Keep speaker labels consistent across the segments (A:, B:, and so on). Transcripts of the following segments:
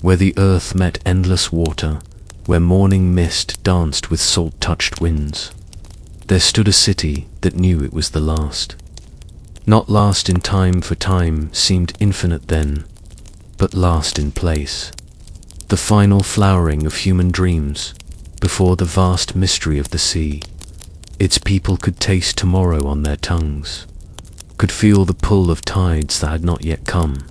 A: where the earth met endless water, where morning mist danced with salt-touched winds. There stood a city that knew it was the last. Not last in time, for time seemed infinite then, but last in place. The final flowering of human dreams, before the vast mystery of the sea. Its people could taste tomorrow on their tongues, could feel the pull of tides that had not yet come,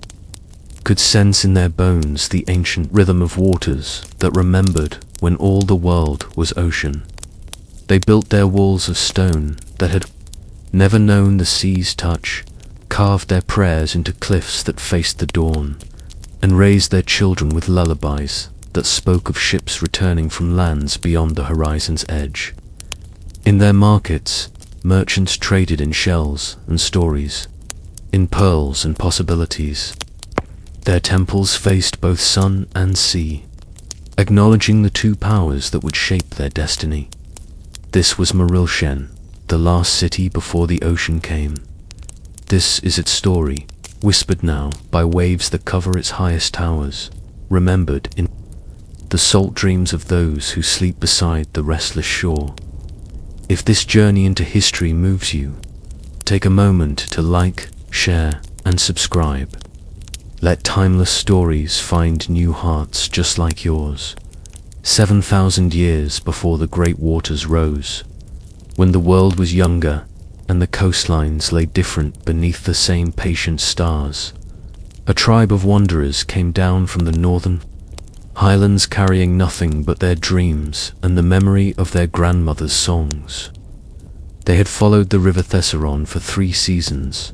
A: could sense in their bones the ancient rhythm of waters that remembered when all the world was ocean. They built their walls of stone that had never known the sea's touch, carved their prayers into cliffs that faced the dawn, and raised their children with lullabies that spoke of ships returning from lands beyond the horizon's edge. In their markets, merchants traded in shells and stories, in pearls and possibilities. Their temples faced both sun and sea, acknowledging the two powers that would shape their destiny. This was Mareal, the last city before the ocean came. This is its story, whispered now by waves that cover its highest towers, remembered in the salt dreams of those who sleep beside the restless shore. If this journey into history moves you, take a moment to like, share, and subscribe. Let timeless stories find new hearts just like yours. 7,000 years before the great waters rose, when the world was younger and the coastlines lay different beneath the same patient stars, a tribe of wanderers came down from the northern highlands carrying nothing but their dreams and the memory of their grandmothers' songs. They had followed the river Thessaron for 3 seasons,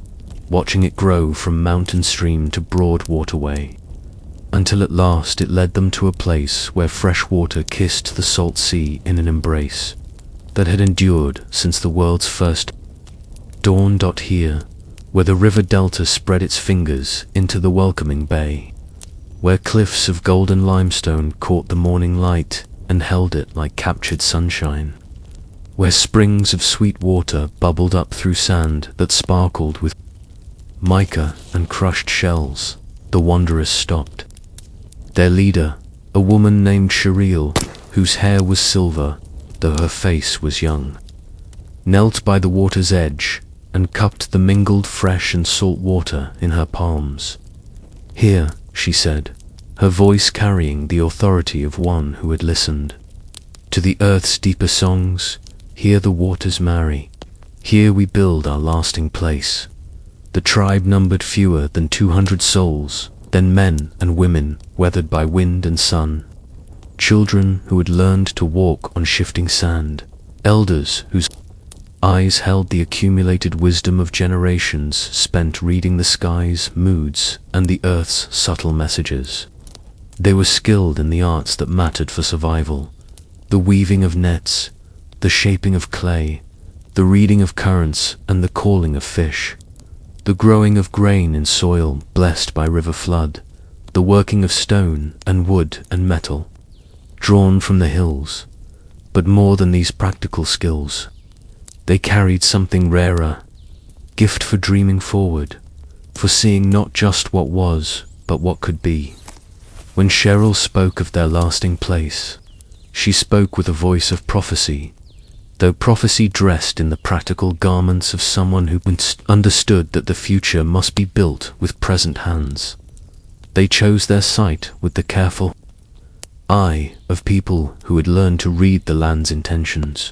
A: watching it grow from mountain stream to broad waterway, until at last it led them to a place where fresh water kissed the salt sea in an embrace that had endured since the world's first dawn. Here, where the river delta spread its fingers into the welcoming bay, where cliffs of golden limestone caught the morning light and held it like captured sunshine, where springs of sweet water bubbled up through sand that sparkled with mica and crushed shells, the wanderers stopped. Their leader, a woman named Shareal, whose hair was silver, though her face was young, knelt by the water's edge and cupped the mingled fresh and salt water in her palms. "Here," she said, her voice carrying the authority of one who had listened to the earth's deeper songs. "Here the waters marry. Here we build our lasting place." The tribe numbered fewer than 200 souls, then men and women weathered by wind and sun, children who had learned to walk on shifting sand, elders whose eyes held the accumulated wisdom of generations spent reading the sky's moods and the earth's subtle messages. They were skilled in the arts that mattered for survival, the weaving of nets, the shaping of clay, the reading of currents and the calling of fish, the growing of grain in soil blessed by river flood, the working of stone and wood and metal, drawn from the hills. But more than these practical skills, they carried something rarer, gift for dreaming forward, for seeing not just what was, but what could be. When Shareal spoke of their lasting place, she spoke with a voice of prophecy, though prophecy dressed in the practical garments of someone who understood that the future must be built with present hands. They chose their site with the careful eye of people who had learned to read the land's intentions.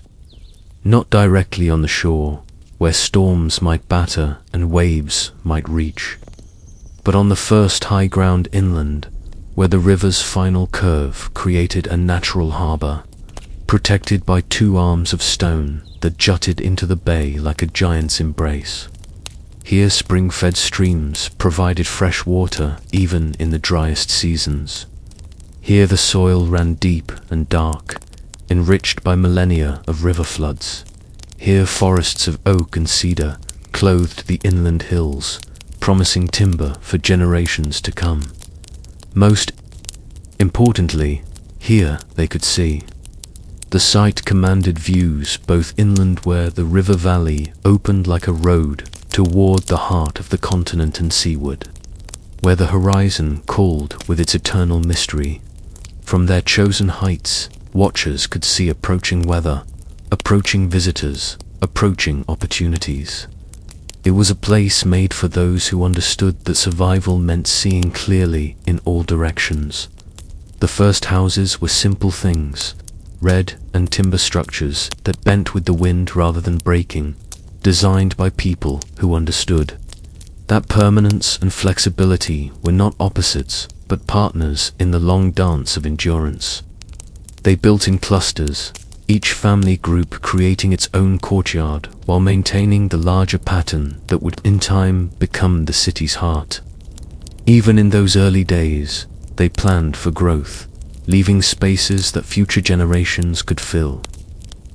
A: Not directly on the shore, where storms might batter and waves might reach, but on the first high ground inland, where the river's final curve created a natural harbor, protected by 2 arms of stone that jutted into the bay like a giant's embrace. Here spring-fed streams provided fresh water even in the driest seasons. Here the soil ran deep and dark, enriched by millennia of river floods. Here forests of oak and cedar clothed the inland hills, promising timber for generations to come. Most importantly, here they could see. The site commanded views both inland, where the river valley opened like a road toward the heart of the continent, and seaward, where the horizon called with its eternal mystery. From their chosen heights, watchers could see approaching weather, approaching visitors, approaching opportunities. It was a place made for those who understood that survival meant seeing clearly in all directions. The first houses were simple things, red and timber structures that bent with the wind rather than breaking, designed by people who understood that permanence and flexibility were not opposites, but partners in the long dance of endurance. They built in clusters, each family group creating its own courtyard while maintaining the larger pattern that would in time become the city's heart. Even in those early days, they planned for growth, leaving spaces that future generations could fill,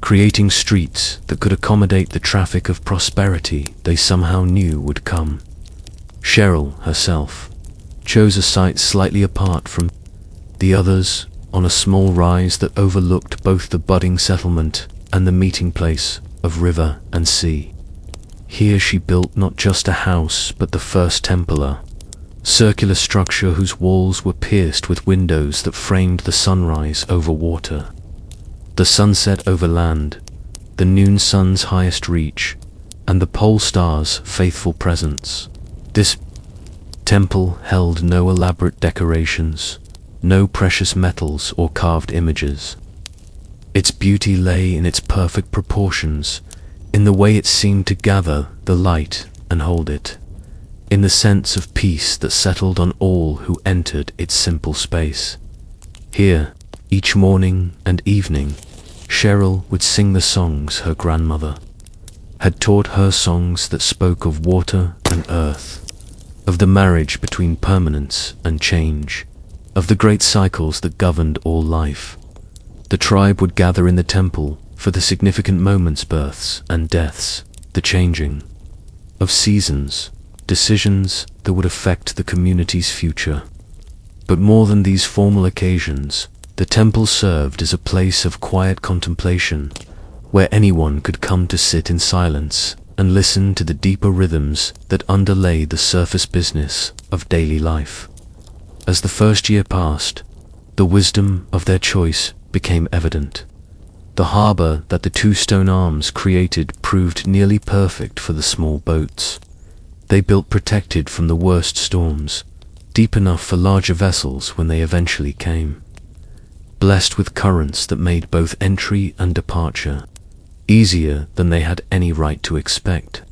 A: creating streets that could accommodate the traffic of prosperity they somehow knew would come. Shareal herself chose a site slightly apart from the others, on a small rise that overlooked both the budding settlement and the meeting place of river and sea. Here she built not just a house but the first temple, circular structure whose walls were pierced with windows that framed the sunrise over water, the sunset over land, the noon sun's highest reach, and the pole star's faithful presence. This temple held no elaborate decorations, no precious metals or carved images. Its beauty lay in its perfect proportions, in the way it seemed to gather the light and hold it, in the sense of peace that settled on all who entered its simple space. Here, each morning and evening, Shareal would sing the songs her grandmother had taught her, songs that spoke of water and earth, of the marriage between permanence and change, of the great cycles that governed all life. The tribe would gather in the temple for the significant moments, births and deaths, the changing of seasons, decisions that would affect the community's future. But more than these formal occasions, the temple served as a place of quiet contemplation, where anyone could come to sit in silence and listen to the deeper rhythms that underlay the surface business of daily life. As the first year passed, the wisdom of their choice became evident. The harbor that the two stone arms created proved nearly perfect for the small boats. They built protected from the worst storms, deep enough for larger vessels when they eventually came, blessed with currents that made both entry and departure easier than they had any right to expect.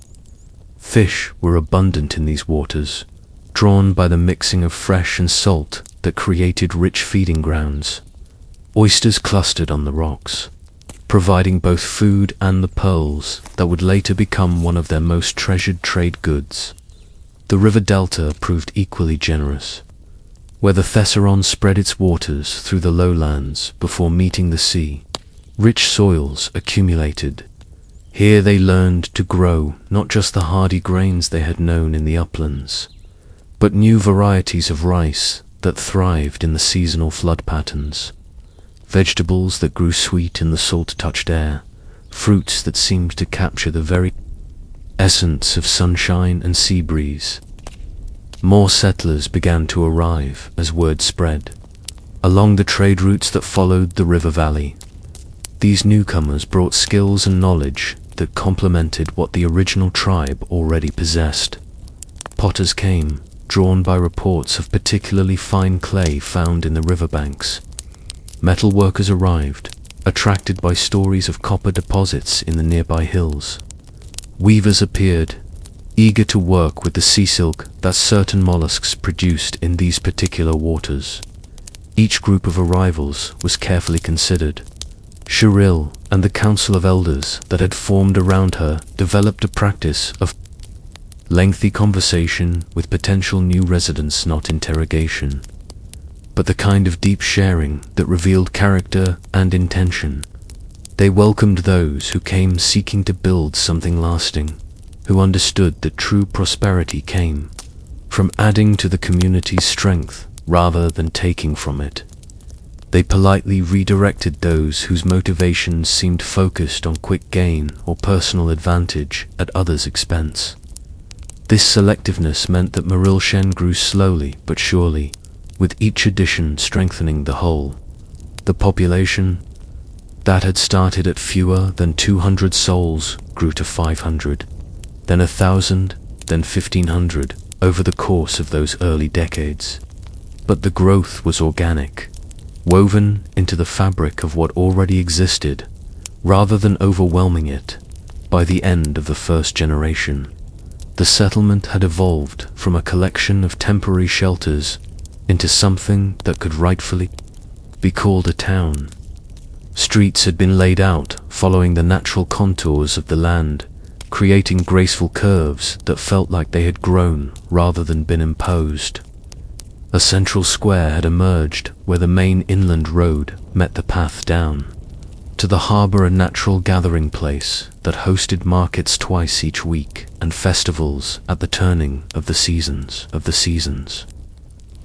A: Fish were abundant in these waters, drawn by the mixing of fresh and salt that created rich feeding grounds. Oysters clustered on the rocks, providing both food and the pearls that would later become one of their most treasured trade goods. The river delta proved equally generous, where the Thesseron spread its waters through the lowlands before meeting the sea. Rich soils accumulated. Here they learned to grow not just the hardy grains they had known in the uplands, but new varieties of rice that thrived in the seasonal flood patterns, vegetables that grew sweet in the salt-touched air, fruits that seemed to capture the very essence of sunshine and sea breeze. More settlers began to arrive as word spread, along the trade routes that followed the river valley. These newcomers brought skills and knowledge that complemented what the original tribe already possessed. Potters came, drawn by reports of particularly fine clay found in the riverbanks. Metal workers arrived, attracted by stories of copper deposits in the nearby hills. Weavers appeared, eager to work with the sea silk that certain mollusks produced in these particular waters. Each group of arrivals was carefully considered. Shareal and the council of elders that had formed around her developed a practice of lengthy conversation with potential new residents, not interrogation, but the kind of deep sharing that revealed character and intention. They welcomed those who came seeking to build something lasting, who understood that true prosperity came from adding to the community's strength rather than taking from it. They politely redirected those whose motivations seemed focused on quick gain or personal advantage at others' expense. This selectiveness meant that Mareal grew slowly but surely, with each addition strengthening the whole. The population, that had started at fewer than 200 souls, grew to 500, then 1,000, then 1,500 over the course of those early decades. But the growth was organic, woven into the fabric of what already existed, rather than overwhelming it. By the end of the first generation, the settlement had evolved from a collection of temporary shelters into something that could rightfully be called a town. Streets had been laid out following the natural contours of the land, creating graceful curves that felt like they had grown rather than been imposed. A central square had emerged where the main inland road met the path down to the harbour, a natural gathering place that hosted markets twice each week and festivals at the turning of the seasons.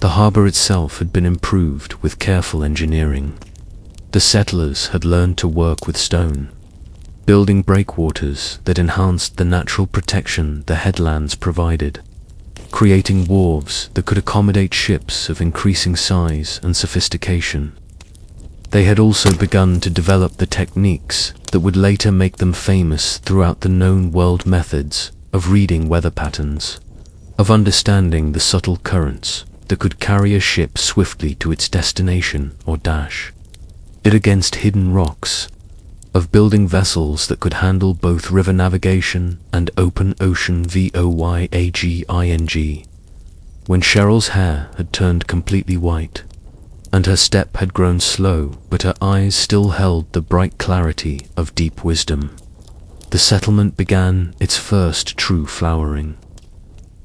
A: The harbour itself had been improved with careful engineering. The settlers had learned to work with stone, building breakwaters that enhanced the natural protection the headlands provided, creating wharves that could accommodate ships of increasing size and sophistication. They had also begun to develop the techniques that would later make them famous throughout the known world: methods of reading weather patterns, of understanding the subtle currents that could carry a ship swiftly to its destination or dash it against hidden rocks, of building vessels that could handle both river navigation and open ocean voyaging. When Shareal's hair had turned completely white, and her step had grown slow, but her eyes still held the bright clarity of deep wisdom, the settlement began its first true flowering.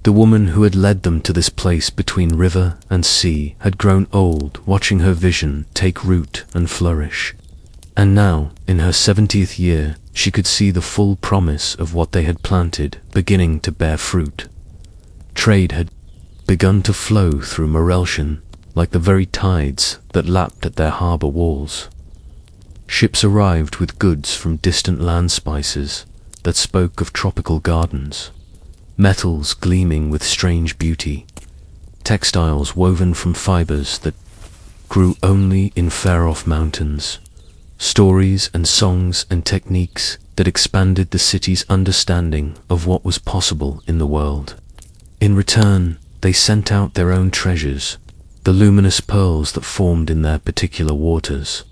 A: The woman who had led them to this place between river and sea had grown old, watching her vision take root and flourish. And now, in her 70th year, she could see the full promise of what they had planted beginning to bear fruit. Trade had begun to flow through Mareal like the very tides that lapped at their harbour walls. Ships arrived with goods from distant land, spices that spoke of tropical gardens, metals gleaming with strange beauty, textiles woven from fibres that grew only in far-off mountains, stories and songs and techniques that expanded the city's understanding of what was possible in the world. In return, they sent out their own treasures, the luminous pearls that formed in their particular waters,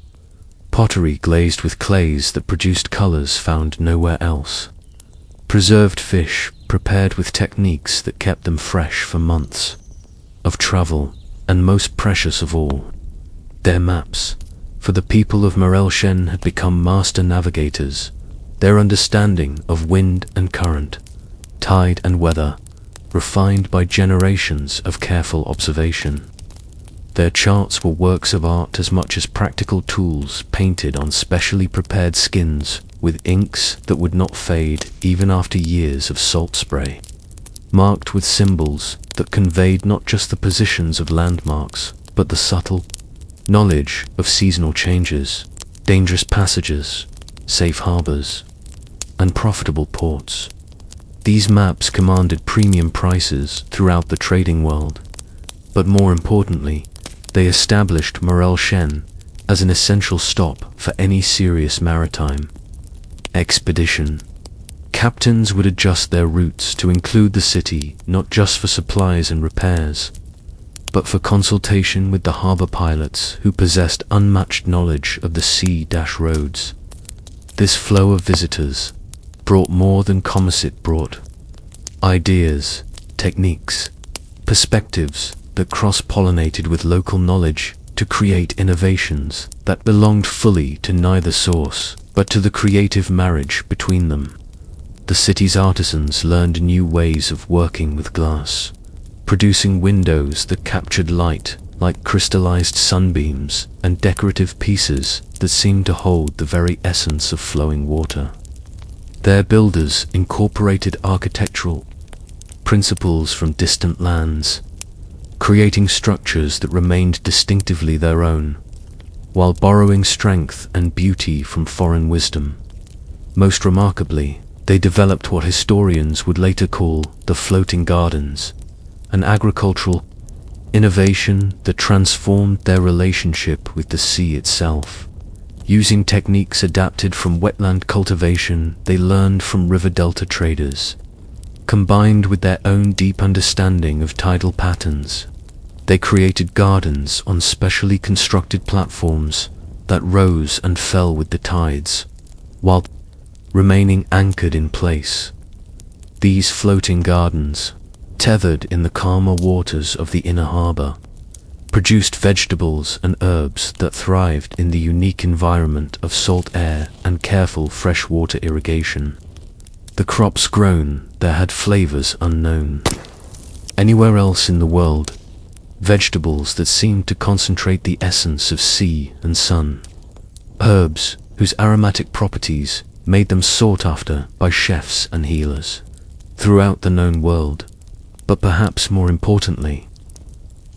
A: pottery glazed with clays that produced colors found nowhere else, preserved fish prepared with techniques that kept them fresh for months of travel, and most precious of all, their maps. For the people of Mareal had become master navigators, their understanding of wind and current, tide and weather, refined by generations of careful observation. Their charts were works of art as much as practical tools painted on specially prepared skins with inks that would not fade even after years of salt spray, marked with symbols that conveyed not just the positions of landmarks, but the subtle knowledge of seasonal changes, dangerous passages, safe harbors, and profitable ports. These maps commanded premium prices throughout the trading world, but more importantly, they established Mareal as an essential stop for any serious maritime expedition. Captains would adjust their routes to include the city not just for supplies and repairs, but for consultation with the harbor pilots who possessed unmatched knowledge of the sea-roads. This flow of visitors brought more than commerce, it brought ideas, techniques, perspectives that cross-pollinated with local knowledge to create innovations that belonged fully to neither source, but to the creative marriage between them. The city's artisans learned new ways of working with glass, producing windows that captured light like crystallized sunbeams, and decorative pieces that seemed to hold the very essence of flowing water. Their builders incorporated architectural principles from distant lands, creating structures that remained distinctively their own, while borrowing strength and beauty from foreign wisdom. Most remarkably, They developed what historians would later call the floating gardens, an agricultural innovation that transformed their relationship with the sea itself. Using techniques adapted from wetland cultivation they learned from river delta traders, combined with their own deep understanding of tidal patterns, they created gardens on specially constructed platforms that rose and fell with the tides, while remaining anchored in place. These floating gardens, tethered in the calmer waters of the inner harbor, produced vegetables and herbs that thrived in the unique environment of salt air and careful freshwater irrigation. The crops grown there had flavors unknown anywhere else in the world, vegetables that seemed to concentrate the essence of sea and sun, herbs whose aromatic properties made them sought after by chefs and healers throughout the known world. But perhaps more importantly,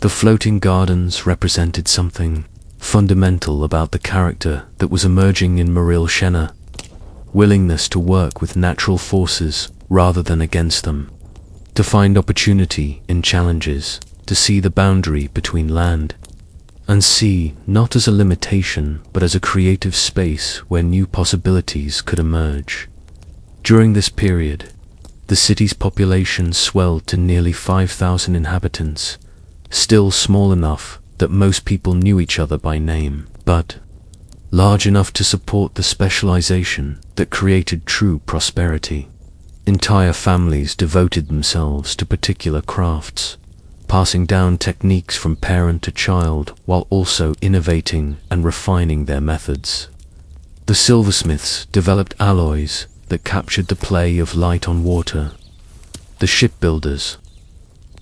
A: the floating gardens represented something fundamental about the character that was emerging in Mareal: willingness to work with natural forces rather than against them, to find opportunity in challenges, to see the boundary between land and sea not as a limitation but as a creative space where new possibilities could emerge. During this period, the city's population swelled to nearly 5,000 inhabitants, still small enough that most people knew each other by name, but large enough to support the specialization that created true prosperity. Entire families devoted themselves to particular crafts, passing down techniques from parent to child while also innovating and refining their methods. The silversmiths developed alloys that captured the play of light on water. The shipbuilders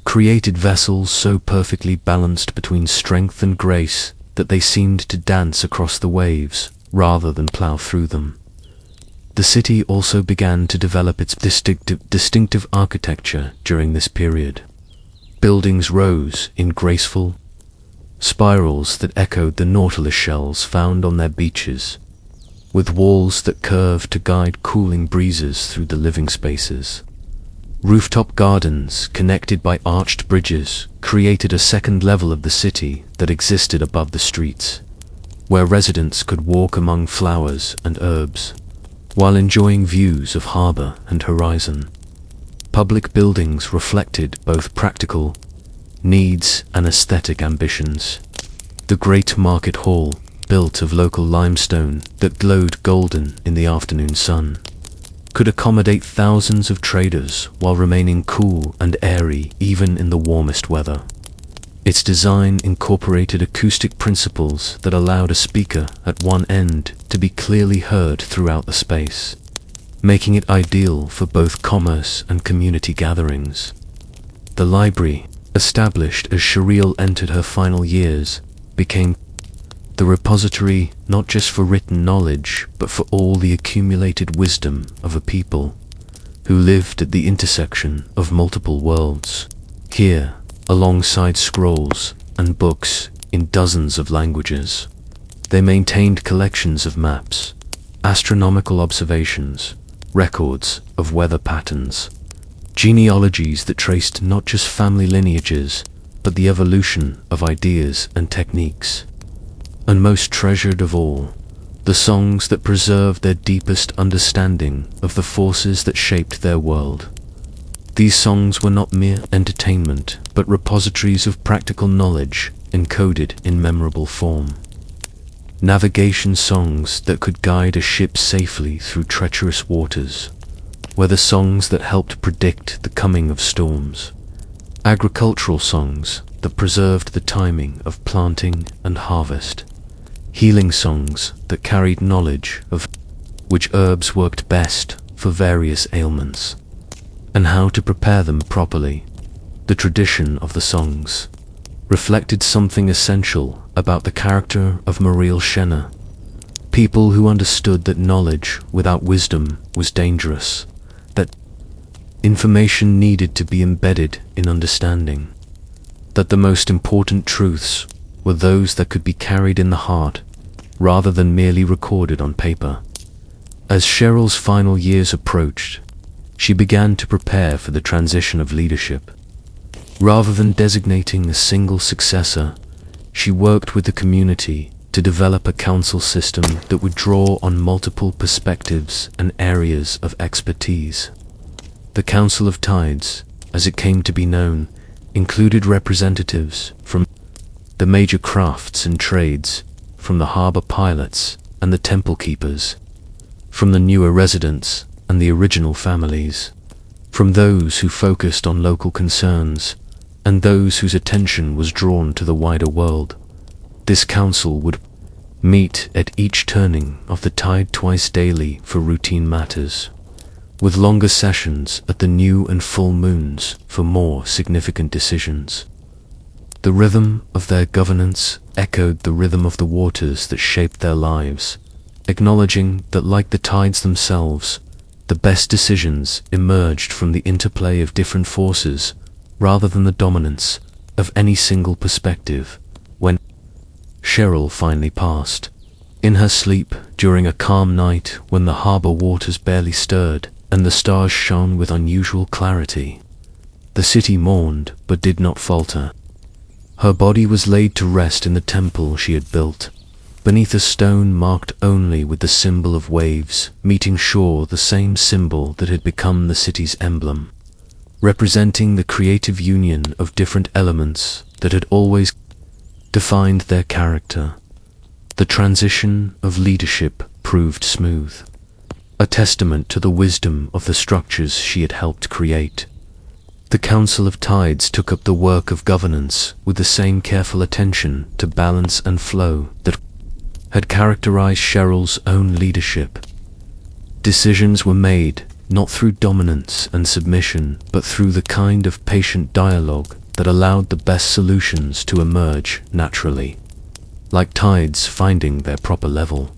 A: created vessels so perfectly balanced between strength and grace that they seemed to dance across the waves rather than plow through them. The city also began to develop its distinctive architecture during this period. Buildings rose in graceful spirals that echoed the nautilus shells found on their beaches, with walls that curved to guide cooling breezes through the living spaces. Rooftop gardens, connected by arched bridges, created a second level of the city that existed above the streets, where residents could walk among flowers and herbs, while enjoying views of harbor and horizon. Public buildings reflected both practical needs and aesthetic ambitions. The Great Market Hall, built of local limestone that glowed golden in the afternoon sun, could accommodate thousands of traders while remaining cool and airy even in the warmest weather. Its design incorporated acoustic principles that allowed a speaker at one end to be clearly heard throughout the space, making it ideal for both commerce and community gatherings. The library, established as Shareal entered her final years, became the repository not just for written knowledge but for all the accumulated wisdom of a people who lived at the intersection of multiple worlds. Here, alongside scrolls and books in dozens of languages, they maintained collections of maps, astronomical observations, records of weather patterns, genealogies that traced not just family lineages but the evolution of ideas and techniques. And most treasured of all, the songs that preserved their deepest understanding of the forces that shaped their world. These songs were not mere entertainment, but repositories of practical knowledge encoded in memorable form. Navigation songs that could guide a ship safely through treacherous waters, were the songs that helped predict the coming of storms. Agricultural songs that preserved the timing of planting and harvest. Healing songs that carried knowledge of which herbs worked best for various ailments, and how to prepare them properly. The tradition of the songs reflected something essential about the character of Mareal, people who understood that knowledge without wisdom was dangerous, that information needed to be embedded in understanding, that the most important truths were those that could be carried in the heart rather than merely recorded on paper. As Shareal's final years approached, she began to prepare for the transition of leadership. Rather than designating a single successor, she worked with the community to develop a council system that would draw on multiple perspectives and areas of expertise. The Council of Tides, as it came to be known, included representatives from the major crafts and trades, from the harbor pilots and the temple keepers, from the newer residents and the original families, from those who focused on local concerns and those whose attention was drawn to the wider world. This council would meet at each turning of the tide twice daily for routine matters, with longer sessions at the new and full moons for more significant decisions. The rhythm of their governance echoed the rhythm of the waters that shaped their lives, acknowledging that, like the tides themselves, the best decisions emerged from the interplay of different forces rather than the dominance of any single perspective. When Shareal finally passed, in her sleep during a calm night when the harbor waters barely stirred and the stars shone with unusual clarity, the city mourned but did not falter. Her body was laid to rest in the temple she had built, beneath a stone marked only with the symbol of waves meeting shore, the same symbol that had become the city's emblem, representing the creative union of different elements that had always defined their character. The transition of leadership proved smooth, a testament to the wisdom of the structures she had helped create. The Council of Tides took up the work of governance with the same careful attention to balance and flow that had characterized Shareal's own leadership. Decisions were made not through dominance and submission, but through the kind of patient dialogue that allowed the best solutions to emerge naturally, like tides finding their proper level.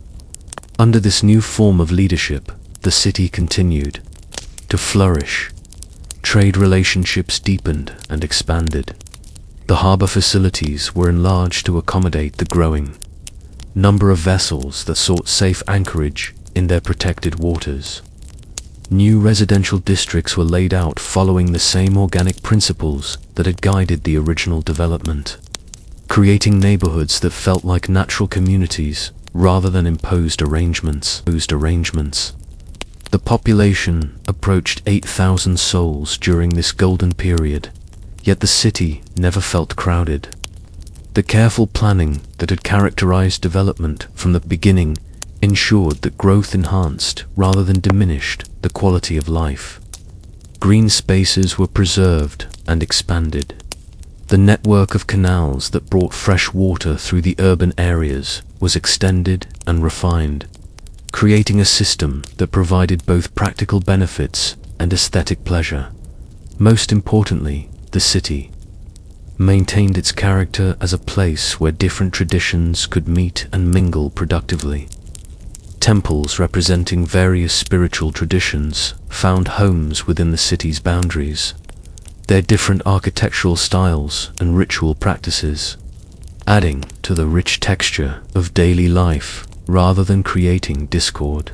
A: Under this new form of leadership, the city continued to flourish. Trade relationships deepened and expanded. The harbor facilities were enlarged to accommodate the growing number of vessels that sought safe anchorage in their protected waters. New residential districts were laid out following the same organic principles that had guided the original development, creating neighborhoods that felt like natural communities rather than imposed arrangements. The population approached 8,000 souls during this golden period, yet the city never felt crowded. The careful planning that had characterized development from the beginning ensured that growth enhanced rather than diminished the quality of life. Green spaces were preserved and expanded. The network of canals that brought fresh water through the urban areas was extended and refined, creating a system that provided both practical benefits and aesthetic pleasure. Most importantly, the city maintained its character as a place where different traditions could meet and mingle productively. Temples representing various spiritual traditions found homes within the city's boundaries, their different architectural styles and ritual practices adding to the rich texture of daily life rather than creating discord.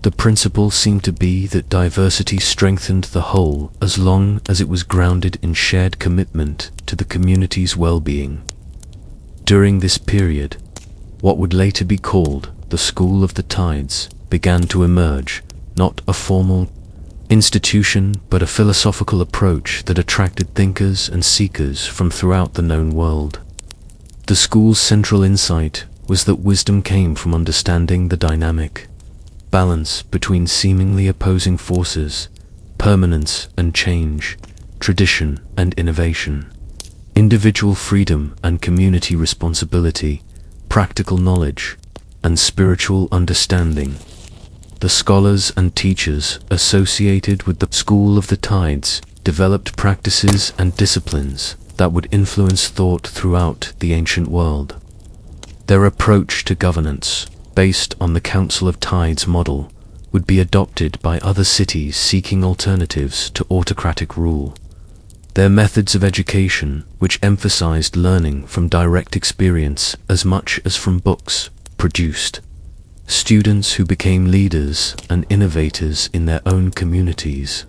A: The principle seemed to be that diversity strengthened the whole as long as it was grounded in shared commitment to the community's well-being. During this period, what would later be called the School of the Tides began to emerge, not a formal institution but a philosophical approach that attracted thinkers and seekers from throughout the known world. The school's central insight was that wisdom came from understanding the dynamic balance between seemingly opposing forces, permanence and change, tradition and innovation, individual freedom and community responsibility, practical knowledge and spiritual understanding. The scholars and teachers associated with the School of the Tides developed practices and disciplines that would influence thought throughout the ancient world. Their approach to governance, based on the Council of Tides model, would be adopted by other cities seeking alternatives to autocratic rule. Their methods of education, which emphasized learning from direct experience as much as from books, produced students who became leaders and innovators in their own communities.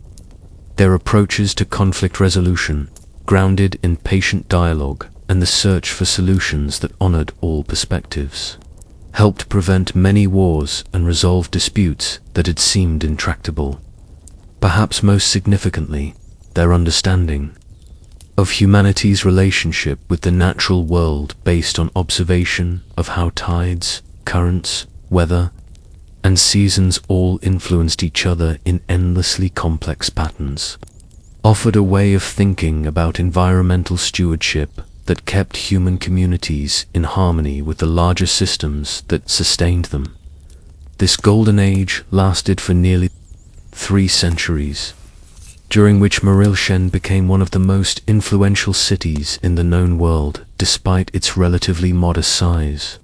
A: Their approaches to conflict resolution, grounded in patient dialogue and the search for solutions that honored all perspectives, helped prevent many wars and resolve disputes that had seemed intractable. Perhaps most significantly, their understanding of humanity's relationship with the natural world based on observation of how tides, currents, weather, and seasons all influenced each other in endlessly complex patterns, offered a way of thinking about environmental stewardship that kept human communities in harmony with the larger systems that sustained them. This golden age lasted for nearly 3 centuries, during which Mareal became one of the most influential cities in the known world, despite its relatively modest size.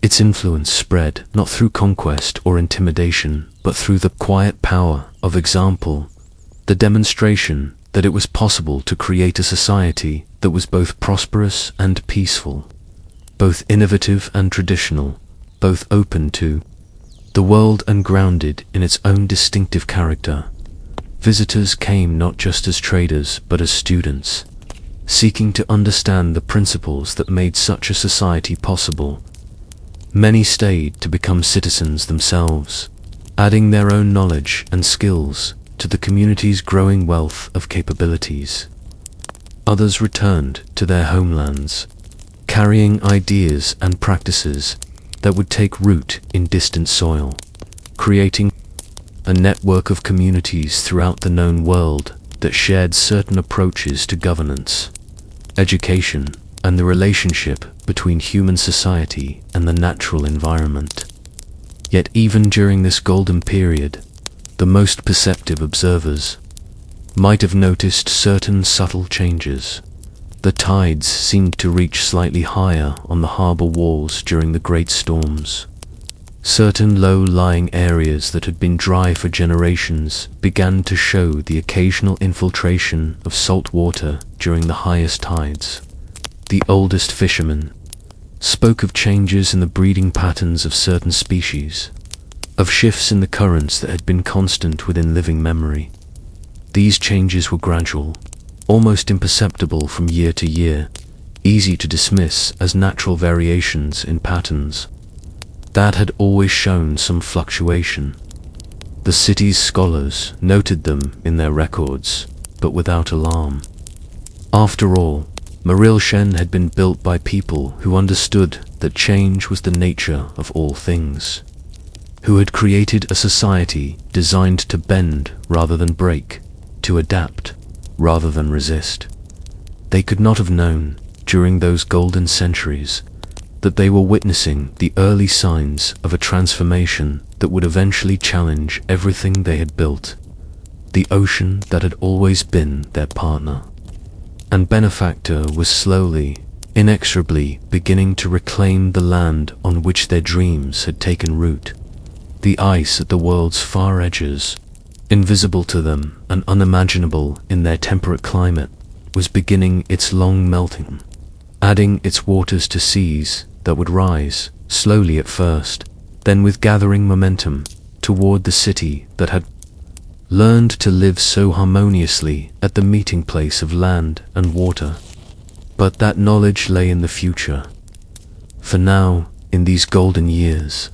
A: Its influence spread not through conquest or intimidation, but through the quiet power of example, the demonstration that it was possible to create a society that was both prosperous and peaceful, both innovative and traditional, both open to the world and grounded in its own distinctive character. Visitors came not just as traders but as students, seeking to understand the principles that made such a society possible. Many stayed to become citizens themselves, adding their own knowledge and skills to the community's growing wealth of capabilities. Others returned to their homelands, carrying ideas and practices that would take root in distant soil, creating a network of communities throughout the known world that shared certain approaches to governance, education, and the relationship between human society and the natural environment. Yet even during this golden period, the most perceptive observers might have noticed certain subtle changes. The tides seemed to reach slightly higher on the harbor walls during the great storms. Certain low-lying areas that had been dry for generations began to show the occasional infiltration of salt water during the highest tides. The oldest fishermen spoke of changes in the breeding patterns of certain species, of shifts in the currents that had been constant within living memory. These changes were gradual, almost imperceptible from year to year, easy to dismiss as natural variations in patterns that had always shown some fluctuation. The city's scholars noted them in their records, but without alarm. After all, Mareal had been built by people who understood that change was the nature of all things, who had created a society designed to bend rather than break, to adapt rather than resist. They could not have known, during those golden centuries, that they were witnessing the early signs of a transformation that would eventually challenge everything they had built, the ocean that had always been their partner and benefactor was slowly, inexorably beginning to reclaim the land on which their dreams had taken root. The ice at the world's far edges, invisible to them and unimaginable in their temperate climate, was beginning its long melting, adding its waters to seas that would rise, slowly at first, then with gathering momentum, toward the city that had learned to live so harmoniously at the meeting place of land and water. But that knowledge lay in the future. For now, in these golden years,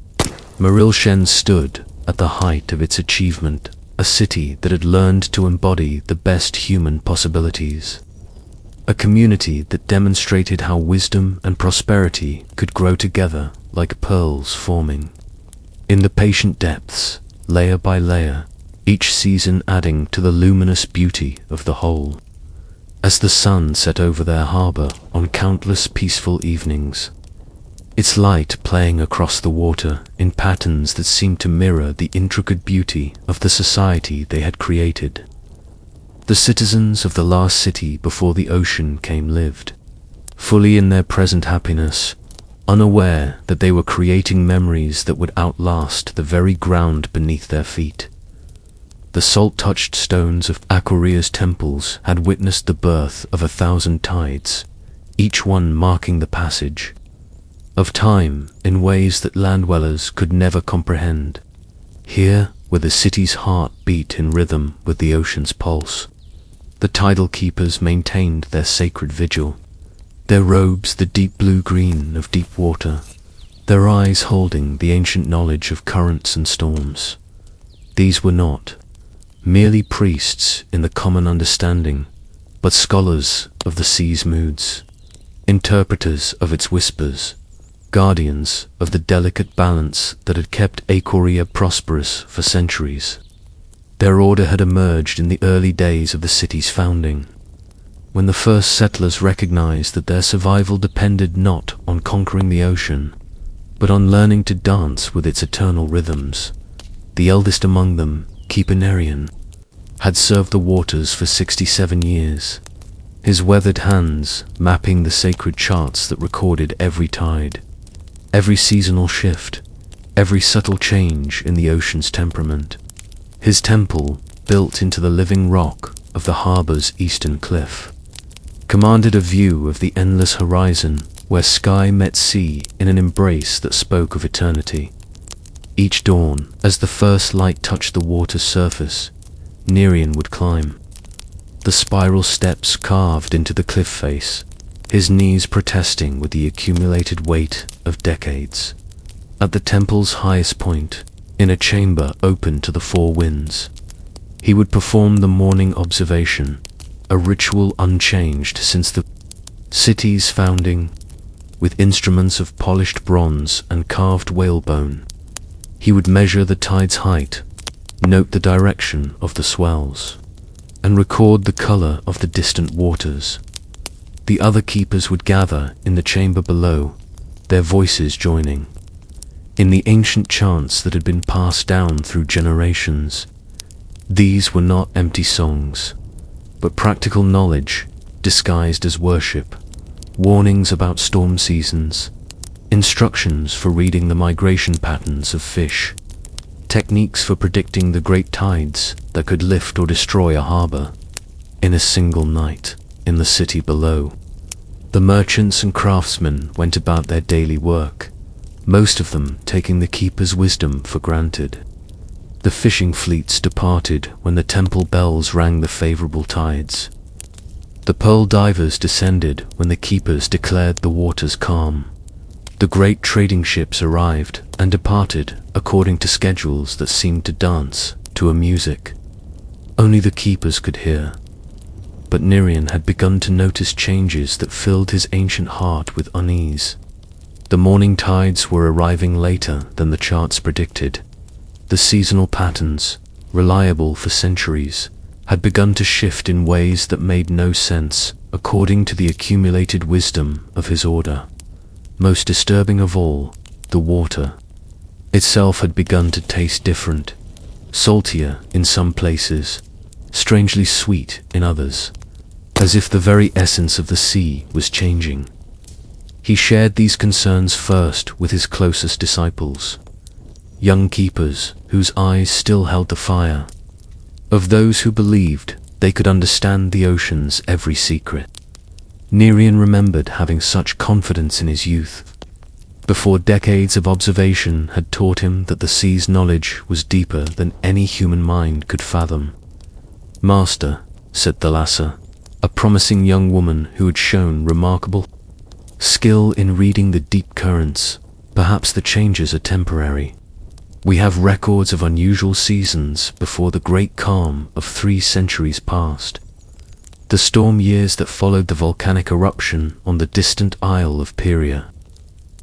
A: Mareal stood at the height of its achievement, a city that had learned to embody the best human possibilities. A community that demonstrated how wisdom and prosperity could grow together like pearls forming in the patient depths, layer by layer, each season adding to the luminous beauty of the whole. As the sun set over their harbor on countless peaceful evenings, its light playing across the water in patterns that seemed to mirror the intricate beauty of the society they had created. The citizens of the last city before the ocean came lived, fully in their present happiness, unaware that they were creating memories that would outlast the very ground beneath their feet. The salt-touched stones of Aequorea's temples had witnessed the birth of 1,000 tides, each one marking the passage of time in ways that land dwellers could never comprehend. Here, where the city's heart beat in rhythm with the ocean's pulse, the tidal keepers maintained their sacred vigil, their robes the deep blue-green of deep water, their eyes holding the ancient knowledge of currents and storms. These were not merely priests in the common understanding, but scholars of the sea's moods, interpreters of its whispers, guardians of the delicate balance that had kept Aequorea prosperous for centuries. Their order had emerged in the early days of the city's founding, when the first settlers recognized that their survival depended not on conquering the ocean, but on learning to dance with its eternal rhythms. The eldest among them, Keeper Nereon, had served the waters for 67 years, his weathered hands mapping the sacred charts that recorded every tide, every seasonal shift, every subtle change in the ocean's temperament. His temple, built into the living rock of the harbor's eastern cliff, commanded a view of the endless horizon where sky met sea in an embrace that spoke of eternity. Each dawn, as the first light touched the water's surface, Nereon would climb, the spiral steps carved into the cliff face, his knees protesting with the accumulated weight of decades. At the temple's highest point, in a chamber open to the four winds, he would perform the morning observation, a ritual unchanged since the city's founding. With instruments of polished bronze and carved whalebone, he would measure the tide's height, note the direction of the swells, and record the color of the distant waters. The other keepers would gather in the chamber below, their voices joining in the ancient chants that had been passed down through generations. These were not empty songs, but practical knowledge disguised as worship, warnings about storm seasons, instructions for reading the migration patterns of fish, techniques for predicting the great tides that could lift or destroy a harbor in a single night in the city below. The merchants and craftsmen went about their daily work, most of them taking the keeper's wisdom for granted. The fishing fleets departed when the temple bells rang the favorable tides. The pearl divers descended when the keepers declared the waters calm. The great trading ships arrived and departed according to schedules that seemed to dance to a music only the keepers could hear. But Nereon had begun to notice changes that filled his ancient heart with unease. The morning tides were arriving later than the charts predicted. The seasonal patterns, reliable for centuries, had begun to shift in ways that made no sense according to the accumulated wisdom of his order. Most disturbing of all, the water itself had begun to taste different, saltier in some places, strangely sweet in others, as if the very essence of the sea was changing. He shared these concerns first with his closest disciples, young keepers whose eyes still held the fire, of those who believed they could understand the ocean's every secret. Nereon remembered having such confidence in his youth, before decades of observation had taught him that the sea's knowledge was deeper than any human mind could fathom. "Master," said Thalassa, a promising young woman who had shown remarkable skill in reading the deep currents, "perhaps the changes are temporary. We have records of unusual seasons before the great calm of 3 centuries past, the storm years that followed the volcanic eruption on the distant isle of Perea."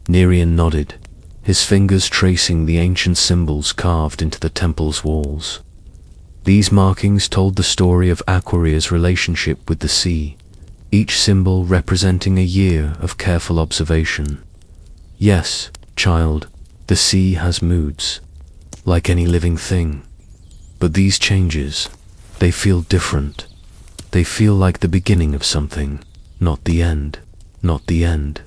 A: Nereon nodded, his fingers tracing the ancient symbols carved into the temple's walls. These markings told the story of Aequorea's relationship with the sea, each symbol representing a year of careful observation. "Yes, child, the sea has moods, like any living thing. But these changes, they feel different. They feel like the beginning of something, not the end, not the end."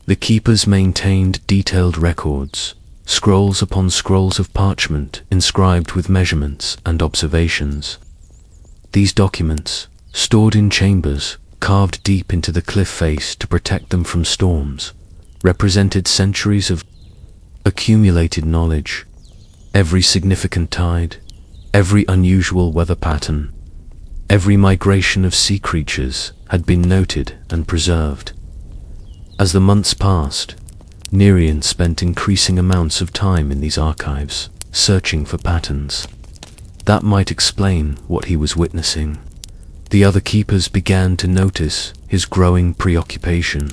A: The keepers maintained detailed records, scrolls upon scrolls of parchment inscribed with measurements and observations. These documents, stored in chambers carved deep into the cliff face to protect them from storms, represented centuries of accumulated knowledge. Every significant tide, every unusual weather pattern, every migration of sea creatures had been noted and preserved. As the months passed, Nereon spent increasing amounts of time in these archives, searching for patterns that might explain what he was witnessing. The other keepers began to notice his growing preoccupation,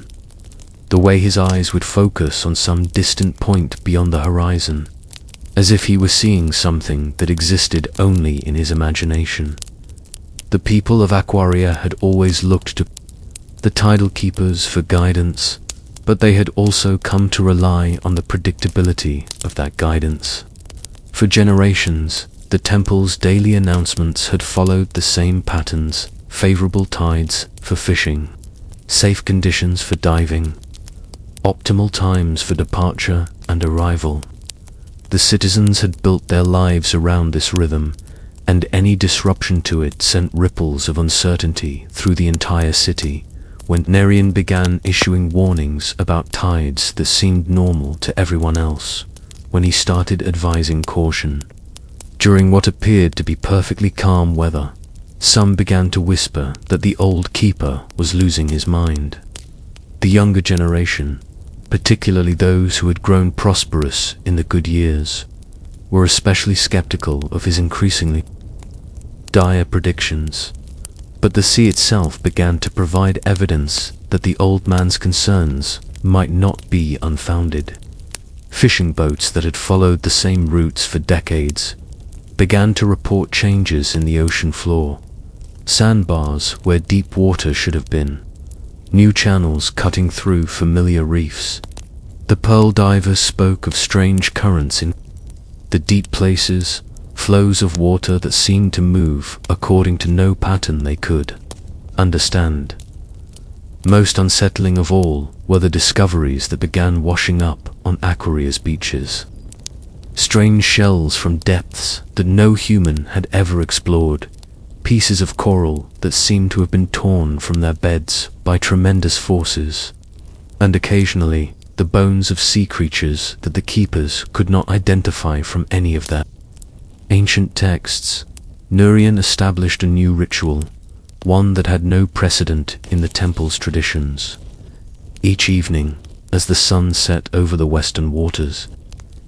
A: the way his eyes would focus on some distant point beyond the horizon, as if he were seeing something that existed only in his imagination. The people of Aequorea had always looked to the tidal keepers for guidance, but they had also come to rely on the predictability of that guidance. For generations, the temple's daily announcements had followed the same patterns: favorable tides for fishing, safe conditions for diving, optimal times for departure and arrival. The citizens had built their lives around this rhythm, and any disruption to it sent ripples of uncertainty through the entire city. When Nereon began issuing warnings about tides that seemed normal to everyone else, when he started advising caution during what appeared to be perfectly calm weather, some began to whisper that the old keeper was losing his mind. The younger generation, particularly those who had grown prosperous in the good years, were especially skeptical of his increasingly dire predictions. But the sea itself began to provide evidence that the old man's concerns might not be unfounded. Fishing boats that had followed the same routes for decades began to report changes in the ocean floor, sandbars where deep water should have been, new channels cutting through familiar reefs. The pearl divers spoke of strange currents in the deep places, flows of water that seemed to move according to no pattern they could understand. Most unsettling of all were the discoveries that began washing up on Aequorea's beaches. Strange shells from depths that no human had ever explored, pieces of coral that seemed to have been torn from their beds by tremendous forces, and occasionally the bones of sea creatures that the keepers could not identify from any of their ancient texts. Nereon established a new ritual, one that had no precedent in the temple's traditions. Each evening, as the sun set over the western waters,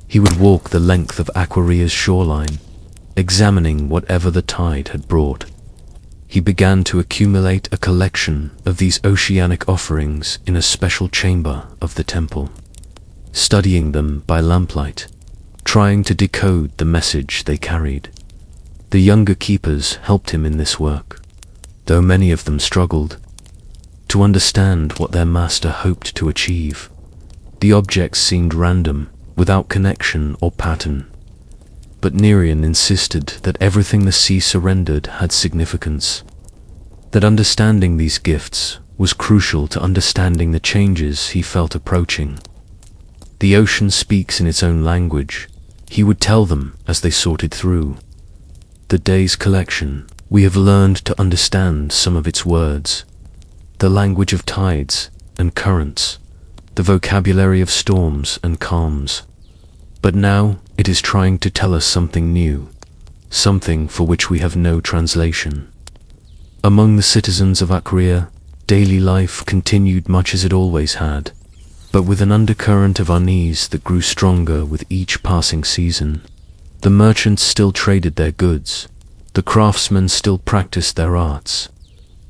A: he would walk the length of Aequorea's shoreline, examining whatever the tide had brought. He began to accumulate a collection of these oceanic offerings in a special chamber of the temple, studying them by lamplight, trying to decode the message they carried. The younger keepers helped him in this work, though many of them struggled to understand what their master hoped to achieve. The objects seemed random, without connection or pattern, but Nereon insisted that everything the sea surrendered had significance, that understanding these gifts was crucial to understanding the changes he felt approaching. The ocean speaks in its own language, he would tell them as they sorted through the day's collection. We have learned to understand some of its words, the language of tides and currents, the vocabulary of storms and calms. But now it is trying to tell us something new, something for which we have no translation. Among the citizens of Aequorea, daily life continued much as it always had, but with an undercurrent of unease that grew stronger with each passing season. The merchants still traded their goods, the craftsmen still practiced their arts,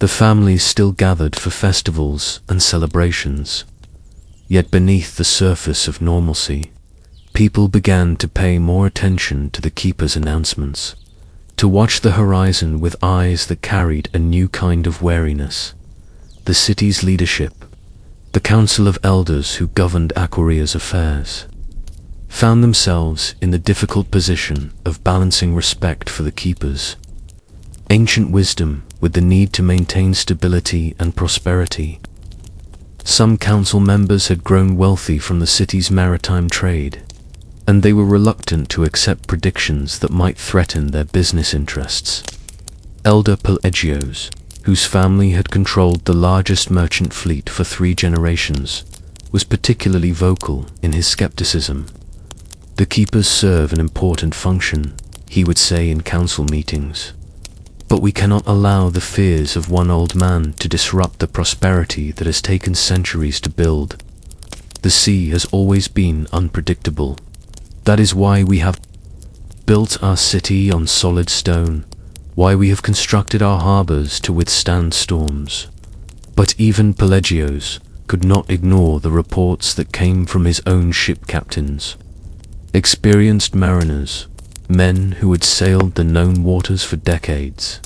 A: the families still gathered for festivals and celebrations. Yet beneath the surface of normalcy, people began to pay more attention to the keeper's announcements, to watch the horizon with eyes that carried a new kind of wariness. The city's leadership, the council of elders who governed Aequorea's affairs, found themselves in the difficult position of balancing respect for the keepers, ancient wisdom with the need to maintain stability and prosperity. Some council members had grown wealthy from the city's maritime trade, and they were reluctant to accept predictions that might threaten their business interests. Elder Pelagios, whose family had controlled the largest merchant fleet for 3 generations, was particularly vocal in his skepticism. "The keepers serve an important function," he would say in council meetings. "But we cannot allow the fears of one old man to disrupt the prosperity that has taken centuries to build. The sea has always been unpredictable. That is why we have built our city on solid stone, why we have constructed our harbors to withstand storms." But even Pelagios could not ignore the reports that came from his own ship captains. Experienced mariners, men who had sailed the known waters for decades,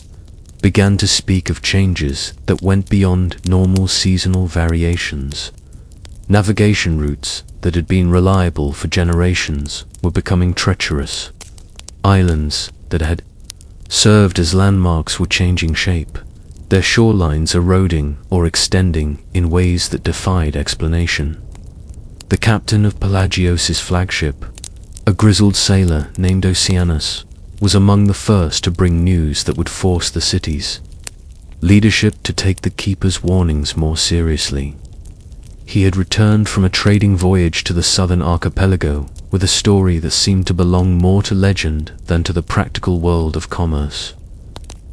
A: began to speak of changes that went beyond normal seasonal variations. Navigation routes that had been reliable for generations were becoming treacherous. Islands that had served as landmarks were changing shape, their shorelines eroding or extending in ways that defied explanation. The captain of Pelagios's flagship, a grizzled sailor named Oceanus, was among the first to bring news that would force the city's leadership to take the keeper's warnings more seriously. He had returned from a trading voyage to the southern archipelago with a story that seemed to belong more to legend than to the practical world of commerce.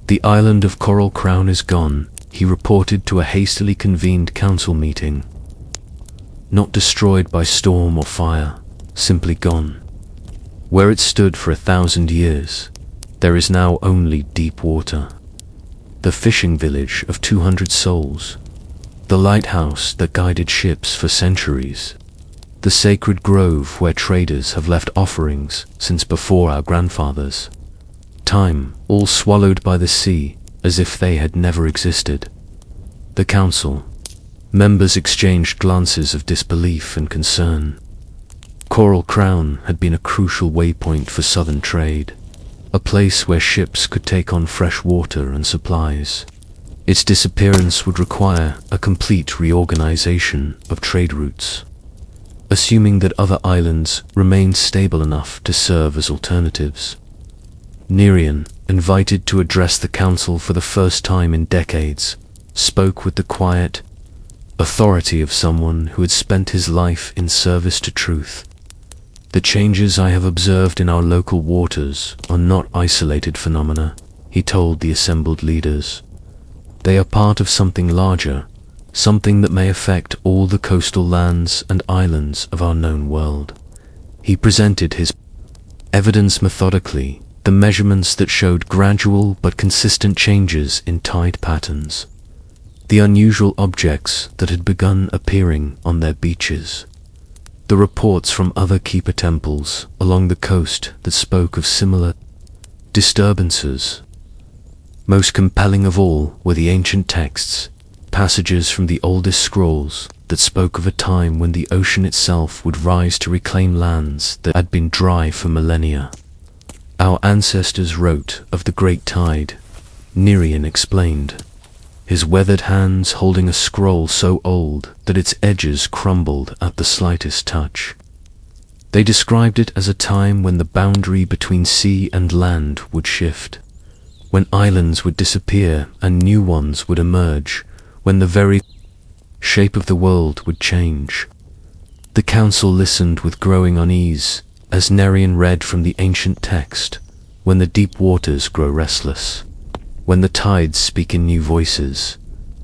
A: "The island of Coral Crown is gone," he reported to a hastily convened council meeting. "Not destroyed by storm or fire, simply gone. Where it stood for 1,000 years, there is now only deep water. The fishing village of 200 souls, the lighthouse that guided ships for centuries, the sacred grove where traders have left offerings since before our grandfathers. Time, all swallowed by the sea, as if they had never existed." The council members exchanged glances of disbelief and concern. Coral Crown had been a crucial waypoint for southern trade, a place where ships could take on fresh water and supplies. Its disappearance would require a complete reorganization of trade routes. Assuming that other islands remained stable enough to serve as alternatives, Nereon, invited to address the council for the first time in decades, spoke with the quiet authority of someone who had spent his life in service to truth. "The changes I have observed in our local waters are not isolated phenomena," he told the assembled leaders. "They are part of something larger, something that may affect all the coastal lands and islands of our known world." He presented his evidence methodically, the measurements that showed gradual but consistent changes in tide patterns, the unusual objects that had begun appearing on their beaches, the reports from other keeper temples along the coast that spoke of similar disturbances. Most compelling of all were the ancient texts, passages from the oldest scrolls that spoke of a time when the ocean itself would rise to reclaim lands that had been dry for millennia. "Our ancestors wrote of the great tide," Nereon explained, his weathered hands holding a scroll so old that its edges crumbled at the slightest touch. "They described it as a time when the boundary between sea and land would shift, when islands would disappear and new ones would emerge, when the very shape of the world would change." The council listened with growing unease as Nereon read from the ancient text, "When the deep waters grow restless, when the tides speak in new voices,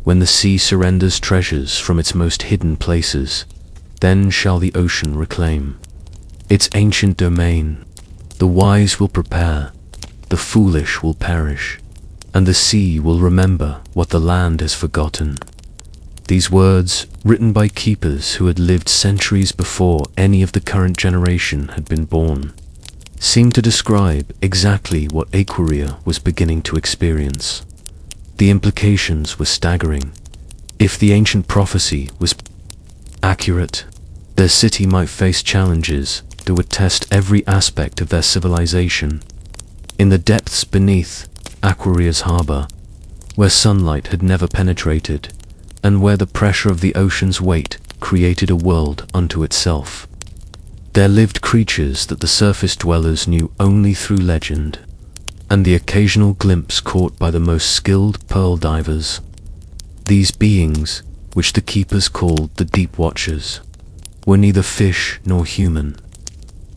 A: when the sea surrenders treasures from its most hidden places, then shall the ocean reclaim its ancient domain. The wise will prepare, the foolish will perish, and the sea will remember what the land has forgotten." These words, written by keepers who had lived centuries before any of the current generation had been born, seemed to describe exactly what Aequorea was beginning to experience. The implications were staggering. If the ancient prophecy was accurate, their city might face challenges that would test every aspect of their civilization. In the depths beneath Aequorea's harbor, where sunlight had never penetrated, and where the pressure of the ocean's weight created a world unto itself, there lived creatures that the surface dwellers knew only through legend, and the occasional glimpse caught by the most skilled pearl divers. These beings, which the keepers called the Deep Watchers, were neither fish nor human,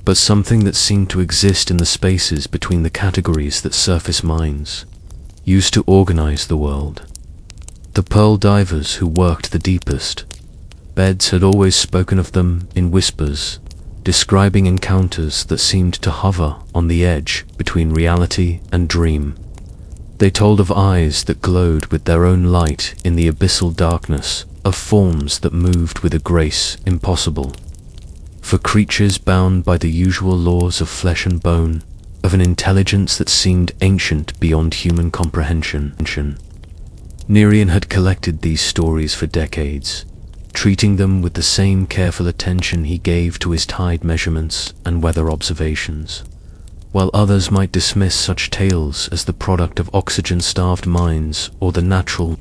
A: but something that seemed to exist in the spaces between the categories that surface minds used to organize the world. The pearl divers who worked the deepest beds had always spoken of them in whispers, describing encounters that seemed to hover on the edge between reality and dream. They told of eyes that glowed with their own light in the abyssal darkness, of forms that moved with a grace impossible for creatures bound by the usual laws of flesh and bone, of an intelligence that seemed ancient beyond human comprehension. Nereon had collected these stories for decades, treating them with the same careful attention he gave to his tide measurements and weather observations. While others might dismiss such tales as the product of oxygen-starved minds or the natural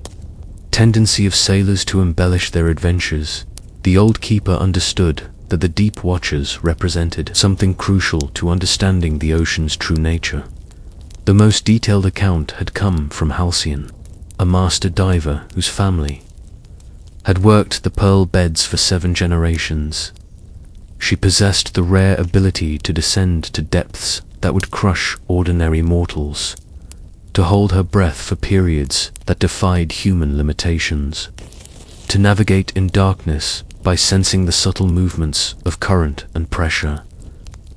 A: tendency of sailors to embellish their adventures, the old keeper understood that the deep watchers represented something crucial to understanding the ocean's true nature. The most detailed account had come from Halcyon, a master diver whose family had worked the pearl beds for 7 generations. She possessed the rare ability to descend to depths that would crush ordinary mortals, to hold her breath for periods that defied human limitations, to navigate in darkness by sensing the subtle movements of current and pressure,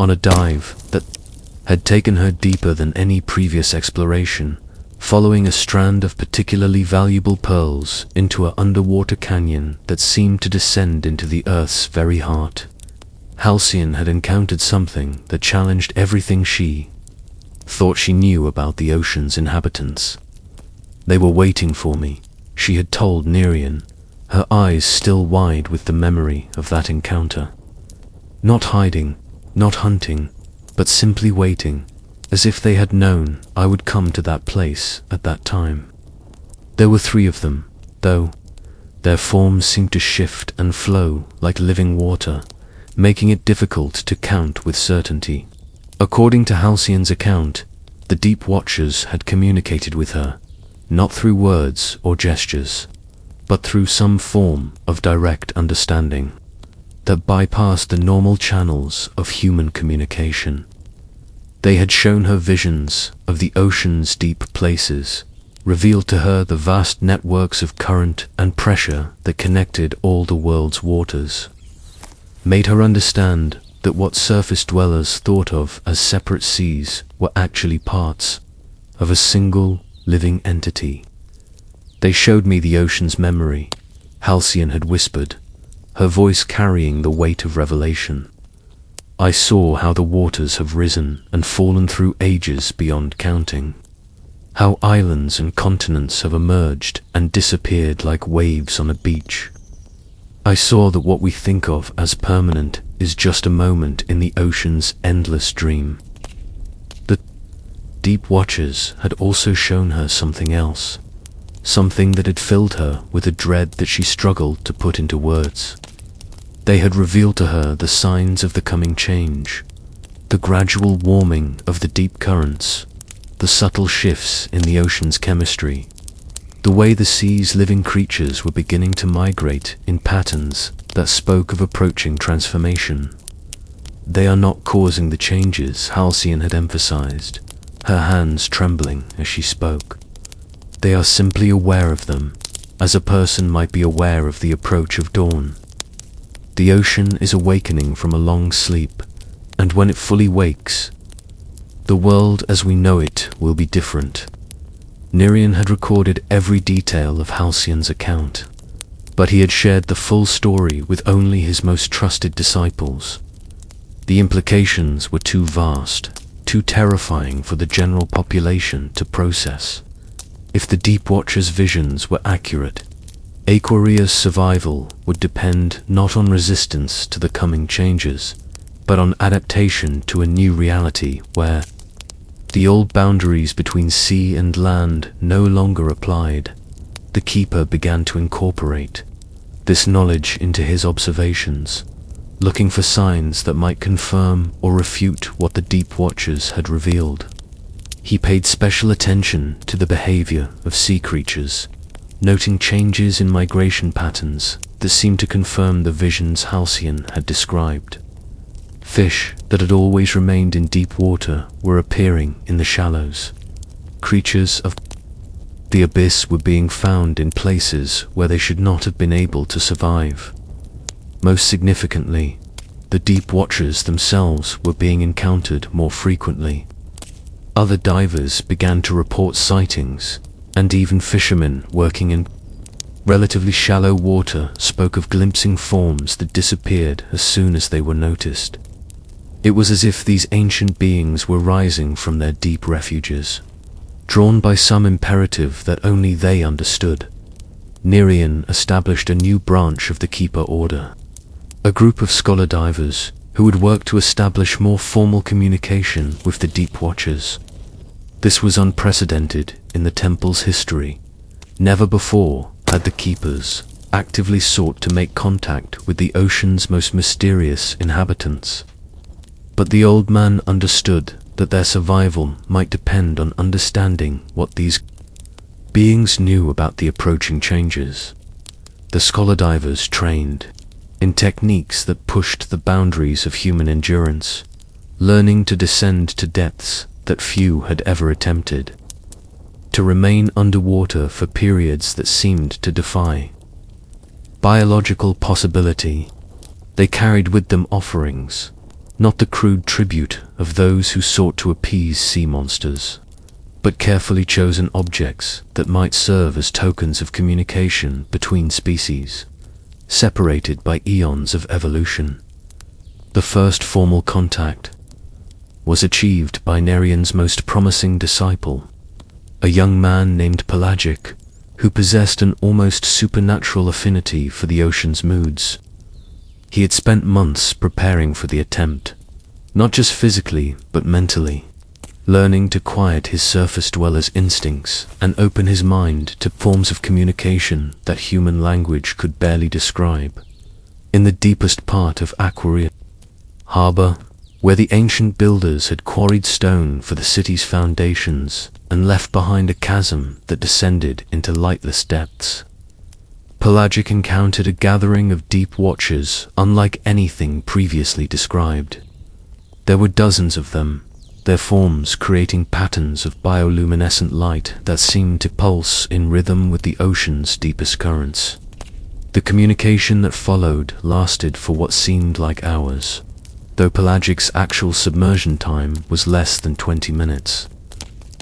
A: on a dive that had taken her deeper than any previous exploration, following a strand of particularly valuable pearls into an underwater canyon that seemed to descend into the Earth's very heart. Halcyon had encountered something that challenged everything she thought she knew about the ocean's inhabitants. They were waiting for me, she had told Nereon, her eyes still wide with the memory of that encounter. Not hiding, not hunting, but simply waiting, as if they had known I would come to that place at that time. There were 3 of them, though. Their forms seemed to shift and flow like living water, making it difficult to count with certainty. According to Halcyon's account, the Deep Watchers had communicated with her, not through words or gestures, but through some form of direct understanding that bypassed the normal channels of human communication. They had shown her visions of the ocean's deep places, revealed to her the vast networks of current and pressure that connected all the world's waters, made her understand that what surface dwellers thought of as separate seas were actually parts of a single living entity. They showed me the ocean's memory, Halcyon had whispered, her voice carrying the weight of revelation. I saw how the waters have risen and fallen through ages beyond counting, how islands and continents have emerged and disappeared like waves on a beach. I saw that what we think of as permanent is just a moment in the ocean's endless dream. The Deep Watchers had also shown her something else, something that had filled her with a dread that she struggled to put into words. They had revealed to her the signs of the coming change, the gradual warming of the deep currents, the subtle shifts in the ocean's chemistry, the way the sea's living creatures were beginning to migrate in patterns that spoke of approaching transformation. They are not causing the changes, Halcyon had emphasized, her hands trembling as she spoke. They are simply aware of them, as a person might be aware of the approach of dawn. The ocean is awakening from a long sleep, and when it fully wakes, the world as we know it will be different. Nereon had recorded every detail of Halcyon's account, but he had shared the full story with only his most trusted disciples. The implications were too vast, too terrifying for the general population to process. If the Deep Watcher's visions were accurate, Aequorea's survival would depend not on resistance to the coming changes, but on adaptation to a new reality where the old boundaries between sea and land no longer applied. The Keeper began to incorporate this knowledge into his observations, looking for signs that might confirm or refute what the Deep Watchers had revealed. He paid special attention to the behavior of sea creatures, noting changes in migration patterns that seemed to confirm the visions Halcyon had described. Fish that had always remained in deep water were appearing in the shallows. Creatures of the abyss were being found in places where they should not have been able to survive. Most significantly, the deep watchers themselves were being encountered more frequently. Other divers began to report sightings, and even fishermen working in relatively shallow water spoke of glimpsing forms that disappeared as soon as they were noticed. It was as if these ancient beings were rising from their deep refuges, drawn by some imperative that only they understood. Nereon established a new branch of the Keeper Order, a group of scholar divers who would work to establish more formal communication with the Deep Watchers. This was unprecedented in the Temple's history. Never before had the Keepers actively sought to make contact with the ocean's most mysterious inhabitants. But the old man understood that their survival might depend on understanding what these beings knew about the approaching changes. The scholar divers trained in techniques that pushed the boundaries of human endurance, learning to descend to depths that few had ever attempted, to remain underwater for periods that seemed to defy biological possibility. They carried with them offerings, not the crude tribute of those who sought to appease sea monsters, but carefully chosen objects that might serve as tokens of communication between species, separated by eons of evolution. The first formal contact was achieved by Nereon's most promising disciple, a young man named Pelagic, who possessed an almost supernatural affinity for the ocean's moods. He had spent months preparing for the attempt, not just physically but mentally, learning to quiet his surface dwellers' instincts and open his mind to forms of communication that human language could barely describe. In the deepest part of Aequorea harbor, where the ancient builders had quarried stone for the city's foundations and left behind a chasm that descended into lightless depths, Pelagic encountered a gathering of deep watchers unlike anything previously described. There were dozens of them, their forms creating patterns of bioluminescent light that seemed to pulse in rhythm with the ocean's deepest currents. The communication that followed lasted for what seemed like hours, though Pelagic's actual submersion time was less than 20 minutes.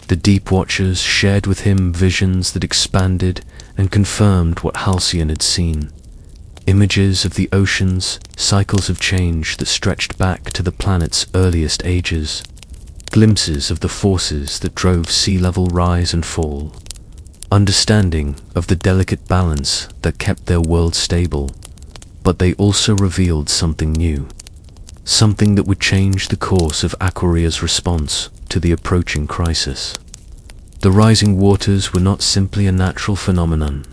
A: The Deep Watchers shared with him visions that expanded and confirmed what Halcyon had seen. Images of the oceans, cycles of change that stretched back to the planet's earliest ages, glimpses of the forces that drove sea level rise and fall, understanding of the delicate balance that kept their world stable. But they also revealed something new, something that would change the course of Aequorea's response to the approaching crisis. The rising waters were not simply a natural phenomenon.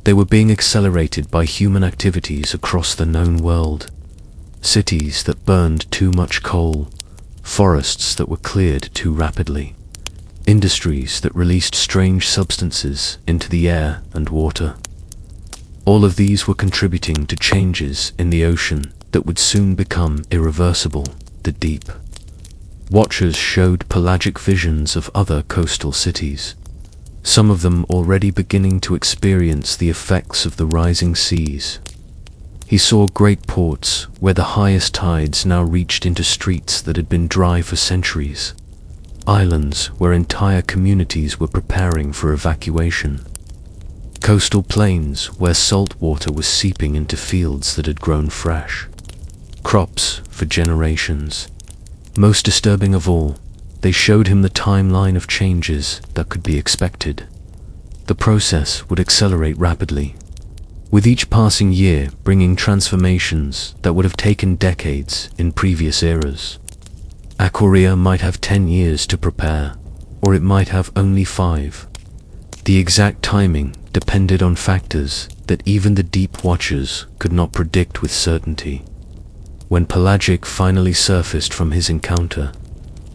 A: They were being accelerated by human activities across the known world. Cities that burned too much coal, forests that were cleared too rapidly, industries that released strange substances into the air and water. All of these were contributing to changes in the ocean that would soon become irreversible. The Deep Watchers showed Pelagic visions of other coastal cities, some of them already beginning to experience the effects of the rising seas. He saw great ports where the highest tides now reached into streets that had been dry for centuries, islands where entire communities were preparing for evacuation, coastal plains where salt water was seeping into fields that had grown fresh, crops for generations. Most disturbing of all, they showed him the timeline of changes that could be expected. The process would accelerate rapidly, with each passing year bringing transformations that would have taken decades in previous eras. Aequorea might have 10 years to prepare, or it might have only 5. The exact timing depended on factors that even the Deep Watchers could not predict with certainty. When Pelagic finally surfaced from his encounter,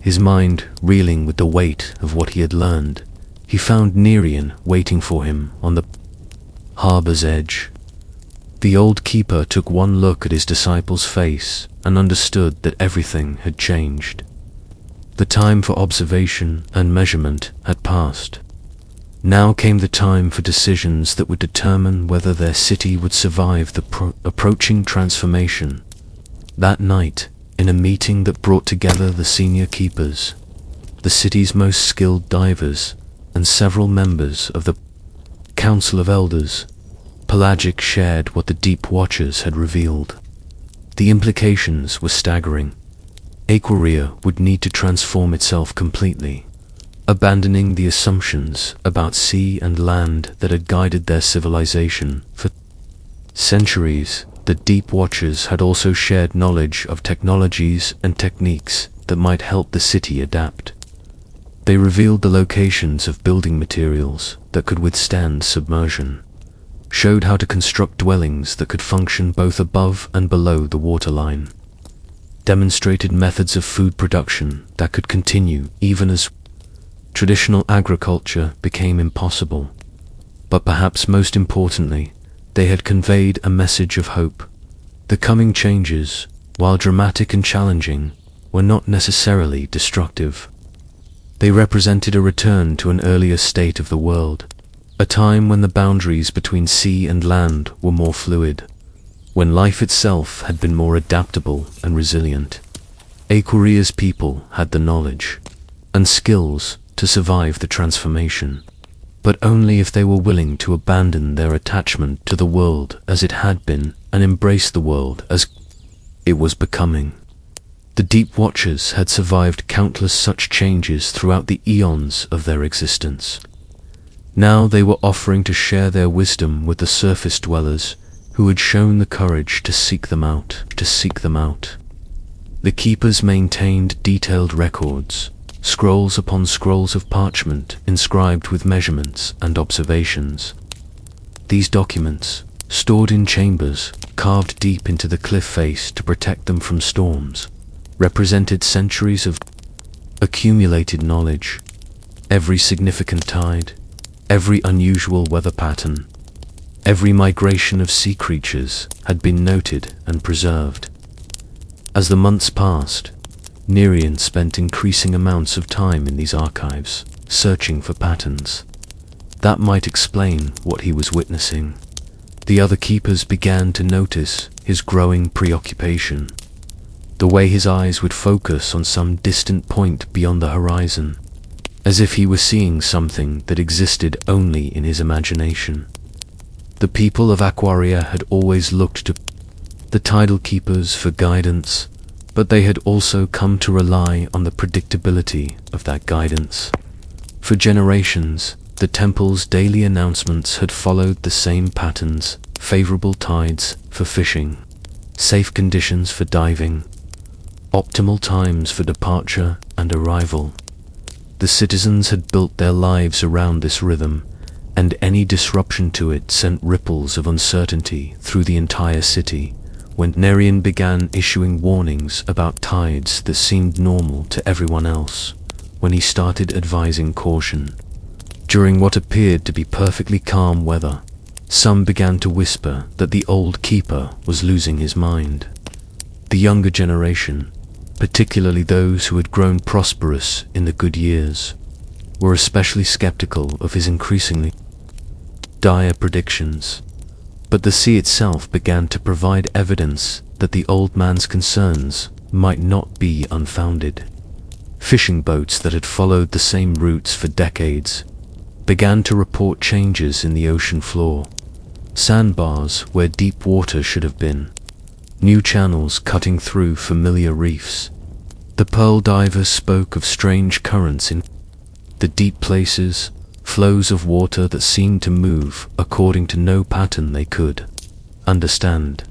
A: his mind reeling with the weight of what he had learned, he found Nereon waiting for him on the harbor's edge. The old keeper took one look at his disciple's face and understood that everything had changed. The time for observation and measurement had passed. Now came the time for decisions that would determine whether their city would survive the approaching transformation. That night, in a meeting that brought together the senior keepers, the city's most skilled divers, and several members of the Council of Elders, Pelagic shared what the Deep Watchers had revealed. The implications were staggering. Aequorea would need to transform itself completely, abandoning the assumptions about sea and land that had guided their civilization for centuries. The Deep Watchers had also shared knowledge of technologies and techniques that might help the city adapt. They revealed the locations of building materials that could withstand submersion, showed how to construct dwellings that could function both above and below the waterline, demonstrated methods of food production that could continue even as traditional agriculture became impossible. But perhaps most importantly, they had conveyed a message of hope. The coming changes, while dramatic and challenging, were not necessarily destructive. They represented a return to an earlier state of the world, a time when the boundaries between sea and land were more fluid, when life itself had been more adaptable and resilient. Aequorea's people had the knowledge and skills to survive the transformation, but only if they were willing to abandon their attachment to the world as it had been and embrace the world as it was becoming. The Deep Watchers had survived countless such changes throughout the eons of their existence. Now they were offering to share their wisdom with the surface dwellers who had shown the courage to seek them out. The keepers maintained detailed records, scrolls upon scrolls of parchment inscribed with measurements and observations. These documents, stored in chambers carved deep into the cliff face to protect them from storms, represented centuries of accumulated knowledge. Every significant tide, every unusual weather pattern, every migration of sea creatures had been noted and preserved. As the months passed, Nereon spent increasing amounts of time in these archives, searching for patterns that might explain what he was witnessing. The other keepers began to notice his growing preoccupation, the way his eyes would focus on some distant point beyond the horizon, as if he were seeing something that existed only in his imagination. The people of Aequorea had always looked to the Tidal keepers for guidance, but they had also come to rely on the predictability of that guidance. For generations, the temple's daily announcements had followed the same patterns: favorable tides for fishing, safe conditions for diving, optimal times for departure and arrival. The citizens had built their lives around this rhythm, and any disruption to it sent ripples of uncertainty through the entire city. When Nereon began issuing warnings about tides that seemed normal to everyone else, when he started advising caution during what appeared to be perfectly calm weather, some began to whisper that the old keeper was losing his mind. The younger generation, particularly those who had grown prosperous in the good years, were especially skeptical of his increasingly dire predictions. But the sea itself began to provide evidence that the old man's concerns might not be unfounded. Fishing boats that had followed the same routes for decades began to report changes in the ocean floor, sandbars where deep water should have been, new channels cutting through familiar reefs. The pearl divers spoke of strange currents in the deep places, flows of water that seemed to move according to no pattern they could understand.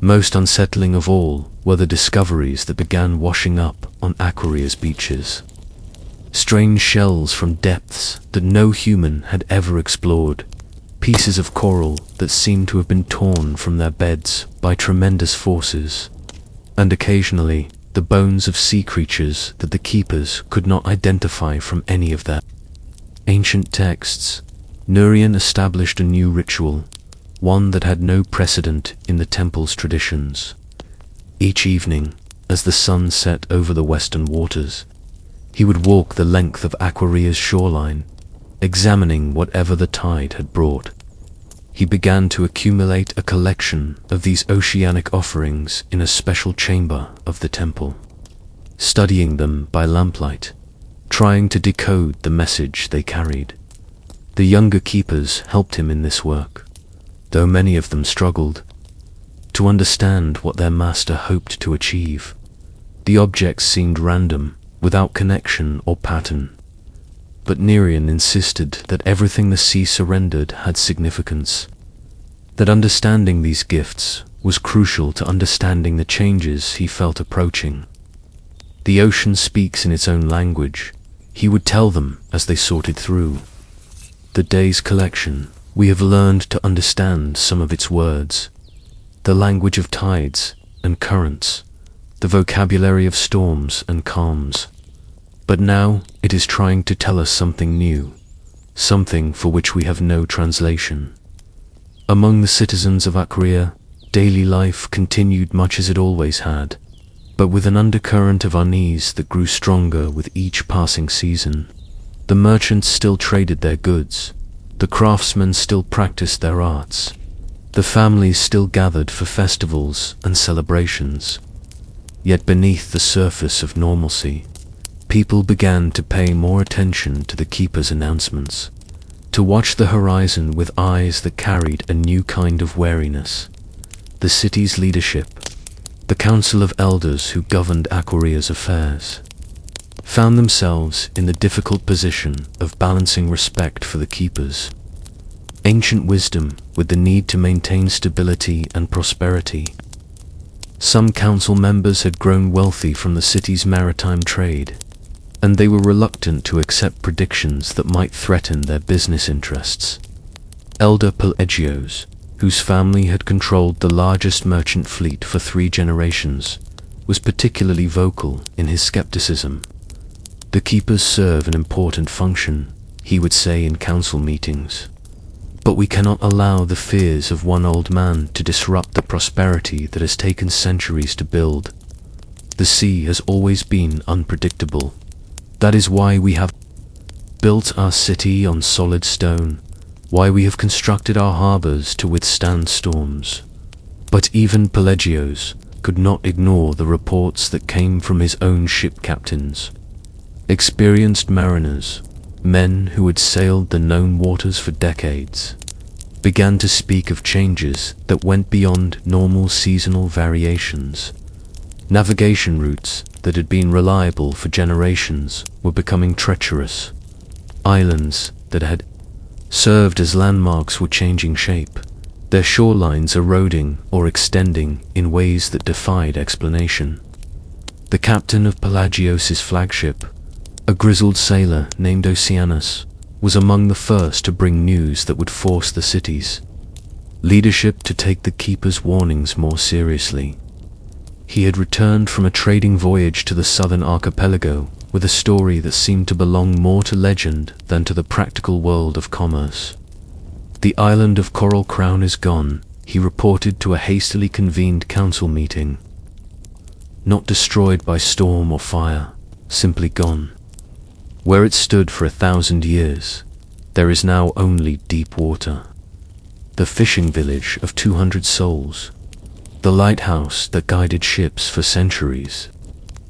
A: Most unsettling of all were the discoveries that began washing up on Aequorea's beaches. Strange shells from depths that no human had ever explored, pieces of coral that seemed to have been torn from their beds by tremendous forces, and occasionally the bones of sea creatures that the keepers could not identify from any of their ancient texts, Nereon established a new ritual, one that had no precedent in the temple's traditions. Each evening, as the sun set over the western waters, he would walk the length of Aequorea's shoreline, examining whatever the tide had brought. He began to accumulate a collection of these oceanic offerings in a special chamber of the temple, studying them by lamplight, trying to decode the message they carried. The younger keepers helped him in this work, though many of them struggled to understand what their master hoped to achieve. The objects seemed random, without connection or pattern, but Nereon insisted that everything the sea surrendered had significance, that understanding these gifts was crucial to understanding the changes he felt approaching. The ocean speaks in its own language, he would tell them as they sorted through the day's collection. We have learned to understand some of its words, the language of tides and currents, the vocabulary of storms and calms. But now it is trying to tell us something new, something for which we have no translation. Among the citizens of Aequorea, daily life continued much as it always had, but with an undercurrent of unease that grew stronger with each passing season. The merchants still traded their goods, the craftsmen still practiced their arts, the families still gathered for festivals and celebrations. Yet beneath the surface of normalcy, people began to pay more attention to the keeper's announcements, to watch the horizon with eyes that carried a new kind of wariness. The city's leadership, the council of elders who governed Aequorea's affairs, found themselves in the difficult position of balancing respect for the keepers, ancient wisdom with the need to maintain stability and prosperity. Some council members had grown wealthy from the city's maritime trade, and they were reluctant to accept predictions that might threaten their business interests. Elder Pelagios, whose family had controlled the largest merchant fleet for 3 generations, was particularly vocal in his skepticism. The keepers serve an important function, he would say in council meetings, but we cannot allow the fears of one old man to disrupt the prosperity that has taken centuries to build. The sea has always been unpredictable. That is why we have built our city on solid stone, why we have constructed our harbors to withstand storms. But even Pelagios could not ignore the reports that came from his own ship captains. Experienced mariners, men who had sailed the known waters for decades, began to speak of changes that went beyond normal seasonal variations. Navigation routes that had been reliable for generations were becoming treacherous. Islands that had served as landmarks were changing shape, their shorelines eroding or extending in ways that defied explanation. The captain of Pelagios's flagship, a grizzled sailor named Oceanus, was among the first to bring news that would force the city's leadership to take the keeper's warnings more seriously. He had returned from a trading voyage to the southern archipelago with a story that seemed to belong more to legend than to the practical world of commerce. "The island of Coral Crown is gone," he reported to a hastily convened council meeting. "Not destroyed by storm or fire, simply gone. Where it stood for 1,000 years, there is now only deep water. The fishing village of 200 souls, the lighthouse that guided ships for centuries,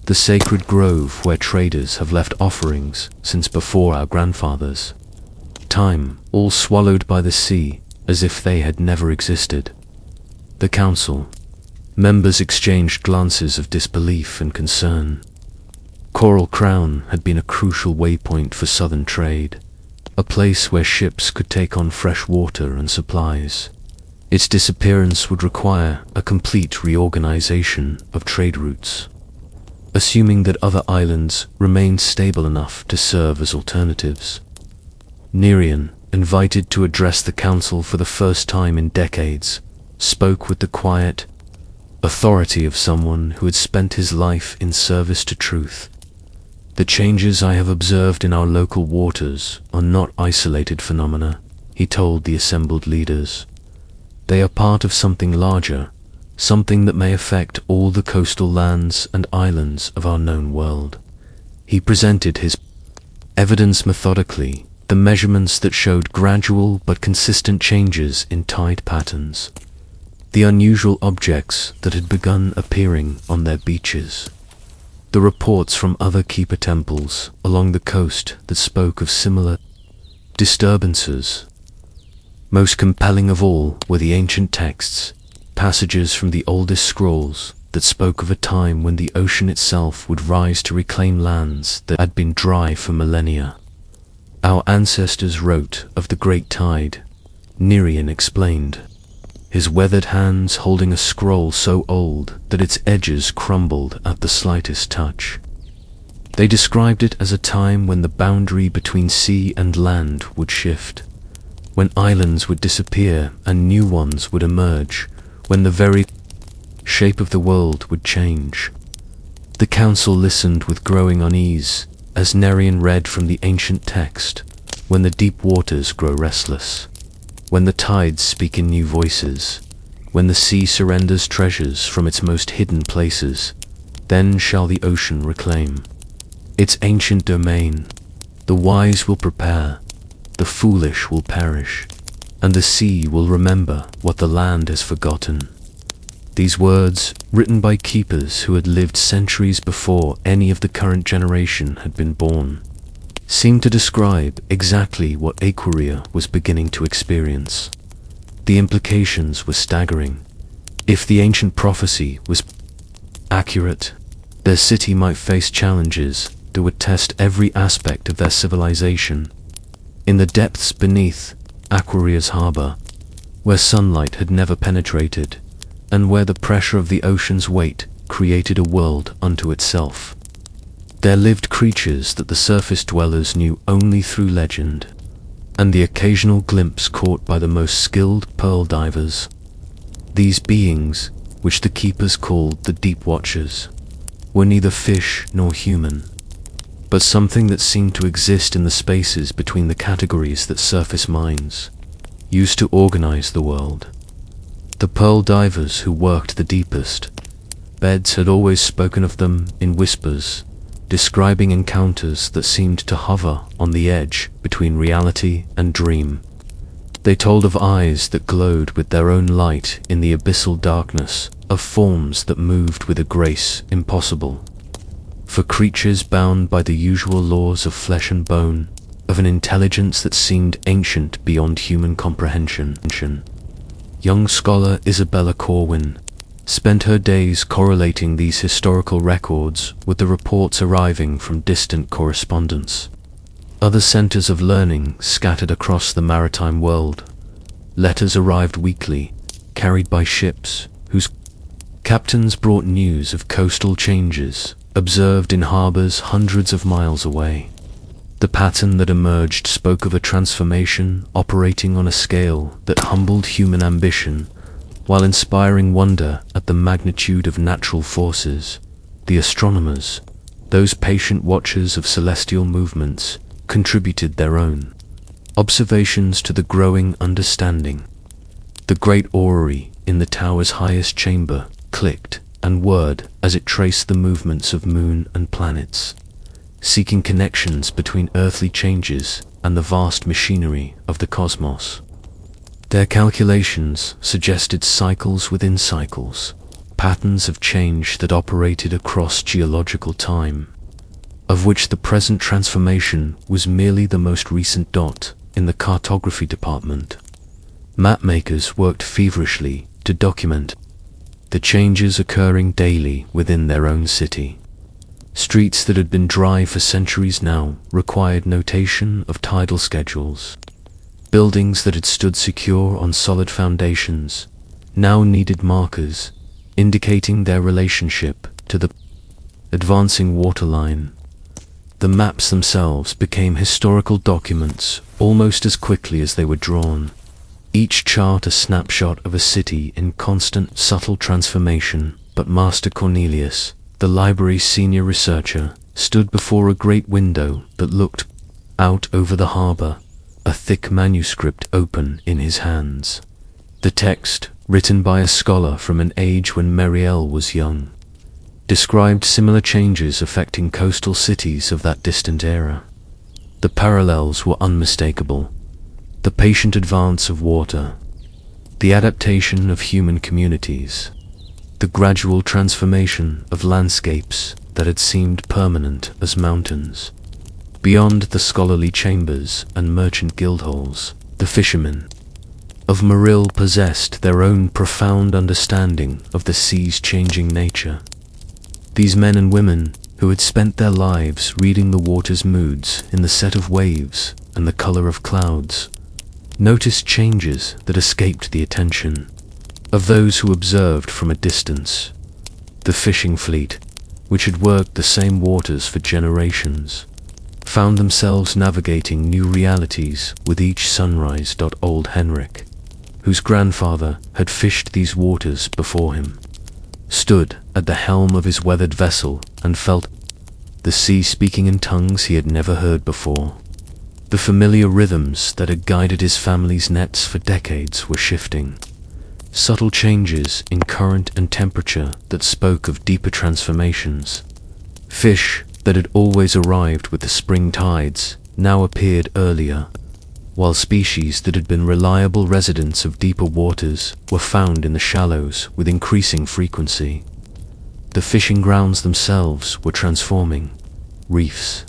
A: the sacred grove where traders have left offerings since before our grandfathers. Time, all swallowed by the sea, as if they had never existed." The council members exchanged glances of disbelief and concern. Coral Crown had been a crucial waypoint for southern trade, a place where ships could take on fresh water and supplies. Its disappearance would require a complete reorganization of trade routes, assuming that other islands remained stable enough to serve as alternatives. Nereon, invited to address the council for the first time in decades, spoke with the quiet authority of someone who had spent his life in service to truth. The changes I have observed in our local waters are not isolated phenomena, he told the assembled leaders. They are part of something larger, something that may affect all the coastal lands and islands of our known world. He presented his evidence methodically, the measurements that showed gradual but consistent changes in tide patterns, the unusual objects that had begun appearing on their beaches, the reports from other keeper temples along the coast that spoke of similar disturbances. Most compelling of all were the ancient texts, passages from the oldest scrolls that spoke of a time when the ocean itself would rise to reclaim lands that had been dry for millennia. Our ancestors wrote of the great tide, Nereon explained, his weathered hands holding a scroll so old that its edges crumbled at the slightest touch. They described it as a time when the boundary between sea and land would shift, when islands would disappear and new ones would emerge, when the very shape of the world would change. The council listened with growing unease as Nereon read from the ancient text, when the deep waters grow restless, when the tides speak in new voices, when the sea surrenders treasures from its most hidden places, then shall the ocean reclaim its ancient domain. The wise will prepare, the foolish will perish, and the sea will remember what the land has forgotten. These words, written by keepers who had lived centuries before any of the current generation had been born, seemed to describe exactly what Aequorea was beginning to experience. The implications were staggering. If the ancient prophecy was accurate, their city might face challenges that would test every aspect of their civilization. In the depths beneath Aequorea's harbor, where sunlight had never penetrated, and where the pressure of the ocean's weight created a world unto itself, there lived creatures that the surface dwellers knew only through legend, and the occasional glimpse caught by the most skilled pearl divers. These beings, which the keepers called the Deep Watchers, were neither fish nor human, but something that seemed to exist in the spaces between the categories that surface minds used to organize the world. The pearl divers who worked the deepest beds had always spoken of them in whispers, describing encounters that seemed to hover on the edge between reality and dream. They told of eyes that glowed with their own light in the abyssal darkness, of forms that moved with a grace impossible for creatures bound by the usual laws of flesh and bone, of an intelligence that seemed ancient beyond human comprehension. Young scholar Isabella Corwin spent her days correlating these historical records with the reports arriving from distant correspondents. Other centers of learning scattered across the maritime world. Letters arrived weekly, carried by ships whose captains brought news of coastal changes observed in harbors hundreds of miles away. The pattern that emerged spoke of a transformation operating on a scale that humbled human ambition while inspiring wonder at the magnitude of natural forces. The astronomers, those patient watchers of celestial movements, contributed their own observations to the growing understanding. The great orrery in the tower's highest chamber clicked and whirred as it traced the movements of moon and planets, seeking connections between earthly changes and the vast machinery of the cosmos. Their calculations suggested cycles within cycles, patterns of change that operated across geological time, of which the present transformation was merely the most recent dot in the cartography department. Mapmakers worked feverishly to document the changes occurring daily within their own city. Streets that had been dry for centuries now required notation of tidal schedules. Buildings that had stood secure on solid foundations now needed markers indicating their relationship to the advancing waterline. The maps themselves became historical documents almost as quickly as they were drawn, each chart a snapshot of a city in constant, subtle transformation. But Master Cornelius, the library's senior researcher, stood before a great window that looked out over the harbor, a thick manuscript open in his hands. The text, written by a scholar from an age when Mareal was young, described similar changes affecting coastal cities of that distant era. The parallels were unmistakable: the patient advance of water, the adaptation of human communities, the gradual transformation of landscapes that had seemed permanent as mountains. Beyond the scholarly chambers and merchant guildhalls, the fishermen of Mareal possessed their own profound understanding of the sea's changing nature. These men and women, who had spent their lives reading the water's moods in the set of waves and the color of clouds, noticed changes that escaped the attention of those who observed from a distance. The fishing fleet, which had worked the same waters for generations, found themselves navigating new realities with each sunrise. Old Henrik, whose grandfather had fished these waters before him, stood at the helm of his weathered vessel and felt the sea speaking in tongues he had never heard before. The familiar rhythms that had guided his family's nets for decades were shifting. Subtle changes in current and temperature that spoke of deeper transformations. Fish that had always arrived with the spring tides now appeared earlier, while species that had been reliable residents of deeper waters were found in the shallows with increasing frequency. The fishing grounds themselves were transforming. Reefs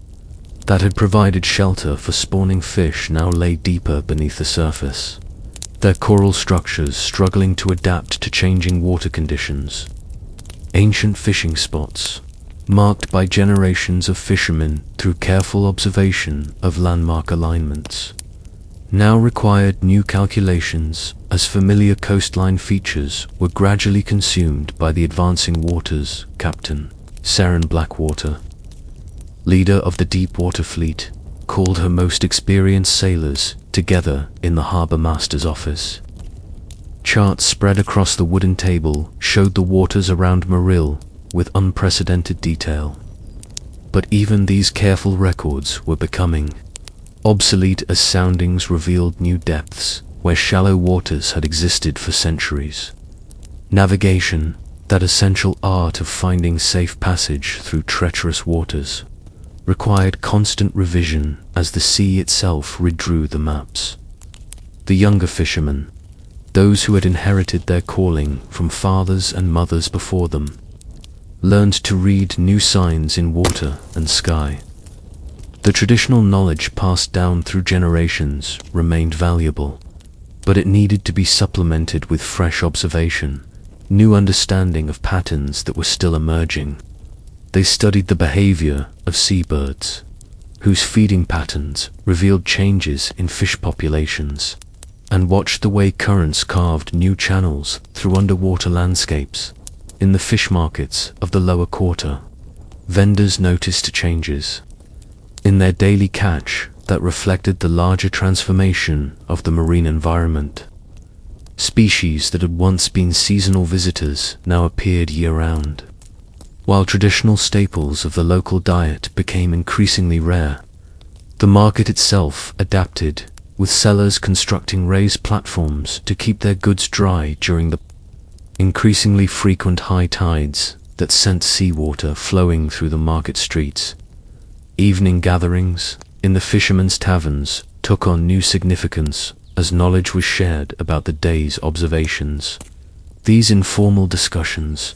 A: that had provided shelter for spawning fish now lay deeper beneath the surface, their coral structures struggling to adapt to changing water conditions. Ancient fishing spots, marked by generations of fishermen through careful observation of landmark alignments, now required new calculations as familiar coastline features were gradually consumed by the advancing waters. Captain Saren Blackwater, leader of the Deepwater Fleet, called her most experienced sailors together in the harbor master's office. Charts spread across the wooden table showed the waters around Mareal with unprecedented detail. But even these careful records were becoming obsolete as soundings revealed new depths where shallow waters had existed for centuries. Navigation, that essential art of finding safe passage through treacherous waters, required constant revision as the sea itself redrew the maps. The younger fishermen, those who had inherited their calling from fathers and mothers before them, learned to read new signs in water and sky. The traditional knowledge passed down through generations remained valuable, but it needed to be supplemented with fresh observation, new understanding of patterns that were still emerging. They studied the behavior of seabirds, whose feeding patterns revealed changes in fish populations, and watched the way currents carved new channels through underwater landscapes. In the fish markets of the lower quarter, vendors noticed changes in their daily catch that reflected the larger transformation of the marine environment. Species that had once been seasonal visitors now appeared year-round, while traditional staples of the local diet became increasingly rare. The market itself adapted, with sellers constructing raised platforms to keep their goods dry during the increasingly frequent high tides that sent seawater flowing through the market streets. Evening gatherings in the fishermen's taverns took on new significance as knowledge was shared about the day's observations. These informal discussions,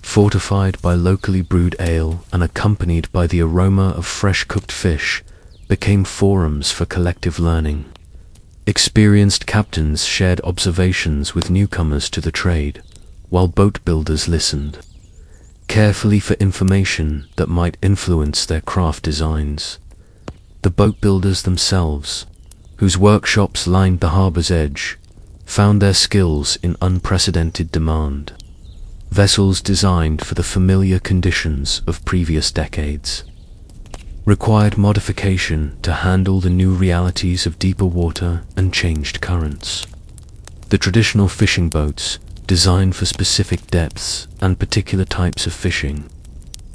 A: fortified by locally brewed ale and accompanied by the aroma of fresh cooked fish, became forums for collective learning. Experienced captains shared observations with newcomers to the trade, while boat builders listened carefully for information that might influence their craft designs. The boat builders themselves, whose workshops lined the harbor's edge, found their skills in unprecedented demand. Vessels designed for the familiar conditions of previous decades required modification to handle the new realities of deeper water and changed currents. The traditional fishing boats, designed for specific depths and particular types of fishing,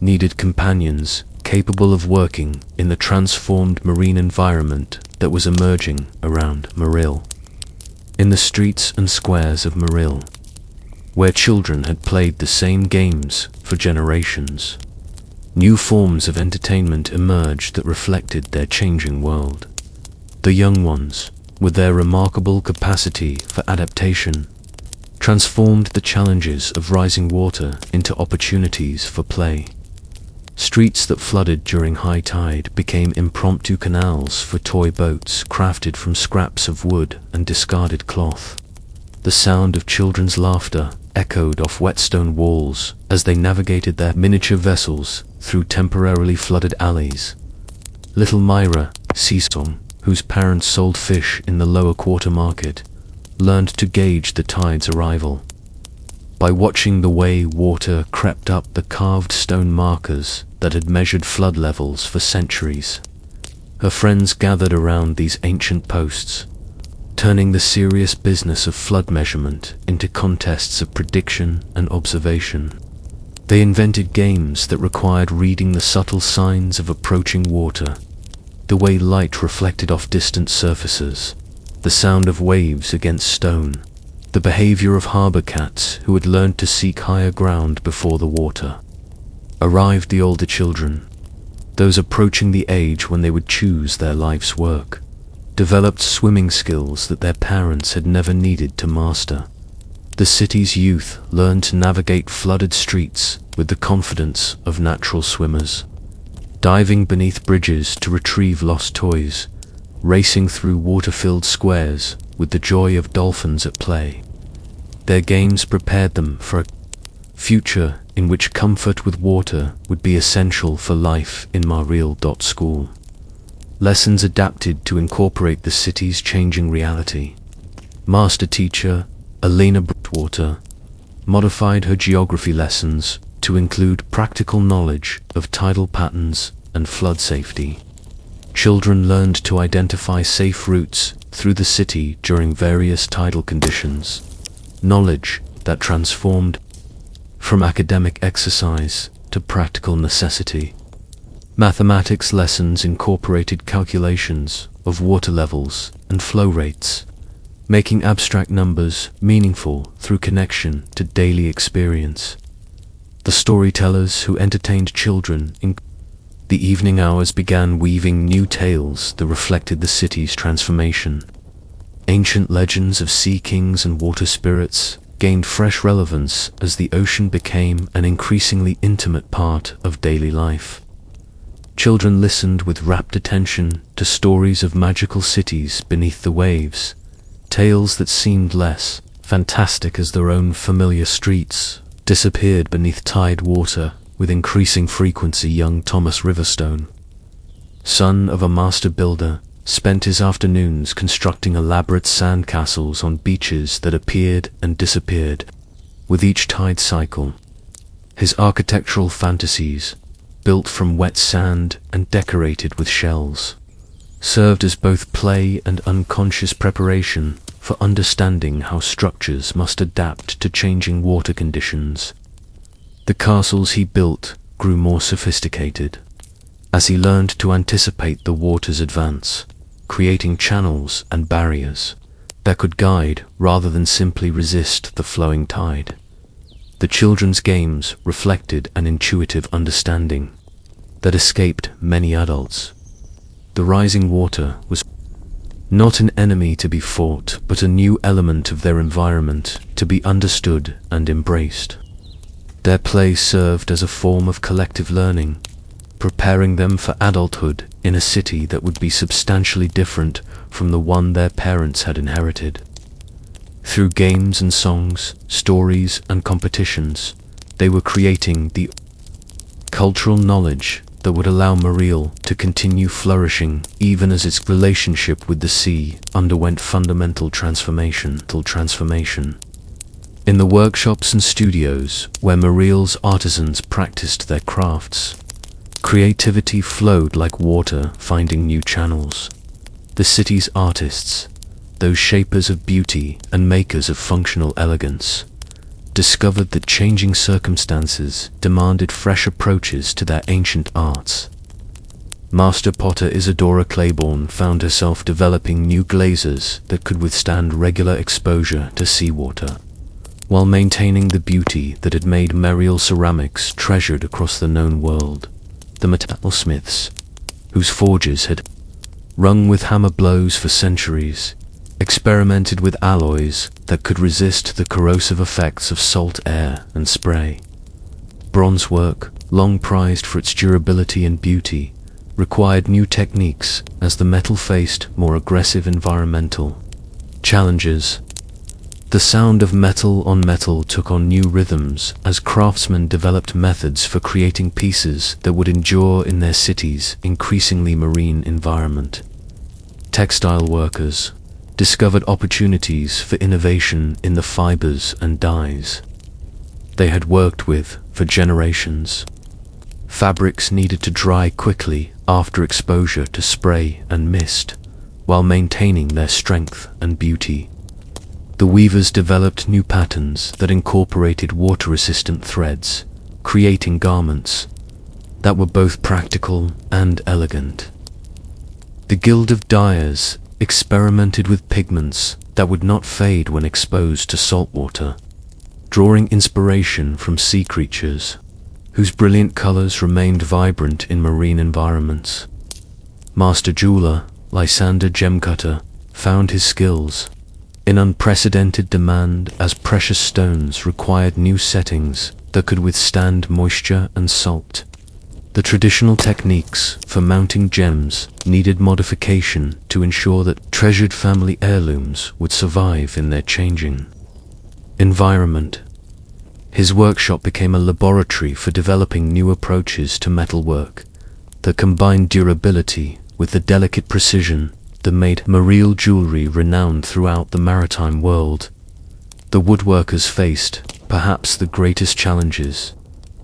A: needed companions capable of working in the transformed marine environment that was emerging around Mareal. In the streets and squares of Mareal, where children had played the same games for generations, new forms of entertainment emerged that reflected their changing world. The young ones, with their remarkable capacity for adaptation, transformed the challenges of rising water into opportunities for play. Streets that flooded during high tide became impromptu canals for toy boats crafted from scraps of wood and discarded cloth. The sound of children's laughter echoed off wet stone walls as they navigated their miniature vessels through temporarily flooded alleys. Little Myra, Seasong, whose parents sold fish in the lower quarter market, learned to gauge the tide's arrival. By watching the way water crept up the carved stone markers that had measured flood levels for centuries, her friends gathered around these ancient posts, turning the serious business of flood measurement into contests of prediction and observation. They invented games that required reading the subtle signs of approaching water, the way light reflected off distant surfaces, the sound of waves against stone, the behavior of harbor cats who had learned to seek higher ground before the water. Arrived the older children, those approaching the age when they would choose their life's work, developed swimming skills that their parents had never needed to master. The city's youth learned to navigate flooded streets with the confidence of natural swimmers, diving beneath bridges to retrieve lost toys, racing through water-filled squares with the joy of dolphins at play. Their games prepared them for a future in which comfort with water would be essential for life in Mareal. School. Lessons adapted to incorporate the city's changing reality. Master teacher Elena Brookwater modified her geography lessons to include practical knowledge of tidal patterns and flood safety. Children learned to identify safe routes through the city during various tidal conditions, knowledge that transformed from academic exercise to practical necessity. Mathematics lessons incorporated calculations of water levels and flow rates, making abstract numbers meaningful through connection to daily experience. The storytellers who entertained children in the evening hours began weaving new tales that reflected the city's transformation. Ancient legends of sea kings and water spirits gained fresh relevance as the ocean became an increasingly intimate part of daily life. Children listened with rapt attention to stories of magical cities beneath the waves, tales that seemed less fantastic as their own familiar streets disappeared beneath tide water. With increasing frequency, young Thomas Riverstone, son of a master builder, spent his afternoons constructing elaborate sand castles on beaches that appeared and disappeared with each tide cycle. His architectural fantasies, built from wet sand and decorated with shells, served as both play and unconscious preparation for understanding how structures must adapt to changing water conditions. The castles he built grew more sophisticated as he learned to anticipate the water's advance, creating channels and barriers that could guide rather than simply resist the flowing tide. The children's games reflected an intuitive understanding that escaped many adults. The rising water was not an enemy to be fought, but a new element of their environment to be understood and embraced. Their play served as a form of collective learning, preparing them for adulthood in a city that would be substantially different from the one their parents had inherited. Through games and songs, stories and competitions, they were creating the cultural knowledge that would allow Mareal to continue flourishing even as its relationship with the sea underwent fundamental transformation. In the workshops and studios where Mareal's artisans practiced their crafts, creativity flowed like water, finding new channels. The city's artists, those shapers of beauty and makers of functional elegance, discovered that changing circumstances demanded fresh approaches to their ancient arts. Master potter Isadora Claiborne found herself developing new glazes that could withstand regular exposure to seawater, while maintaining the beauty that had made Mareal ceramics treasured across the known world. The metalsmiths, whose forges had rung with hammer blows for centuries, experimented with alloys that could resist the corrosive effects of salt air and spray. Bronze work, long prized for its durability and beauty, required new techniques as the metal faced more aggressive environmental challenges. The sound of metal on metal took on new rhythms as craftsmen developed methods for creating pieces that would endure in their cities' increasingly marine environment. Textile workers discovered opportunities for innovation in the fibers and dyes they had worked with for generations. Fabrics needed to dry quickly after exposure to spray and mist, while maintaining their strength and beauty. The weavers developed new patterns that incorporated water-resistant threads, creating garments that were both practical and elegant. The Guild of Dyers experimented with pigments that would not fade when exposed to salt water, drawing inspiration from sea creatures whose brilliant colors remained vibrant in marine environments. Master jeweler Lysander Gemcutter found his skills in unprecedented demand as precious stones required new settings that could withstand moisture and salt. The traditional techniques for mounting gems needed modification to ensure that treasured family heirlooms would survive in their changing environment. His workshop became a laboratory for developing new approaches to metalwork that combined durability with the delicate precision that made Mareal jewelry renowned throughout the maritime world. The woodworkers faced perhaps the greatest challenges,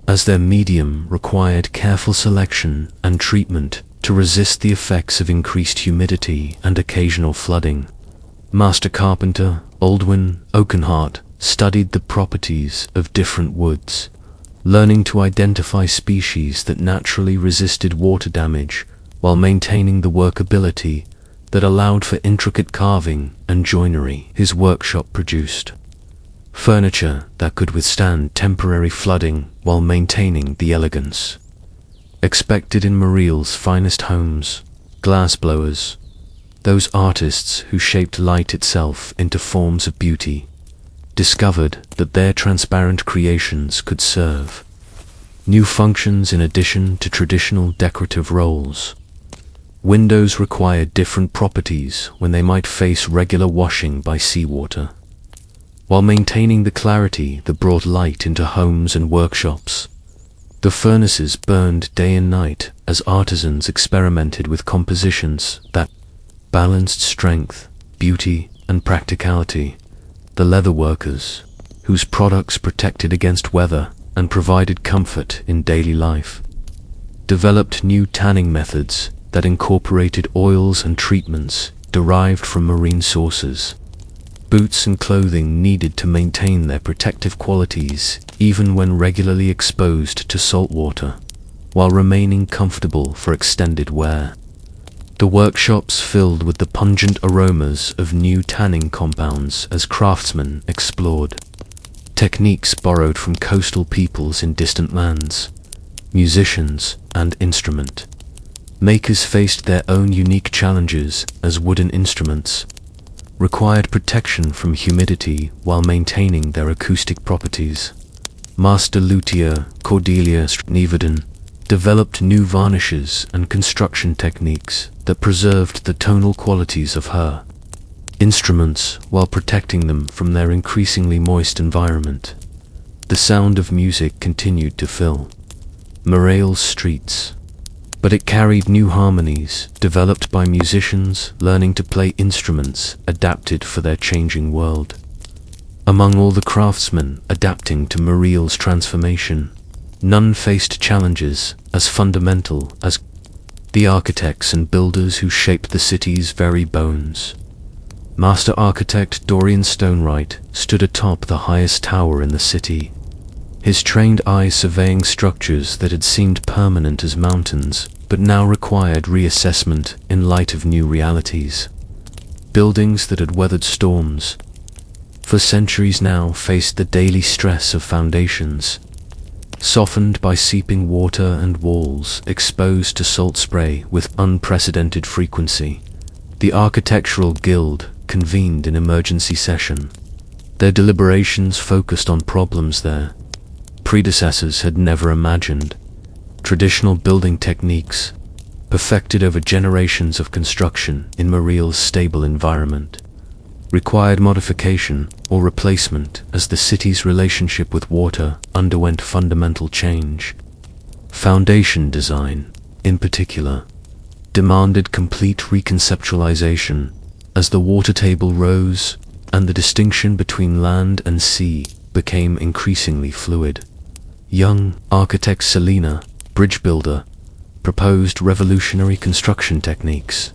A: as their medium required careful selection and treatment to resist the effects of increased humidity and occasional flooding. Master carpenter Aldwin Oakenhart studied the properties of different woods, learning to identify species that naturally resisted water damage while maintaining the workability that allowed for intricate carving and joinery. His workshop produced furniture that could withstand temporary flooding while maintaining the elegance expected in Mareal's finest homes. Glassblowers, those artists who shaped light itself into forms of beauty, discovered that their transparent creations could serve new functions in addition to traditional decorative roles. Windows required different properties when they might face regular washing by seawater, while maintaining the clarity that brought light into homes and workshops. The furnaces burned day and night as artisans experimented with compositions that balanced strength, beauty, and practicality. The leather workers, whose products protected against weather and provided comfort in daily life, developed new tanning methods that incorporated oils and treatments derived from marine sources. Boots and clothing needed to maintain their protective qualities even when regularly exposed to salt water, while remaining comfortable for extended wear. The workshops filled with the pungent aromas of new tanning compounds as craftsmen explored techniques borrowed from coastal peoples in distant lands. Musicians and instrument makers faced their own unique challenges as wooden instruments required protection from humidity while maintaining their acoustic properties. Master luthier Cordelia Nevedan developed new varnishes and construction techniques that preserved the tonal qualities of her instruments while protecting them from their increasingly moist environment. The sound of music continued to fill Mareal's streets, but it carried new harmonies developed by musicians learning to play instruments adapted for their changing world. Among all the craftsmen adapting to Mareal's transformation, none faced challenges as fundamental as the architects and builders who shaped the city's very bones. Master architect Dorian Stonewright stood atop the highest tower in the city, his trained eye surveying structures that had seemed permanent as mountains, but now required reassessment in light of new realities. Buildings that had weathered storms for centuries now faced the daily stress of foundations, softened by seeping water and walls exposed to salt spray with unprecedented frequency. The Architectural Guild convened an emergency session. Their deliberations focused on problems their predecessors had never imagined. Traditional building techniques, perfected over generations of construction in Mareal's stable environment, required modification or replacement as the city's relationship with water underwent fundamental change. Foundation design, in particular, demanded complete reconceptualization as the water table rose and the distinction between land and sea became increasingly fluid. Young architect Selena, bridge builder, proposed revolutionary construction techniques,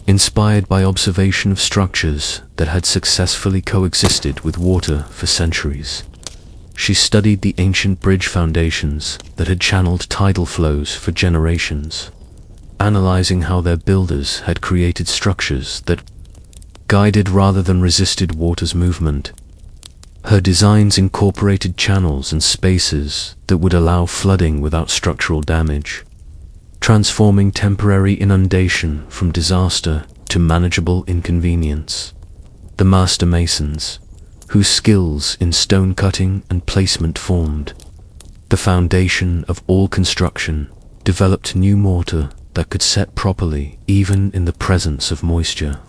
A: inspired by observation of structures that had successfully coexisted with water for centuries. She studied the ancient bridge foundations that had channeled tidal flows for generations, analyzing how their builders had created structures that guided rather than resisted water's movement. Her designs incorporated channels and spaces that would allow flooding without structural damage, transforming temporary inundation from disaster to manageable inconvenience. The master masons, whose skills in stone cutting and placement formed the foundation of all construction, developed new mortar that could set properly even in the presence of moisture.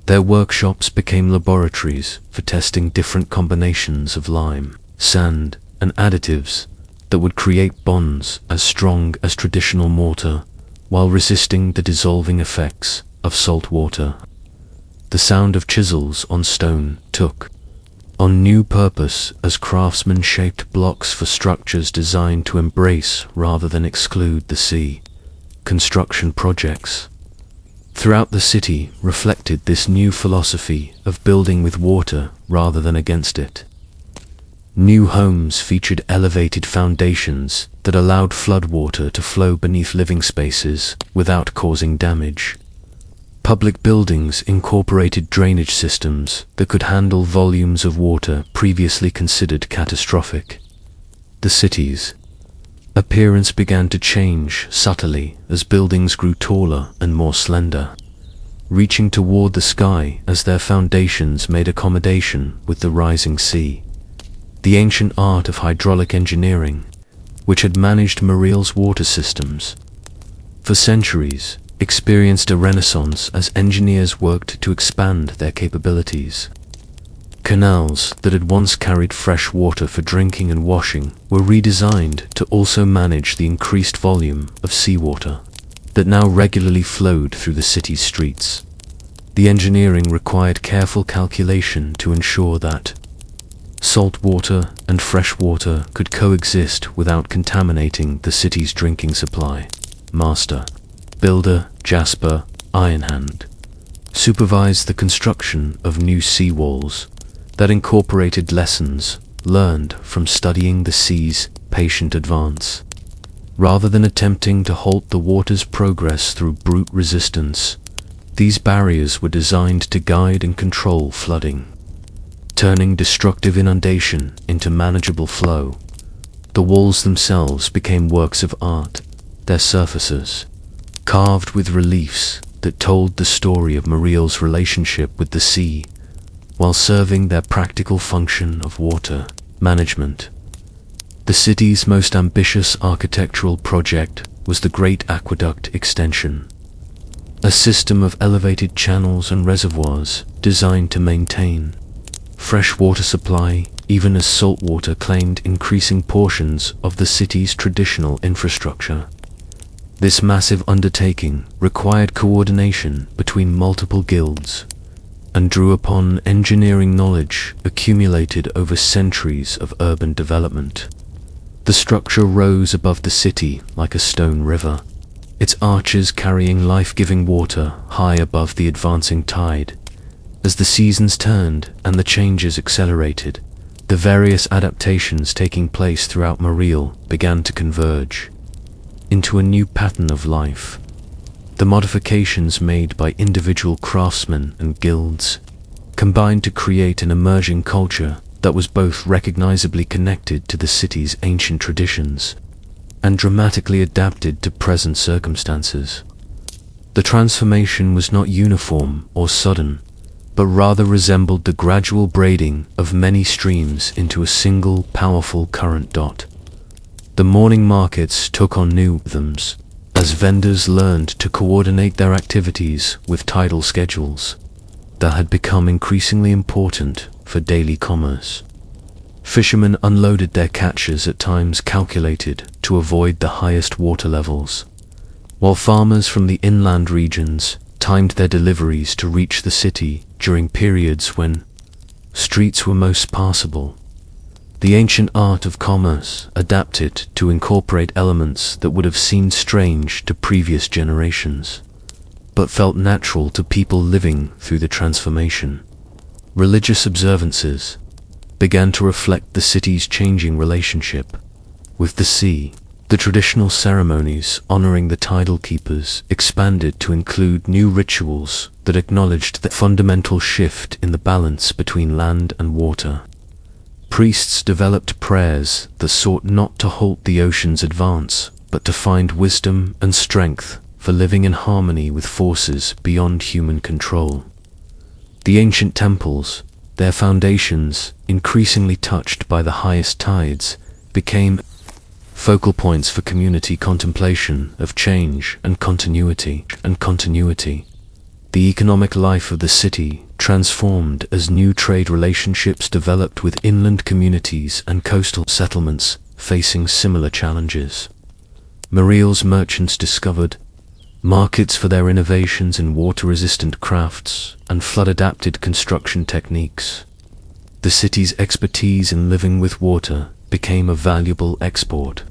A: Their workshops became laboratories for testing different combinations of lime, sand, and additives that would create bonds as strong as traditional mortar while resisting the dissolving effects of salt water. The sound of chisels on stone took on new purpose as craftsmen shaped blocks for structures designed to embrace rather than exclude the sea. Construction projects throughout the city reflected this new philosophy of building with water rather than against it. New homes featured elevated foundations that allowed floodwater to flow beneath living spaces without causing damage. Public buildings incorporated drainage systems that could handle volumes of water previously considered catastrophic. The city's appearance began to change subtly as buildings grew taller and more slender, reaching toward the sky as their foundations made accommodation with the rising sea. The ancient art of hydraulic engineering, which had managed Mareal's water systems for centuries, experienced a renaissance as engineers worked to expand their capabilities. Canals that had once carried fresh water for drinking and washing were redesigned to also manage the increased volume of seawater that now regularly flowed through the city's streets. The engineering required careful calculation to ensure that salt water and fresh water could coexist without contaminating the city's drinking supply. Master builder Jasper Ironhand supervised the construction of new seawalls that incorporated lessons learned from studying the sea's patient advance. Rather than attempting to halt the water's progress through brute resistance, these barriers were designed to guide and control flooding, turning destructive inundation into manageable flow. The walls themselves became works of art, their surfaces carved with reliefs that told the story of Mareal's relationship with the sea, while serving their practical function of water management. The city's most ambitious architectural project was the Great Aqueduct Extension, a system of elevated channels and reservoirs designed to maintain fresh water supply even as salt water claimed increasing portions of the city's traditional infrastructure. This massive undertaking required coordination between multiple guilds and drew upon engineering knowledge accumulated over centuries of urban development. The structure rose above the city like a stone river, its arches carrying life-giving water high above the advancing tide. As the seasons turned and the changes accelerated, the The various adaptations taking place throughout Mareal began to converge into a new pattern of life. The modifications made by individual craftsmen and guilds combined to create an emerging culture that was both recognizably connected to the city's ancient traditions and dramatically adapted to present circumstances. The transformation was not uniform or sudden, but rather resembled the gradual braiding of many streams into a single powerful current dot. The morning markets took on new rhythms as vendors learned to coordinate their activities with tidal schedules that had become increasingly important for daily commerce. Fishermen unloaded their catches at times calculated to avoid the highest water levels, while farmers from the inland regions timed their deliveries to reach the city during periods when streets were most passable. The ancient art of commerce adapted to incorporate elements that would have seemed strange to previous generations, but felt natural to people living through the transformation. Religious observances began to reflect the city's changing relationship with the sea. The traditional ceremonies honoring the tidal keepers expanded to include new rituals that acknowledged the fundamental shift in the balance between land and water. Priests developed prayers that sought not to halt the ocean's advance, but to find wisdom and strength for living in harmony with forces beyond human control. The ancient temples, their foundations increasingly touched by the highest tides, became focal points for community contemplation of change and continuity. The economic life of the city transformed as new trade relationships developed with inland communities and coastal settlements facing similar challenges. Mareal's merchants discovered markets for their innovations in water-resistant crafts and flood-adapted construction techniques. The city's expertise in living with water became a valuable export,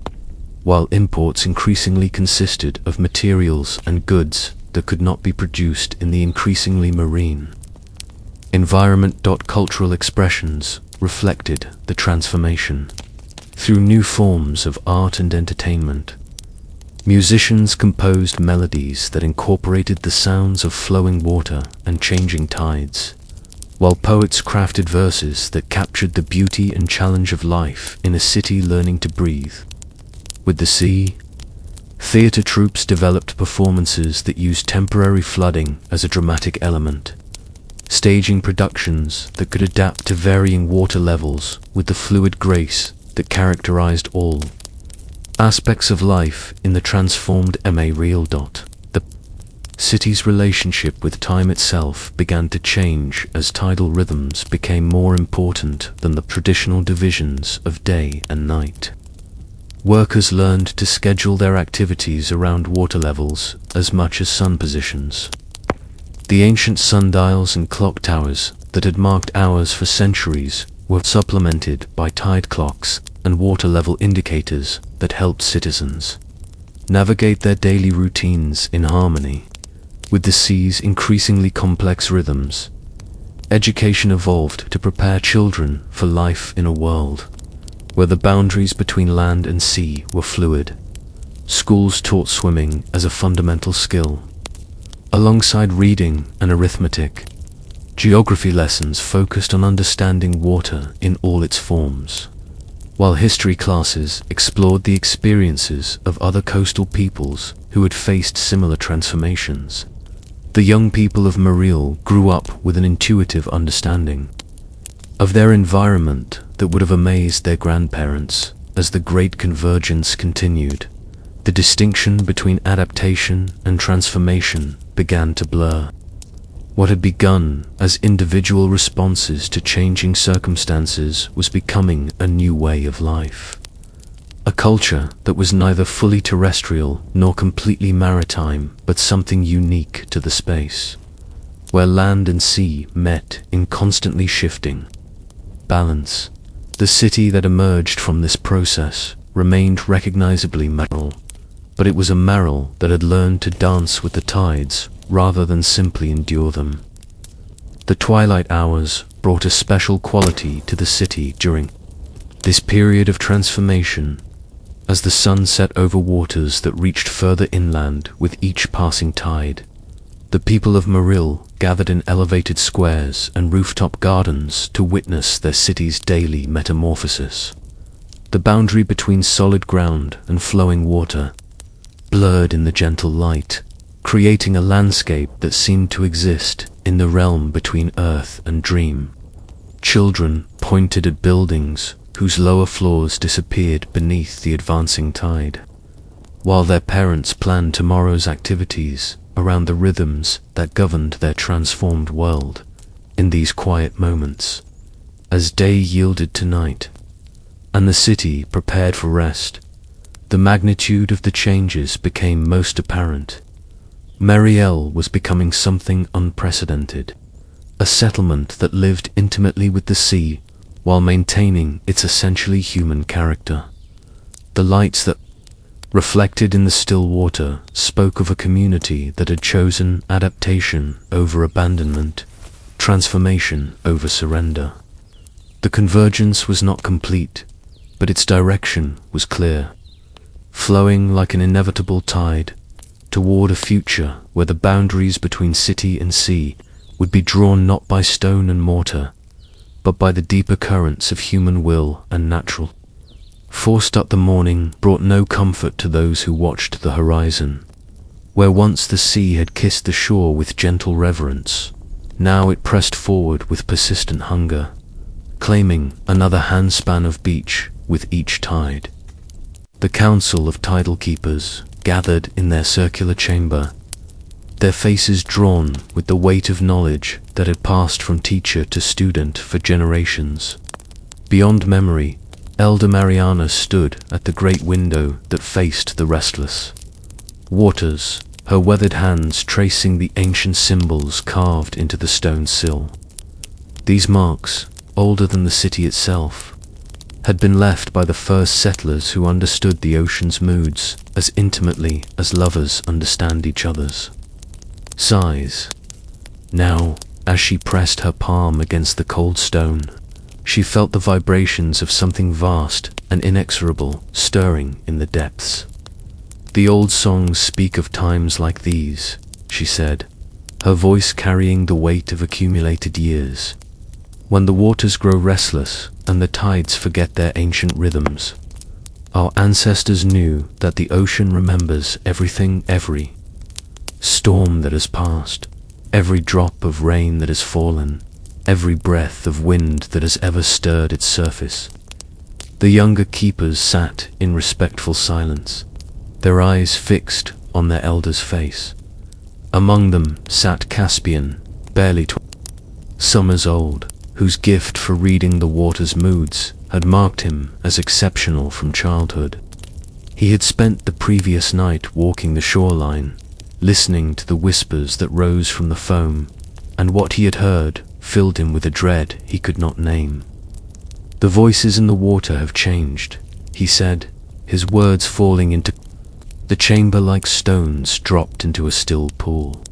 A: while imports increasingly consisted of materials and goods that could not be produced in the increasingly marine environment. Cultural expressions reflected the transformation through new forms of art and entertainment. Musicians composed melodies that incorporated the sounds of flowing water and changing tides, while poets crafted verses that captured the beauty and challenge of life in a city learning to breathe with the sea. Theatre troupes developed performances that used temporary flooding as a dramatic element, staging productions that could adapt to varying water levels with the fluid grace that characterized all aspects of life in the transformed Mareal. The city's relationship with time itself began to change as tidal rhythms became more important than the traditional divisions of day and night. Workers learned to schedule their activities around water levels as much as sun positions. The ancient sundials and clock towers that had marked hours for centuries were supplemented by tide clocks and water level indicators that helped citizens navigate their daily routines in harmony with the sea's increasingly complex rhythms. Education evolved to prepare children for life in a world where the boundaries between land and sea were fluid. Schools taught swimming as a fundamental skill, alongside reading and arithmetic. Geography lessons focused on understanding water in all its forms, while history classes explored the experiences of other coastal peoples who had faced similar transformations. The young people of Mareal grew up with an intuitive understanding of their environment that would have amazed their grandparents as the Great Convergence continued. The distinction between adaptation and transformation began to blur. What had begun as individual responses to changing circumstances was becoming a new way of life. A culture that was neither fully terrestrial nor completely maritime, but something unique to the space, where land and sea met in constantly shifting balance. The city that emerged from this process remained recognizably Mareal, but it was a Mareal that had learned to dance with the tides rather than simply endure them. The twilight hours brought a special quality to the city during this period of transformation, as the sun set over waters that reached further inland with each passing tide. The people of Mareal gathered in elevated squares and rooftop gardens to witness their city's daily metamorphosis. The boundary between solid ground and flowing water blurred in the gentle light, creating a landscape that seemed to exist in the realm between earth and dream. Children pointed at buildings whose lower floors disappeared beneath the advancing tide, while their parents planned tomorrow's activities around the rhythms that governed their transformed world. In these quiet moments, as day yielded to night, and the city prepared for rest, the magnitude of the changes became most apparent. Mareal was becoming something unprecedented, a settlement that lived intimately with the sea while maintaining its essentially human character. The lights that reflected in the still water spoke of a community that had chosen adaptation over abandonment, transformation over surrender. The convergence was not complete, but its direction was clear, flowing like an inevitable tide toward a future where the boundaries between city and sea would be drawn not by stone and mortar, but by the deeper currents of human will and natural forced up. The morning brought no comfort to those who watched the horizon. Where once the sea had kissed the shore with gentle reverence, now it pressed forward with persistent hunger, claiming another handspan of beach with each tide. The council of tidal keepers gathered in their circular chamber, their faces drawn with the weight of knowledge that had passed from teacher to student for generations. Beyond memory, Elder Mariana stood at the great window that faced the restless waters, her weathered hands tracing the ancient symbols carved into the stone sill. These marks, older than the city itself, had been left by the first settlers who understood the ocean's moods as intimately as lovers understand each other's sighs. Now, as she pressed her palm against the cold stone, she felt the vibrations of something vast and inexorable stirring in the depths. The old songs speak of times like these, she said, her voice carrying the weight of accumulated years. When the waters grow restless and the tides forget their ancient rhythms, our ancestors knew that the ocean remembers everything, every storm that has passed, every drop of rain that has fallen, every breath of wind that has ever stirred its surface. The younger keepers sat in respectful silence, their eyes fixed on their elder's face. Among them sat Caspian, barely summers old, whose gift for reading the water's moods had marked him as exceptional from childhood. He had spent the previous night walking the shoreline, listening to the whispers that rose from the foam, and what he had heard filled him with a dread he could not name. The voices in the water have changed, he said, his words falling into the chamber like stones dropped into a still pool.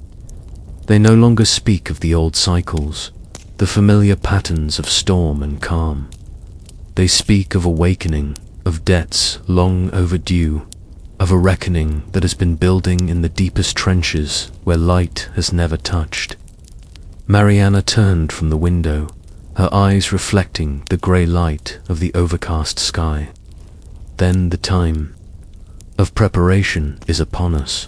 A: They no longer speak of the old cycles, the familiar patterns of storm and calm. They speak of awakening, of debts long overdue, of a reckoning that has been building in the deepest trenches where light has never touched. Mariana turned from the window, her eyes reflecting the grey light of the overcast sky. Then the time of preparation is upon us.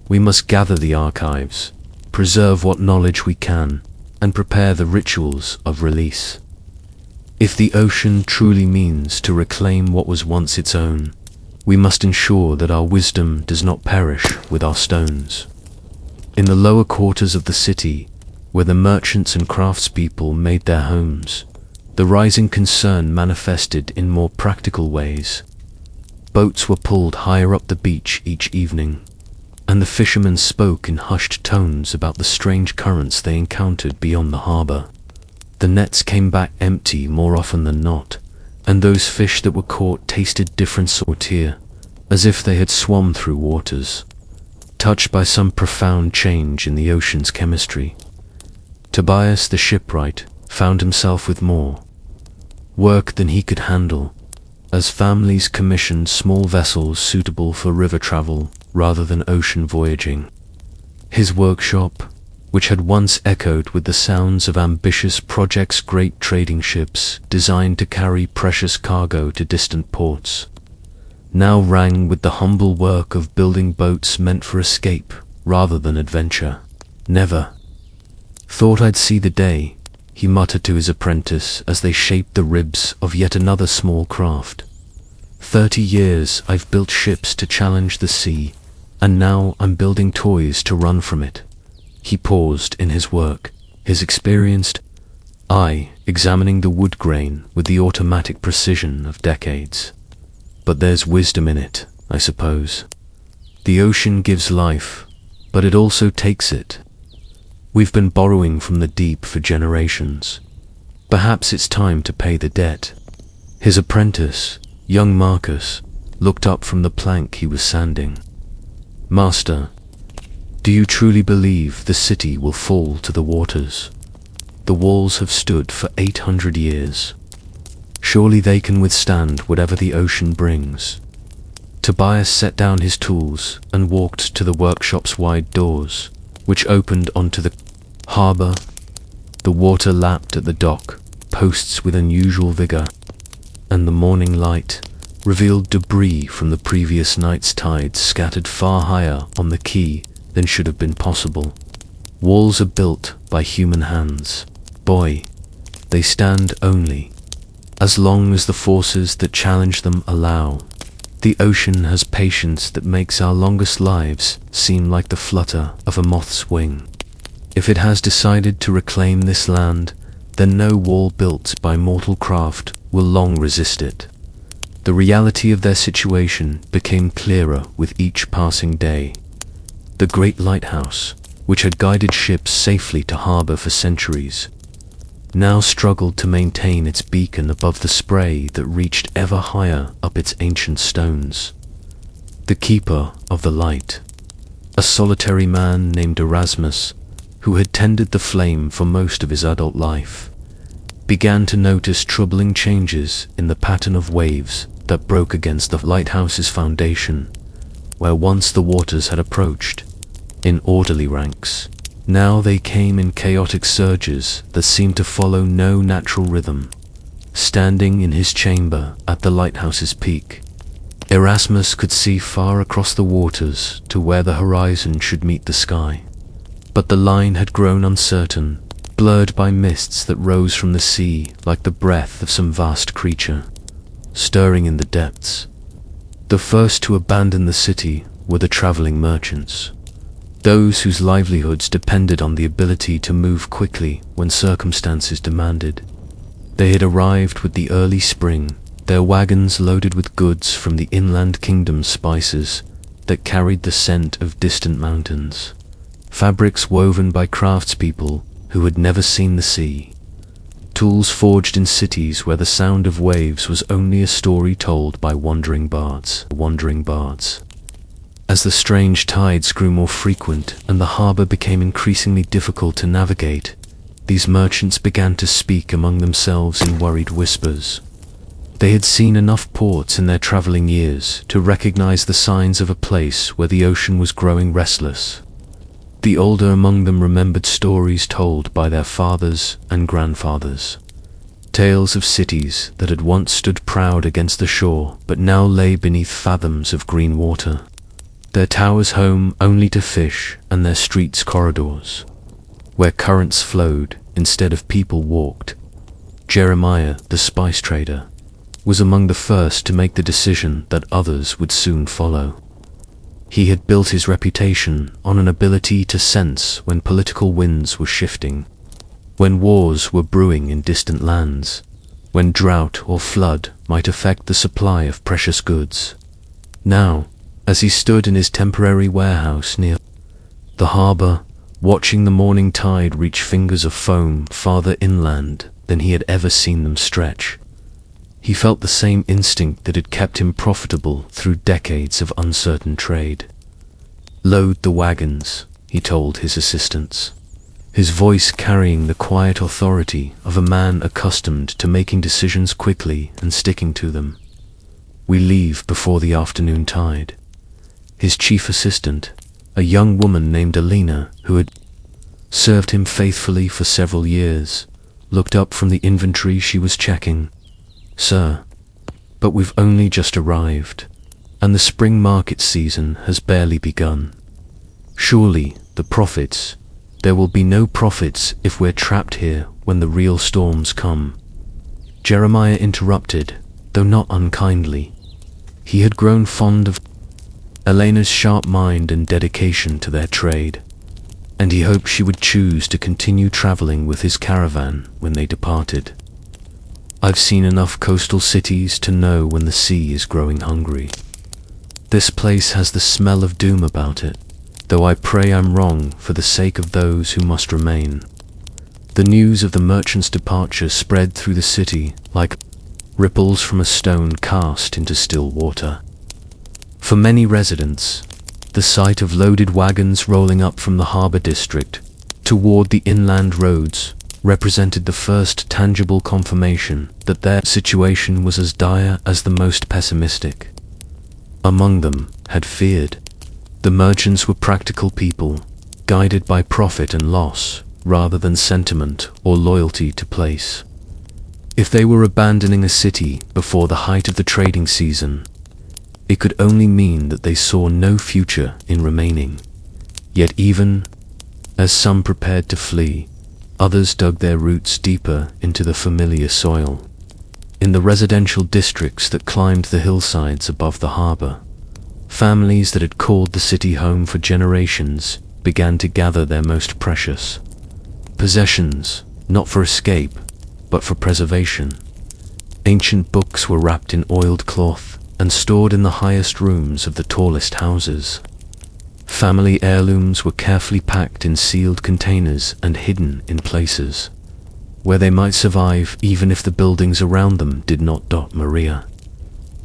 A: We must gather the archives, preserve what knowledge we can, and prepare the rituals of release. If the ocean truly means to reclaim what was once its own, we must ensure that our wisdom does not perish with our stones. In the lower quarters of the city, where the merchants and craftspeople made their homes, the rising concern manifested in more practical ways. Boats were pulled higher up the beach each evening, and the fishermen spoke in hushed tones about the strange currents they encountered beyond the harbor. The nets came back empty more often than not, and those fish that were caught tasted different sortier, as if they had swum through waters, touched by some profound change in the ocean's chemistry. Tobias the shipwright, found himself with more work than he could handle, as families commissioned small vessels suitable for river travel rather than ocean voyaging. His workshop, which had once echoed with the sounds of ambitious projects, great trading ships designed to carry precious cargo to distant ports, now rang with the humble work of building boats meant for escape rather than adventure. "Never thought I'd see the day," he muttered to his apprentice as they shaped the ribs of yet another small craft. 30 years I've built ships to challenge the sea, and now I'm building toys to run from it." He paused in his work, his experienced eye examining the wood grain with the automatic precision of decades. "But there's wisdom in it, I suppose. The ocean gives life, but it also takes it. We've been borrowing from the deep for generations. Perhaps it's time to pay the debt." His apprentice, young Marcus, looked up from the plank he was sanding. "Master, do you truly believe the city will fall to the waters? The walls have stood for 800 years. Surely they can withstand whatever the ocean brings." Tobias set down his tools and walked to the workshop's wide doors, which opened onto the harbor. The water lapped at the dock posts with unusual vigor, and the morning light revealed debris from the previous night's tides scattered far higher on the quay than should have been possible. Walls are built by human hands. Boy, they stand only as long as the forces that challenge them allow. The ocean has patience that makes our longest lives seem like the flutter of a moth's wing. If it has decided to reclaim this land, then no wall built by mortal craft will long resist it. The reality of their situation became clearer with each passing day. The great lighthouse, which had guided ships safely to harbor for centuries, now struggled to maintain its beacon above the spray that reached ever higher up its ancient stones. The keeper of the light, a solitary man named Erasmus, who had tended the flame for most of his adult life, began to notice troubling changes in the pattern of waves that broke against the lighthouse's foundation, where once the waters had approached in orderly ranks. Now they came in chaotic surges that seemed to follow no natural rhythm. Standing in his chamber at the lighthouse's peak, Erasmus could see far across the waters to where the horizon should meet the sky. But the line had grown uncertain, blurred by mists that rose from the sea like the breath of some vast creature, stirring in the depths. The first to abandon the city were the traveling merchants, those whose livelihoods depended on the ability to move quickly when circumstances demanded. They had arrived with the early spring, their wagons loaded with goods from the inland kingdom's spices that carried the scent of distant mountains, fabrics woven by craftspeople who had never seen the sea, tools forged in cities where the sound of waves was only a story told by wandering bards. As the strange tides grew more frequent and the harbor became increasingly difficult to navigate, these merchants began to speak among themselves in worried whispers. They had seen enough ports in their traveling years to recognize the signs of a place where the ocean was growing restless. The older among them remembered stories told by their fathers and grandfathers, tales of cities that had once stood proud against the shore but now lay beneath fathoms of green water, their towers home only to fish and their streets corridors, where currents flowed instead of people walked. Jeremiah, the spice trader, was among the first to make the decision that others would soon follow. He had built his reputation on an ability to sense when political winds were shifting, when wars were brewing in distant lands, when drought or flood might affect the supply of precious goods. Now, as he stood in his temporary warehouse near the harbor, watching the morning tide reach fingers of foam farther inland than he had ever seen them stretch, he felt the same instinct that had kept him profitable through decades of uncertain trade. "Load the wagons," he told his assistants. his voice carrying the quiet authority of a man accustomed to making decisions quickly and sticking to them. We leave before the afternoon tide. His chief assistant, a young woman named Alina, who had served him faithfully for several years, looked up from the inventory she was checking. "Sir, but we've only just arrived, and the spring market season has barely begun. Surely the profits, there will be no profits if we're trapped here when the real storms come." Jeremiah interrupted, though not unkindly. He had grown fond of Elena's sharp mind and dedication to their trade, and he hoped she would choose to continue traveling with his caravan when they departed. "I've seen enough coastal cities to know when the sea is growing hungry. This place has the smell of doom about it, though I pray I'm wrong for the sake of those who must remain." The news of the merchant's departure spread through the city like ripples from a stone cast into still water. For many residents, the sight of loaded wagons rolling up from the harbor district toward the inland roads represented the first tangible confirmation that their situation was as dire as the most pessimistic. Among them had feared. The merchants were practical people, guided by profit and loss rather than sentiment or loyalty to place. If they were abandoning a city before the height of the trading season, it could only mean that they saw no future in remaining. Yet even as some prepared to flee, others dug their roots deeper into the familiar soil. In the residential districts that climbed the hillsides above the harbor, families that had called the city home for generations began to gather their most precious possessions, not for escape, but for preservation. Ancient books were wrapped in oiled cloth and stored in the highest rooms of the tallest houses. Family heirlooms were carefully packed in sealed containers and hidden in places where they might survive even if the buildings around them did not. Maria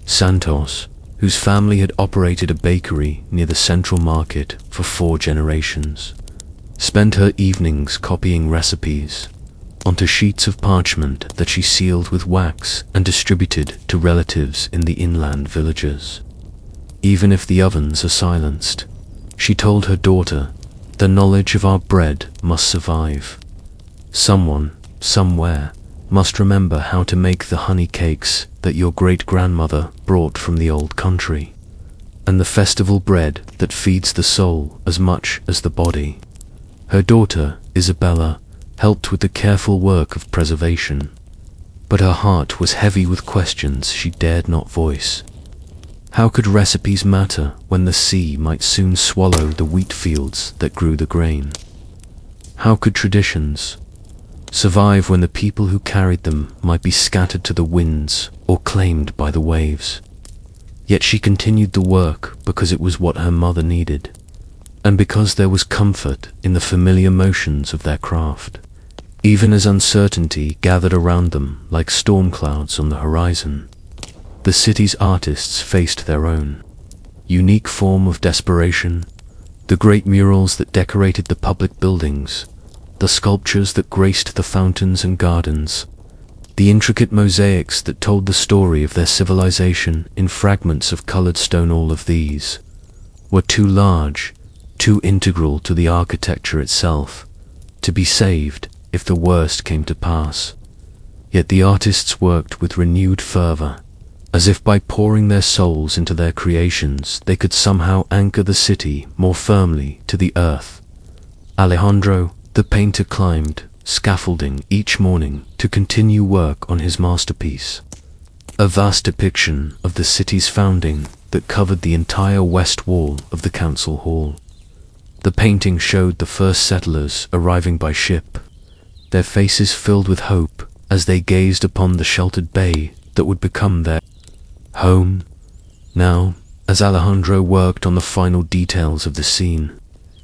A: Santos, whose family had operated a bakery near the central market for 4 generations, spent her evenings copying recipes onto sheets of parchment that she sealed with wax and distributed to relatives in the inland villages. Even if the ovens are silenced, she told her daughter, the knowledge of our bread must survive. Someone, somewhere, must remember how to make the honey cakes that your great-grandmother brought from the old country, and the festival bread that feeds the soul as much as the body. Her daughter, Isabella, helped with the careful work of preservation, but her heart was heavy with questions she dared not voice. How could recipes matter when the sea might soon swallow the wheat fields that grew the grain? How could traditions survive when the people who carried them might be scattered to the winds or claimed by the waves? Yet she continued the work because it was what her mother needed, and because there was comfort in the familiar motions of their craft, even as uncertainty gathered around them like storm clouds on the horizon. The city's artists faced their own unique form of desperation. The great murals that decorated the public buildings, the sculptures that graced the fountains and gardens, the intricate mosaics that told the story of their civilization in fragments of colored stone, all of these were too large, too integral to the architecture itself, to be saved if the worst came to pass. Yet the artists worked with renewed fervor, as if by pouring their souls into their creations they could somehow anchor the city more firmly to the earth. Alejandro, the painter, climbed scaffolding each morning to continue work on his masterpiece, a vast depiction of the city's founding that covered the entire west wall of the council hall. The painting showed the first settlers arriving by ship, their faces filled with hope as they gazed upon the sheltered bay that would become their home. Now, as Alejandro worked on the final details of the scene,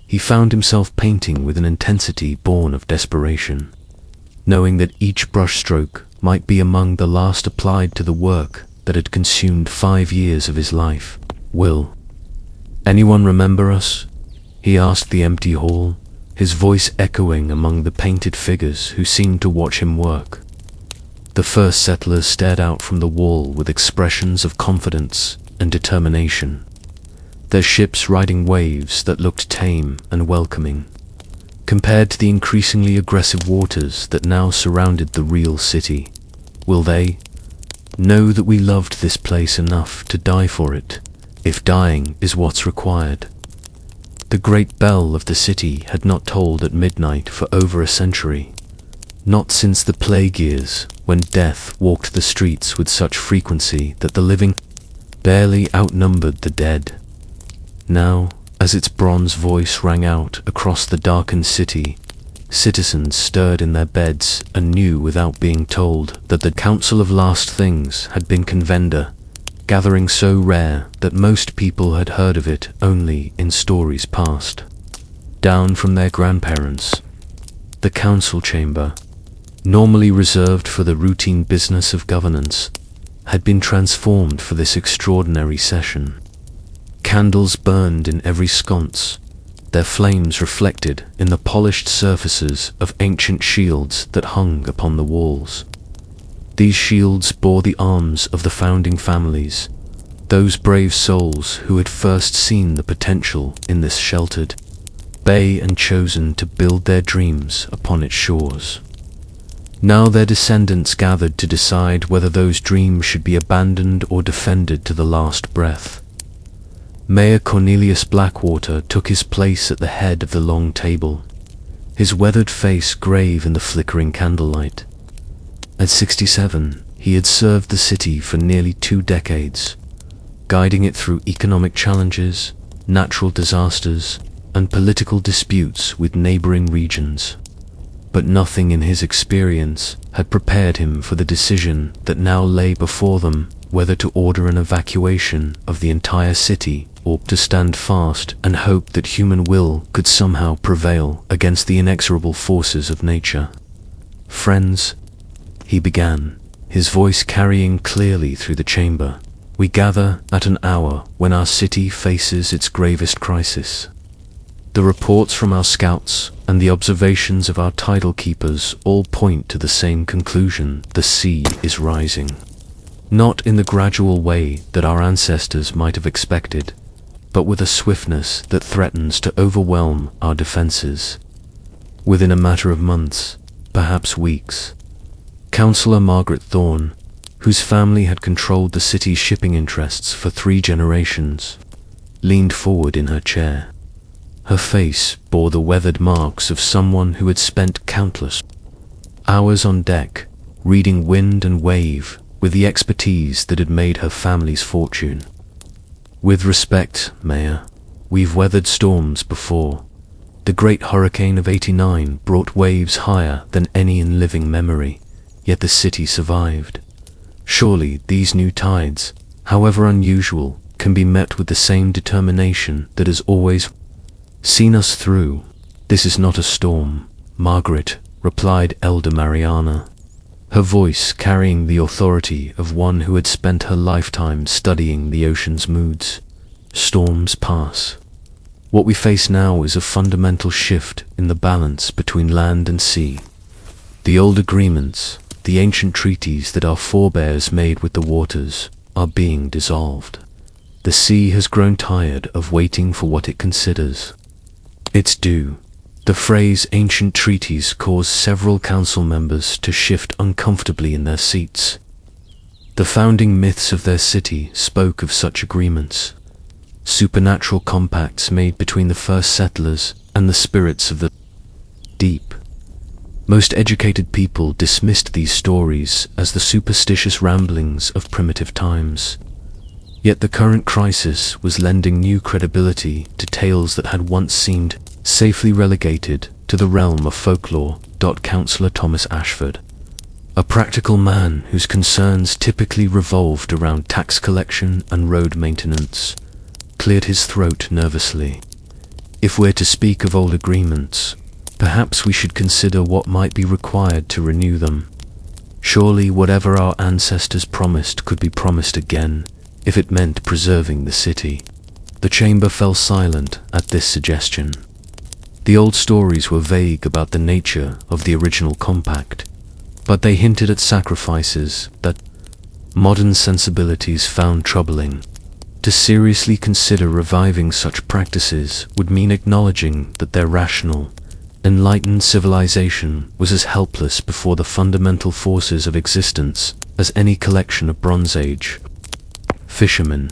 A: he found himself painting with an intensity born of desperation, knowing that each brushstroke might be among the last applied to the work that had consumed 5 years of his life. "Will anyone remember us?" he asked the empty hall, his voice echoing among the painted figures who seemed to watch him work. The first settlers stared out from the wall with expressions of confidence and determination, their ships riding waves that looked tame and welcoming, compared to the increasingly aggressive waters that now surrounded the real city. Will they know that we loved this place enough to die for it, if dying is what's required? The great bell of the city had not tolled at midnight for over a century, not since the plague years, when death walked the streets with such frequency that the living barely outnumbered the dead. Now, as its bronze voice rang out across the darkened city, citizens stirred in their beds and knew without being told that the Council of Last Things had been convened, gathering so rare that most people had heard of it only in stories past down from their grandparents. The council chamber, normally reserved for the routine business of governance, had been transformed for this extraordinary session. Candles burned in every sconce, their flames reflected in the polished surfaces of ancient shields that hung upon the walls. These shields bore the arms of the founding families, those brave souls who had first seen the potential in this sheltered bay and chosen to build their dreams upon its shores. Now their descendants gathered to decide whether those dreams should be abandoned or defended to the last breath. Mayor Cornelius Blackwater took his place at the head of the long table, his weathered face grave in the flickering candlelight. At 67, he had served the city for nearly 2 decades, guiding it through economic challenges, natural disasters, and political disputes with neighboring regions. But nothing in his experience had prepared him for the decision that now lay before them, whether to order an evacuation of the entire city or to stand fast and hope that human will could somehow prevail against the inexorable forces of nature. "Friends," he began, his voice carrying clearly through the chamber, "we gather at an hour when our city faces its gravest crisis. The reports from our scouts and the observations of our tidal keepers all point to the same conclusion: the sea is rising. Not in the gradual way that our ancestors might have expected, but with a swiftness that threatens to overwhelm our defenses. Within a matter of months, perhaps weeks." Councillor Margaret Thorne, whose family had controlled the city's shipping interests for 3 generations, leaned forward in her chair. Her face bore the weathered marks of someone who had spent countless hours on deck, reading wind and wave with the expertise that had made her family's fortune. "With respect, Mayor, we've weathered storms before. The great hurricane of '89 brought waves higher than any in living memory, yet the city survived. Surely these new tides, however unusual, can be met with the same determination that has always seen us through." "This is not a storm, Margaret," replied Elder Mariana, her voice carrying the authority of one who had spent her lifetime studying the ocean's moods. "Storms pass. What we face now is a fundamental shift in the balance between land and sea. The old agreements, the ancient treaties that our forebears made with the waters, are being dissolved. The sea has grown tired of waiting for what it considers its due." The phrase "ancient treaties" caused several council members to shift uncomfortably in their seats. The founding myths of their city spoke of such agreements, supernatural compacts made between the first settlers and the spirits of the deep. Most educated people dismissed these stories as the superstitious ramblings of primitive times. Yet the current crisis was lending new credibility to tales that had once seemed safely relegated to the realm of folklore. Councillor Thomas Ashford, a practical man whose concerns typically revolved around tax collection and road maintenance, cleared his throat nervously. "If we're to speak of old agreements, perhaps we should consider what might be required to renew them. Surely whatever our ancestors promised could be promised again, if it meant preserving the city." The chamber fell silent at this suggestion. The old stories were vague about the nature of the original compact, but they hinted at sacrifices that modern sensibilities found troubling. To seriously consider reviving such practices would mean acknowledging that their rational, enlightened civilization was as helpless before the fundamental forces of existence as any collection of Bronze Age. Fishermen.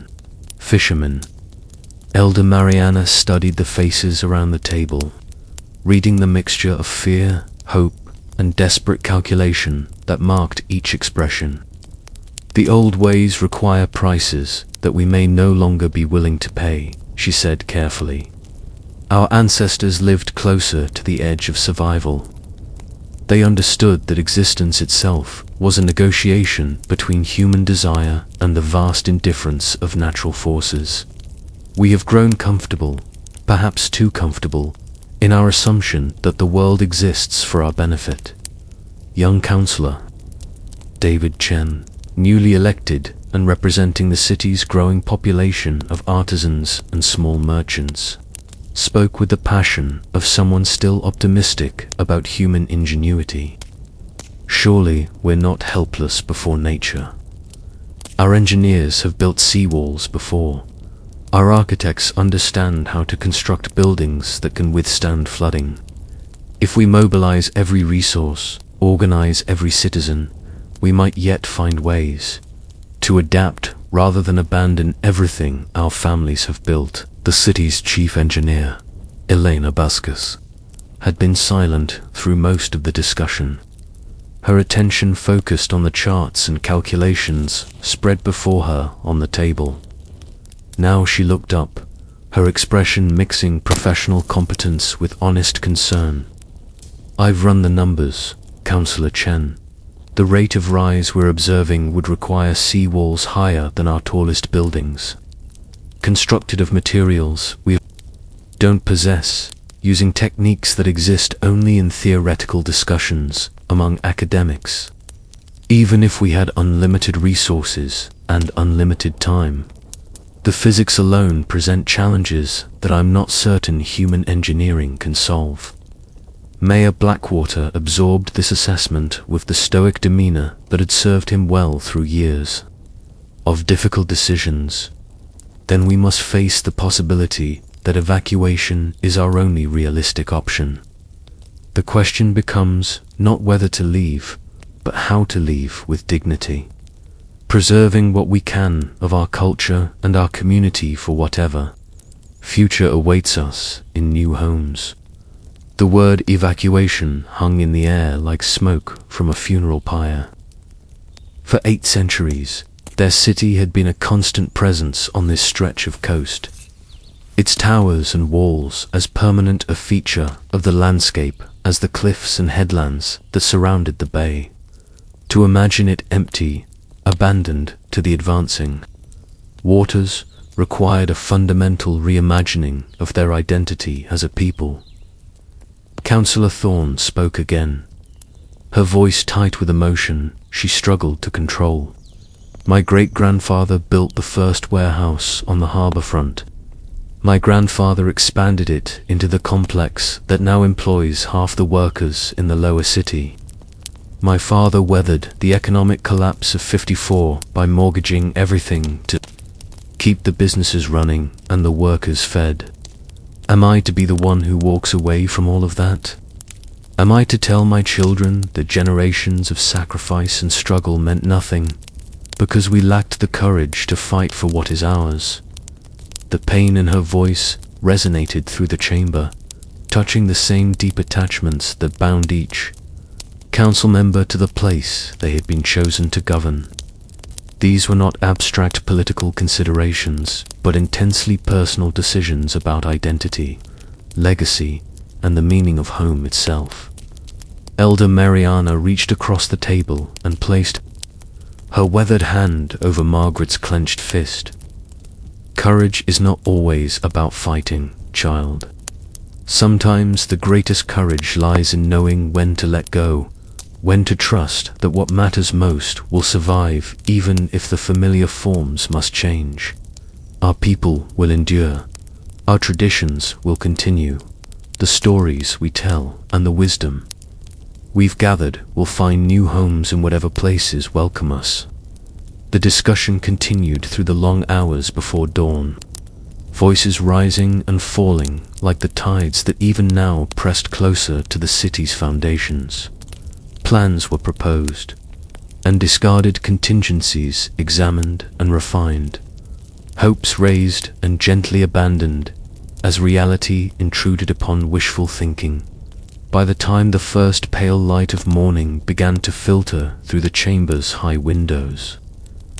A: Elder Mariana studied the faces around the table, reading the mixture of fear, hope, and desperate calculation that marked each expression. The old ways require prices that we may no longer be willing to pay, she said carefully. Our ancestors lived closer to the edge of survival. They understood that existence itself was a negotiation between human desire and the vast indifference of natural forces. We have grown comfortable, perhaps too comfortable, in our assumption that the world exists for our benefit. Young Counselor David Chen, newly elected and representing the city's growing population of artisans and small merchants, spoke with the passion of someone still optimistic about human ingenuity. Surely we're not helpless before nature. Our engineers have built seawalls before. Our architects understand how to construct buildings that can withstand flooding. If we mobilize every resource, organize every citizen, we might yet find ways to adapt rather than abandon everything our families have built. The city's chief engineer, Elena Buscus, had been silent through most of the discussion. Her attention focused on the charts and calculations spread before her on the table. Now she looked up, her expression mixing professional competence with honest concern. I've run the numbers, Councillor Chen. The rate of rise we're observing would require seawalls higher than our tallest buildings, constructed of materials we don't possess, using techniques that exist only in theoretical discussions among academics. Even if we had unlimited resources and unlimited time, the physics alone present challenges that I'm not certain human engineering can solve. Mayor Blackwater absorbed this assessment with the stoic demeanor that had served him well through years of difficult decisions. Then we must face the possibility that evacuation is our only realistic option. The question becomes not whether to leave, but how to leave with dignity, preserving what we can of our culture and our community for whatever future awaits us in new homes. The word evacuation hung in the air like smoke from a funeral pyre. For 8 centuries, their city had been a constant presence on this stretch of coast, its towers and walls as permanent a feature of the landscape as the cliffs and headlands that surrounded the bay. To imagine it empty, abandoned to the advancing waters, required a fundamental reimagining of their identity as a people. Councillor Thorne spoke again. Her voice tight with emotion, she struggled to control. My great-grandfather built the first warehouse on the harbour front. My grandfather expanded it into the complex that now employs half the workers in the lower city. My father weathered the economic collapse of '54 by mortgaging everything to keep the businesses running and the workers fed. Am I to be the one who walks away from all of that? Am I to tell my children that generations of sacrifice and struggle meant nothing because we lacked the courage to fight for what is ours? The pain in her voice resonated through the chamber, touching the same deep attachments that bound each council member to the place they had been chosen to govern. These were not abstract political considerations, but intensely personal decisions about identity, legacy, and the meaning of home itself. Elder Mariana reached across the table and placed her weathered hand over Margaret's clenched fist. Courage is not always about fighting, child. Sometimes the greatest courage lies in knowing when to let go, when to trust that what matters most will survive even if the familiar forms must change. Our people will endure. Our traditions will continue. the stories we tell, and the wisdom we've gathered will find new homes in whatever places welcome us. The discussion continued through the long hours before dawn, voices rising and falling like the tides that even now pressed closer to the city's foundations. Plans were proposed, and discarded contingencies examined and refined, hopes raised and gently abandoned as reality intruded upon wishful thinking. By the time the first pale light of morning began to filter through the chamber's high windows,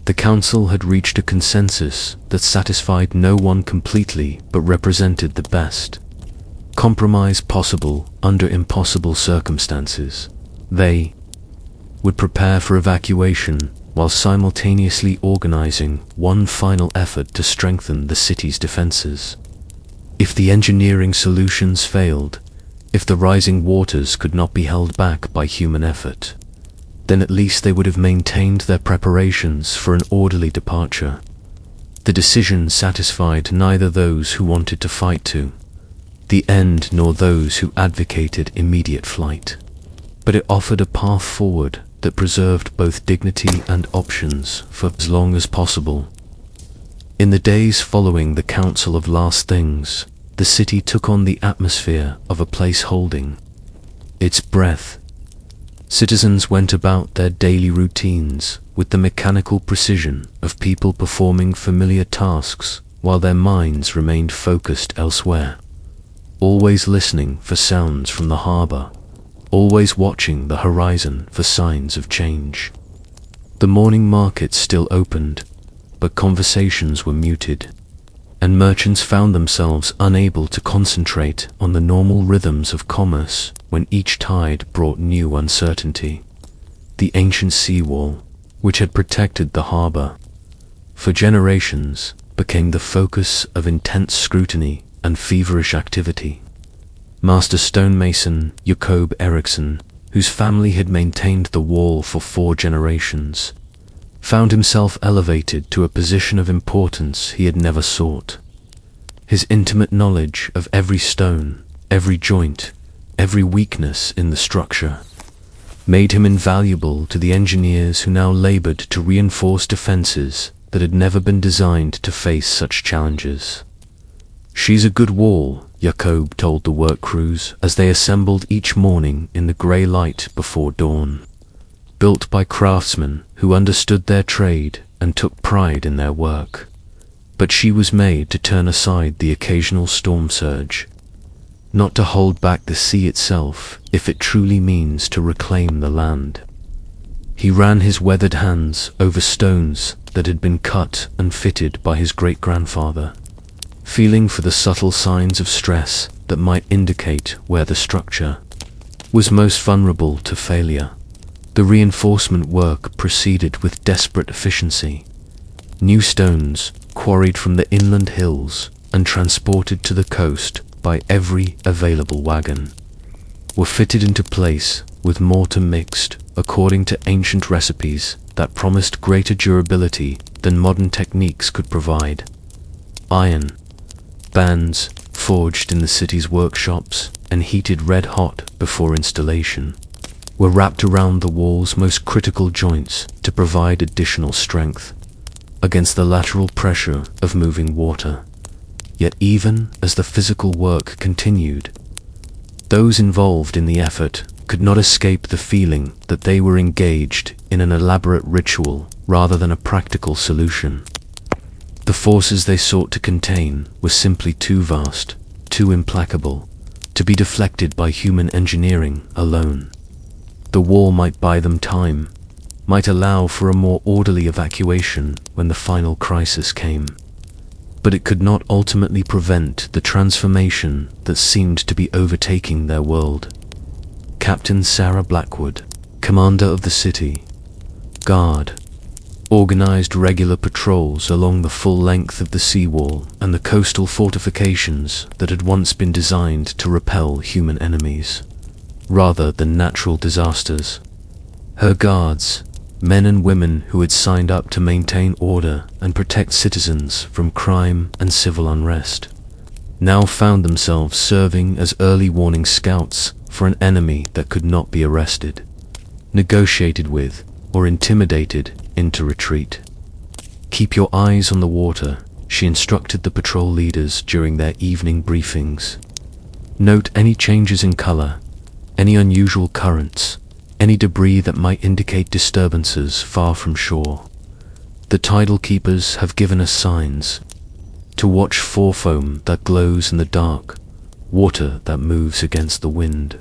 A: the council had reached a consensus that satisfied no one completely but represented the best compromise possible under impossible circumstances. They would prepare for evacuation while simultaneously organizing one final effort to strengthen the city's defenses. If the engineering solutions failed, if the rising waters could not be held back by human effort, then at least they would have maintained their preparations for an orderly departure. The decision satisfied neither those who wanted to fight to the end nor those who advocated immediate flight, but it offered a path forward that preserved both dignity and options for as long as possible. In the days following the Council of Last Things, the city took on the atmosphere of a place holding its breath. Citizens went about their daily routines with the mechanical precision of people performing familiar tasks while their minds remained focused elsewhere, always listening for sounds from the harbor, always watching the horizon for signs of change. The morning market still opened, but conversations were muted, and merchants found themselves unable to concentrate on the normal rhythms of commerce when each tide brought new uncertainty. The ancient seawall, which had protected the harbor for generations, became the focus of intense scrutiny and feverish activity. Master stonemason Jacob Eriksson, whose family had maintained the wall for 4 generations, found himself elevated to a position of importance he had never sought. His intimate knowledge of every stone, every joint, every weakness in the structure made him invaluable to the engineers who now labored to reinforce defenses that had never been designed to face such challenges. "She's a good wall," Jacob told the work crews as they assembled each morning in the grey light before dawn. Built by craftsmen who understood their trade and took pride in their work. But she was made to turn aside the occasional storm surge, not to hold back the sea itself if it truly means to reclaim the land. He ran his weathered hands over stones that had been cut and fitted by his great-grandfather, feeling for the subtle signs of stress that might indicate where the structure was most vulnerable to failure. The reinforcement work proceeded with desperate efficiency. New stones, quarried from the inland hills and transported to the coast by every available wagon, were fitted into place with mortar mixed according to ancient recipes that promised greater durability than modern techniques could provide. Iron bands, forged in the city's workshops and heated red-hot before installation, were wrapped around the wall's most critical joints to provide additional strength against the lateral pressure of moving water. Yet even as the physical work continued, those involved in the effort could not escape the feeling that they were engaged in an elaborate ritual rather than a practical solution. The forces they sought to contain were simply too vast, too implacable, to be deflected by human engineering alone. The wall might buy them time, might allow for a more orderly evacuation when the final crisis came, but it could not ultimately prevent the transformation that seemed to be overtaking their world. Captain Sarah Blackwood, commander of the city guard, organized regular patrols along the full length of the seawall and the coastal fortifications that had once been designed to repel human enemies, rather than natural disasters. Her guards, men and women who had signed up to maintain order and protect citizens from crime and civil unrest, now found themselves serving as early warning scouts for an enemy that could not be arrested, negotiated with, or intimidated into retreat. Keep your eyes on the water, she instructed the patrol leaders during their evening briefings. Note any changes in color, any unusual currents, any debris that might indicate disturbances far from shore. The tidal keepers have given us signs. To watch for foam that glows in the dark, water that moves against the wind,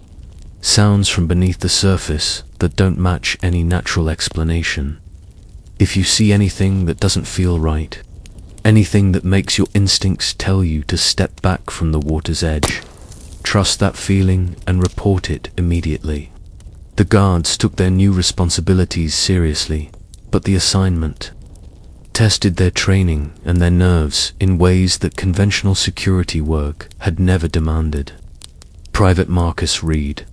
A: sounds from beneath the surface that don't match any natural explanation. If you see anything that doesn't feel right, anything that makes your instincts tell you to step back from the water's edge, trust that feeling and report it immediately. The guards took their new responsibilities seriously, but the assignment tested their training and their nerves in ways that conventional security work had never demanded. Private Marcus Reed,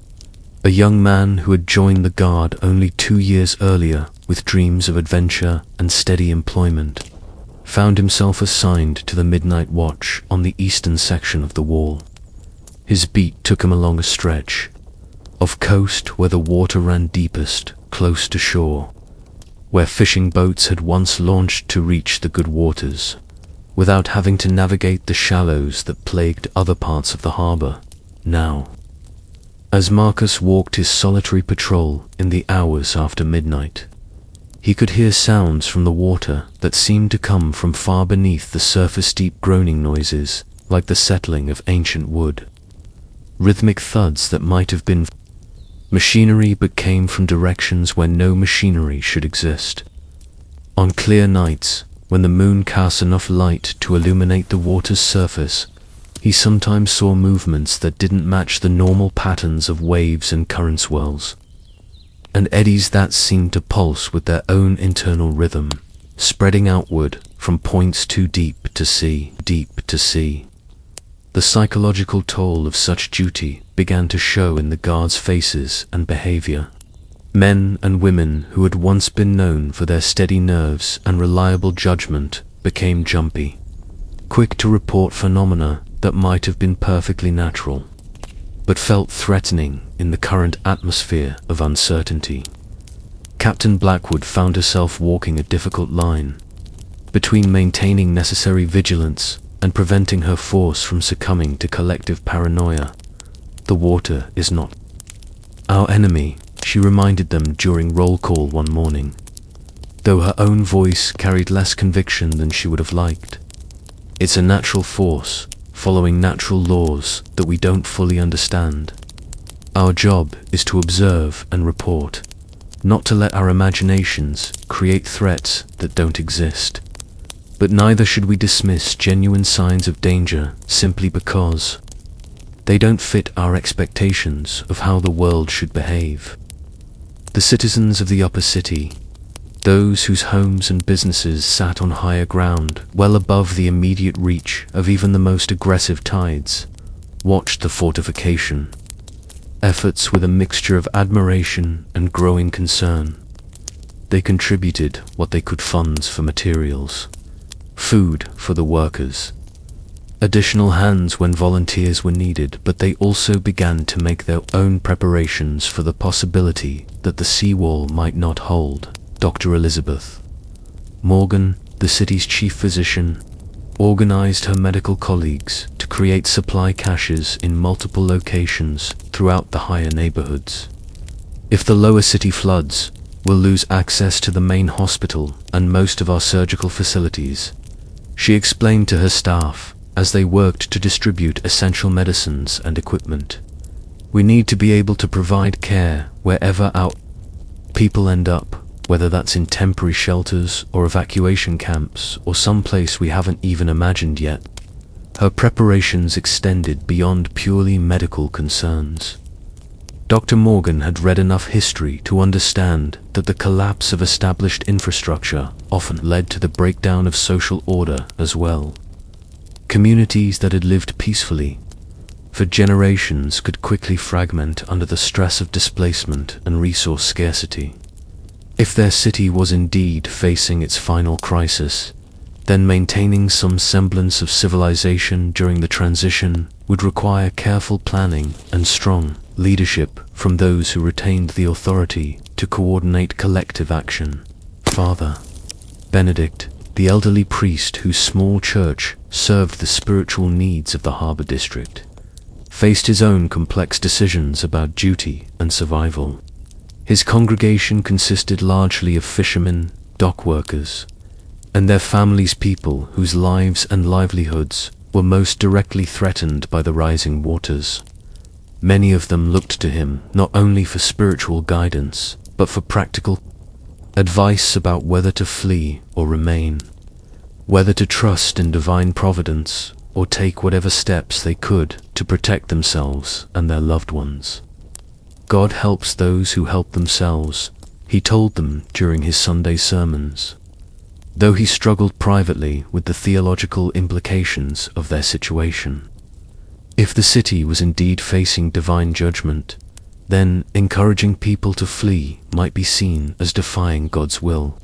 A: a young man who had joined the guard only 2 years earlier with dreams of adventure and steady employment, found himself assigned to the midnight watch on the eastern section of the wall. His beat took him along a stretch of coast where the water ran deepest, close to shore, where fishing boats had once launched to reach the good waters, without having to navigate the shallows that plagued other parts of the harbor. Now, as Marcus walked his solitary patrol in the hours after midnight, he could hear sounds from the water that seemed to come from far beneath the surface, deep groaning noises like the settling of ancient wood, rhythmic thuds that might have been machinery but came from directions where no machinery should exist. On clear nights, when the moon cast enough light to illuminate the water's surface, he sometimes saw movements that didn't match the normal patterns of waves and current swells, and eddies that seemed to pulse with their own internal rhythm, spreading outward from points too deep to see. The psychological toll of such duty began to show in the guards' faces and behavior. Men and women who had once been known for their steady nerves and reliable judgment became jumpy, quick to report phenomena that might have been perfectly natural, but felt threatening in the current atmosphere of uncertainty. Captain Blackwood found herself walking a difficult line between maintaining necessary vigilance and preventing her force from succumbing to collective paranoia. The water is not our enemy, she reminded them during roll call one morning, though her own voice carried less conviction than she would have liked. It's a natural force, following natural laws that we don't fully understand. Our job is to observe and report, not to let our imaginations create threats that don't exist. But neither should we dismiss genuine signs of danger simply because they don't fit our expectations of how the world should behave. The citizens of the upper city, those whose homes and businesses sat on higher ground, well above the immediate reach of even the most aggressive tides, watched the fortification efforts with a mixture of admiration and growing concern. They contributed what they could: funds for materials, food for the workers, additional hands when volunteers were needed, but they also began to make their own preparations for the possibility that the seawall might not hold. Dr. Elizabeth Morgan, the city's chief physician, organized her medical colleagues to create supply caches in multiple locations throughout the higher neighborhoods. If the lower city floods, we'll lose access to the main hospital and most of our surgical facilities, she explained to her staff as they worked to distribute essential medicines and equipment. We need to be able to provide care wherever our people end up, whether that's in temporary shelters or evacuation camps or someplace we haven't even imagined yet. Her preparations extended beyond purely medical concerns. Dr. Morgan had read enough history to understand that the collapse of established infrastructure often led to the breakdown of social order as well. Communities that had lived peacefully for generations could quickly fragment under the stress of displacement and resource scarcity. If their city was indeed facing its final crisis, then maintaining some semblance of civilization during the transition would require careful planning and strong leadership from those who retained the authority to coordinate collective action. Father Benedict, the elderly priest whose small church served the spiritual needs of the harbor district, faced his own complex decisions about duty and survival. His congregation consisted largely of fishermen, dock workers, and their families, people whose lives and livelihoods were most directly threatened by the rising waters. Many of them looked to him not only for spiritual guidance, but for practical advice about whether to flee or remain, whether to trust in divine providence or take whatever steps they could to protect themselves and their loved ones. God helps those who help themselves, he told them during his Sunday sermons, though he struggled privately with the theological implications of their situation. If the city was indeed facing divine judgment, then encouraging people to flee might be seen as defying God's will.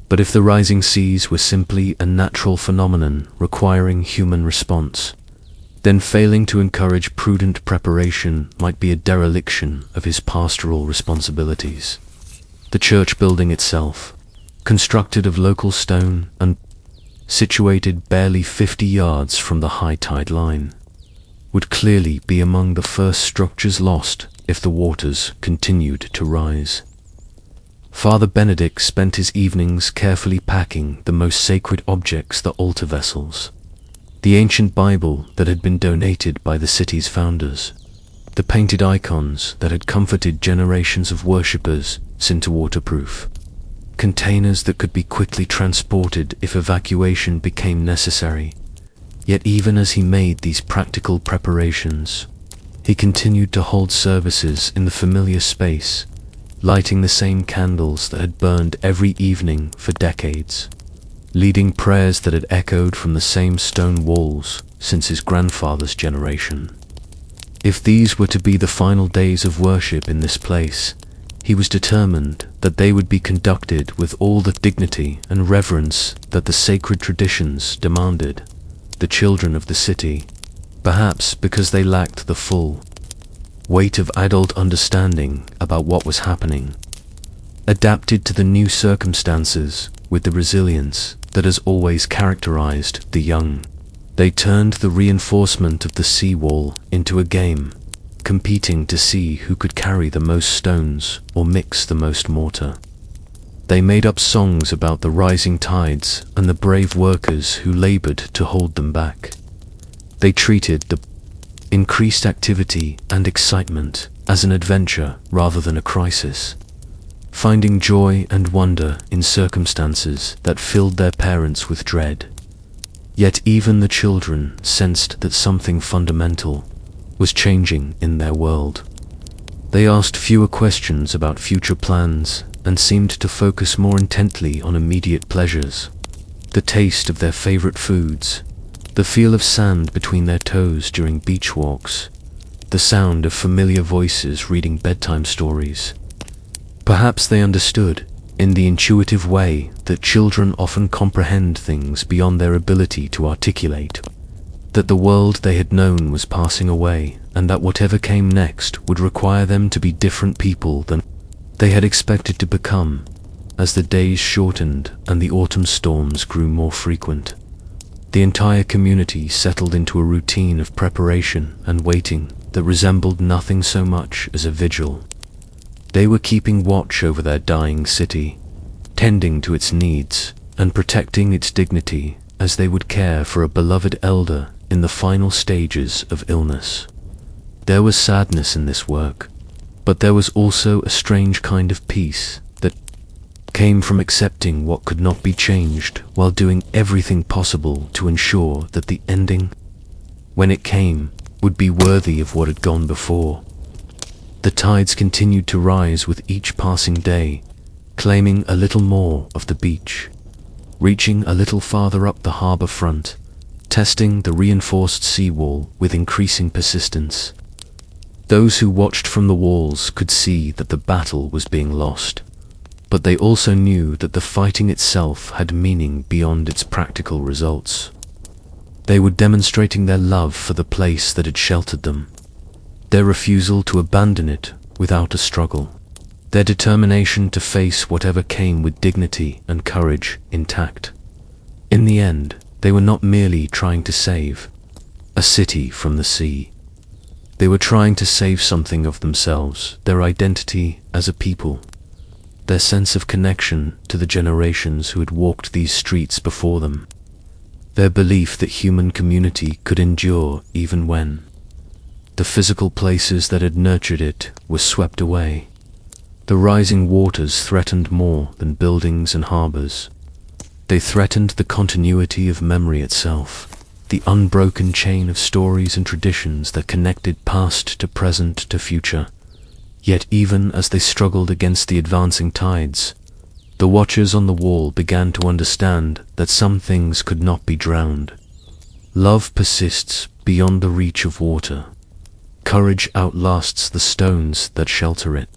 A: But if the rising seas were simply a natural phenomenon requiring human response, then failing to encourage prudent preparation might be a dereliction of his pastoral responsibilities. The church building itself, constructed of local stone and situated barely 50 yards from the high tide line, would clearly be among the first structures lost if the waters continued to rise. Father Benedict spent his evenings carefully packing the most sacred objects, the altar vessels, the ancient Bible that had been donated by the city's founders, the painted icons that had comforted generations of worshippers into waterproof containers that could be quickly transported if evacuation became necessary. Yet even as he made these practical preparations, he continued to hold services in the familiar space, lighting the same candles that had burned every evening for decades, leading prayers that had echoed from the same stone walls since his grandfather's generation. If these were to be the final days of worship in this place, he was determined that they would be conducted with all the dignity and reverence that the sacred traditions demanded. The children of the city, perhaps because they lacked the full weight of adult understanding about what was happening, adapted to the new circumstances with the resilience that has always characterized the young. They turned the reinforcement of the seawall into a game, competing to see who could carry the most stones or mix the most mortar. They made up songs about the rising tides and the brave workers who labored to hold them back. They treated the increased activity and excitement as an adventure rather than a crisis, finding joy and wonder in circumstances that filled their parents with dread. Yet even the children sensed that something fundamental was changing in their world. They asked fewer questions about future plans and seemed to focus more intently on immediate pleasures, the taste of their favorite foods, the feel of sand between their toes during beach walks, the sound of familiar voices reading bedtime stories. Perhaps they understood, in the intuitive way that children often comprehend things beyond their ability to articulate, that the world they had known was passing away, and that whatever came next would require them to be different people than they had expected to become, as the days shortened and the autumn storms grew more frequent. The entire community settled into a routine of preparation and waiting that resembled nothing so much as a vigil. They were keeping watch over their dying city, tending to its needs and protecting its dignity as they would care for a beloved elder in the final stages of illness. There was sadness in this work, but there was also a strange kind of peace that came from accepting what could not be changed while doing everything possible to ensure that the ending, when it came, would be worthy of what had gone before. The tides continued to rise with each passing day, claiming a little more of the beach, reaching a little farther up the harbor front, testing the reinforced seawall with increasing persistence. Those who watched from the walls could see that the battle was being lost. But they also knew that the fighting itself had meaning beyond its practical results. They were demonstrating their love for the place that had sheltered them, their refusal to abandon it without a struggle, their determination to face whatever came with dignity and courage intact. In the end, they were not merely trying to save a city from the sea. They were trying to save something of themselves, their identity as a people, their sense of connection to the generations who had walked these streets before them, their belief that human community could endure even when the physical places that had nurtured it were swept away. The rising waters threatened more than buildings and harbors. They threatened the continuity of memory itself, the unbroken chain of stories and traditions that connected past to present to future. Yet even as they struggled against the advancing tides, the watchers on the wall began to understand that some things could not be drowned. Love persists beyond the reach of water. Courage outlasts the stones that shelter it.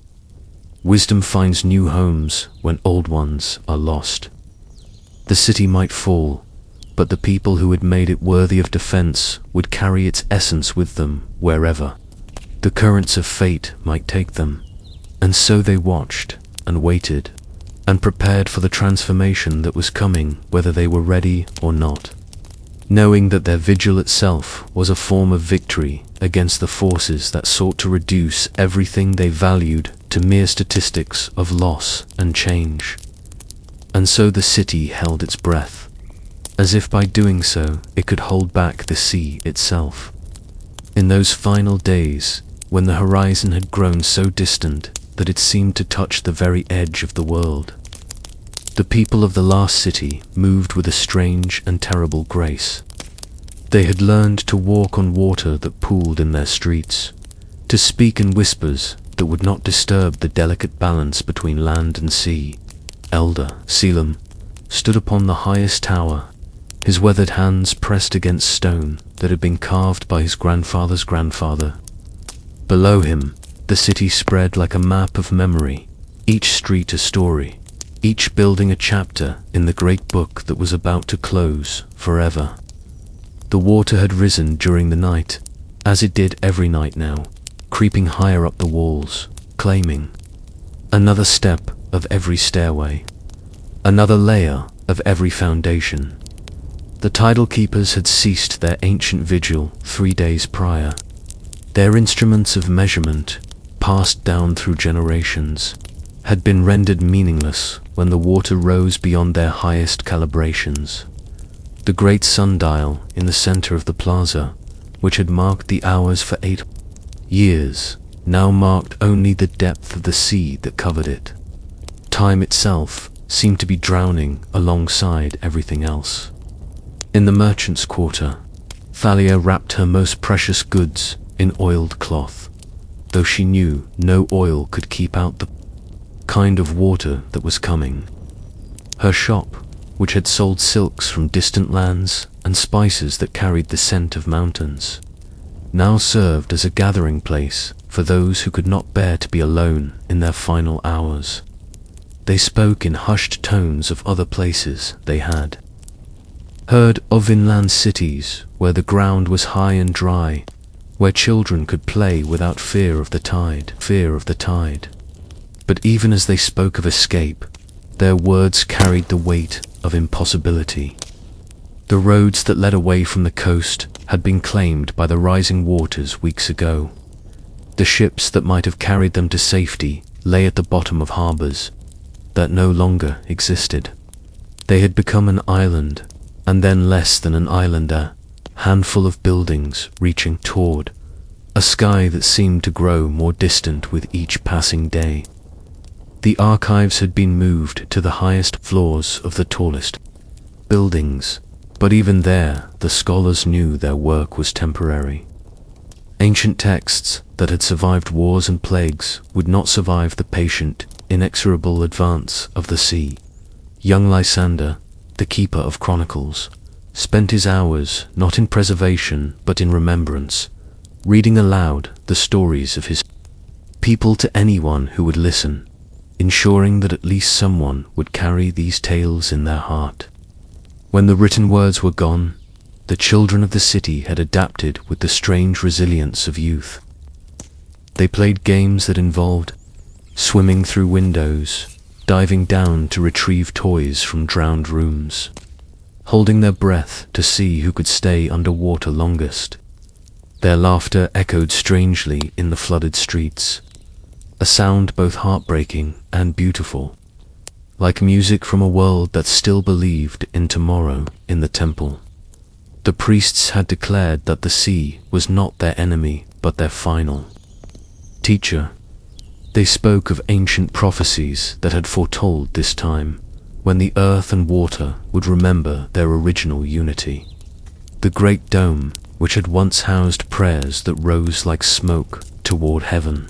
A: Wisdom finds new homes when old ones are lost. The city might fall, but the people who had made it worthy of defense would carry its essence with them wherever the currents of fate might take them. And so they watched and waited and prepared for the transformation that was coming, whether they were ready or not, knowing that their vigil itself was a form of victory against the forces that sought to reduce everything they valued to mere statistics of loss and change. And so the city held its breath, as if by doing so it could hold back the sea itself. In those final days, when the horizon had grown so distant that it seemed to touch the very edge of the world, the people of the last city moved with a strange and terrible grace. They had learned to walk on water that pooled in their streets, to speak in whispers that would not disturb the delicate balance between land and sea. Elder Selim stood upon the highest tower, his weathered hands pressed against stone that had been carved by his grandfather's grandfather. Below him, the city spread like a map of memory, each street a story, each building a chapter in the great book that was about to close forever. The water had risen during the night, as it did every night now, creeping higher up the walls, claiming another step of every stairway, another layer of every foundation. The tidal keepers had ceased their ancient vigil 3 days prior. Their instruments of measurement, passed down through generations, had been rendered meaningless when the water rose beyond their highest calibrations. The great sundial in the center of the plaza, which had marked the hours for 8 years, now marked only the depth of the sea that covered it. Time itself seemed to be drowning alongside everything else. In the merchant's quarter, Thalia wrapped her most precious goods in oiled cloth, though she knew no oil could keep out the kind of water that was coming. Her shop, which had sold silks from distant lands and spices that carried the scent of mountains, now served as a gathering place for those who could not bear to be alone in their final hours. They spoke in hushed tones of other places they had heard of, inland cities where the ground was high and dry, where children could play without fear of the tide. But even as they spoke of escape, their words carried the weight of impossibility. The roads that led away from the coast had been claimed by the rising waters weeks ago. The ships that might have carried them to safety lay at the bottom of harbors that no longer existed. They had become an island, and then less than an island, a handful of buildings reaching toward a sky that seemed to grow more distant with each passing day. The archives had been moved to the highest floors of the tallest buildings, but even there the scholars knew their work was temporary. Ancient texts that had survived wars and plagues would not survive the patient, inexorable advance of the sea. Young Lysander, the keeper of chronicles, spent his hours not in preservation but in remembrance, reading aloud the stories of his people to anyone who would listen. ensuring that at least someone would carry these tales in their heart. When the written words were gone, the children of the city had adapted with the strange resilience of youth. They played games that involved swimming through windows, diving down to retrieve toys from drowned rooms, holding their breath to see who could stay underwater longest. Their laughter echoed strangely in the flooded streets, a sound both heartbreaking and beautiful, like music from a world that still believed in tomorrow in the temple. The priests had declared that the sea was not their enemy but their final teacher. They spoke of ancient prophecies that had foretold this time, when the earth and water would remember their original unity. The great dome, which had once housed prayers that rose like smoke toward heaven,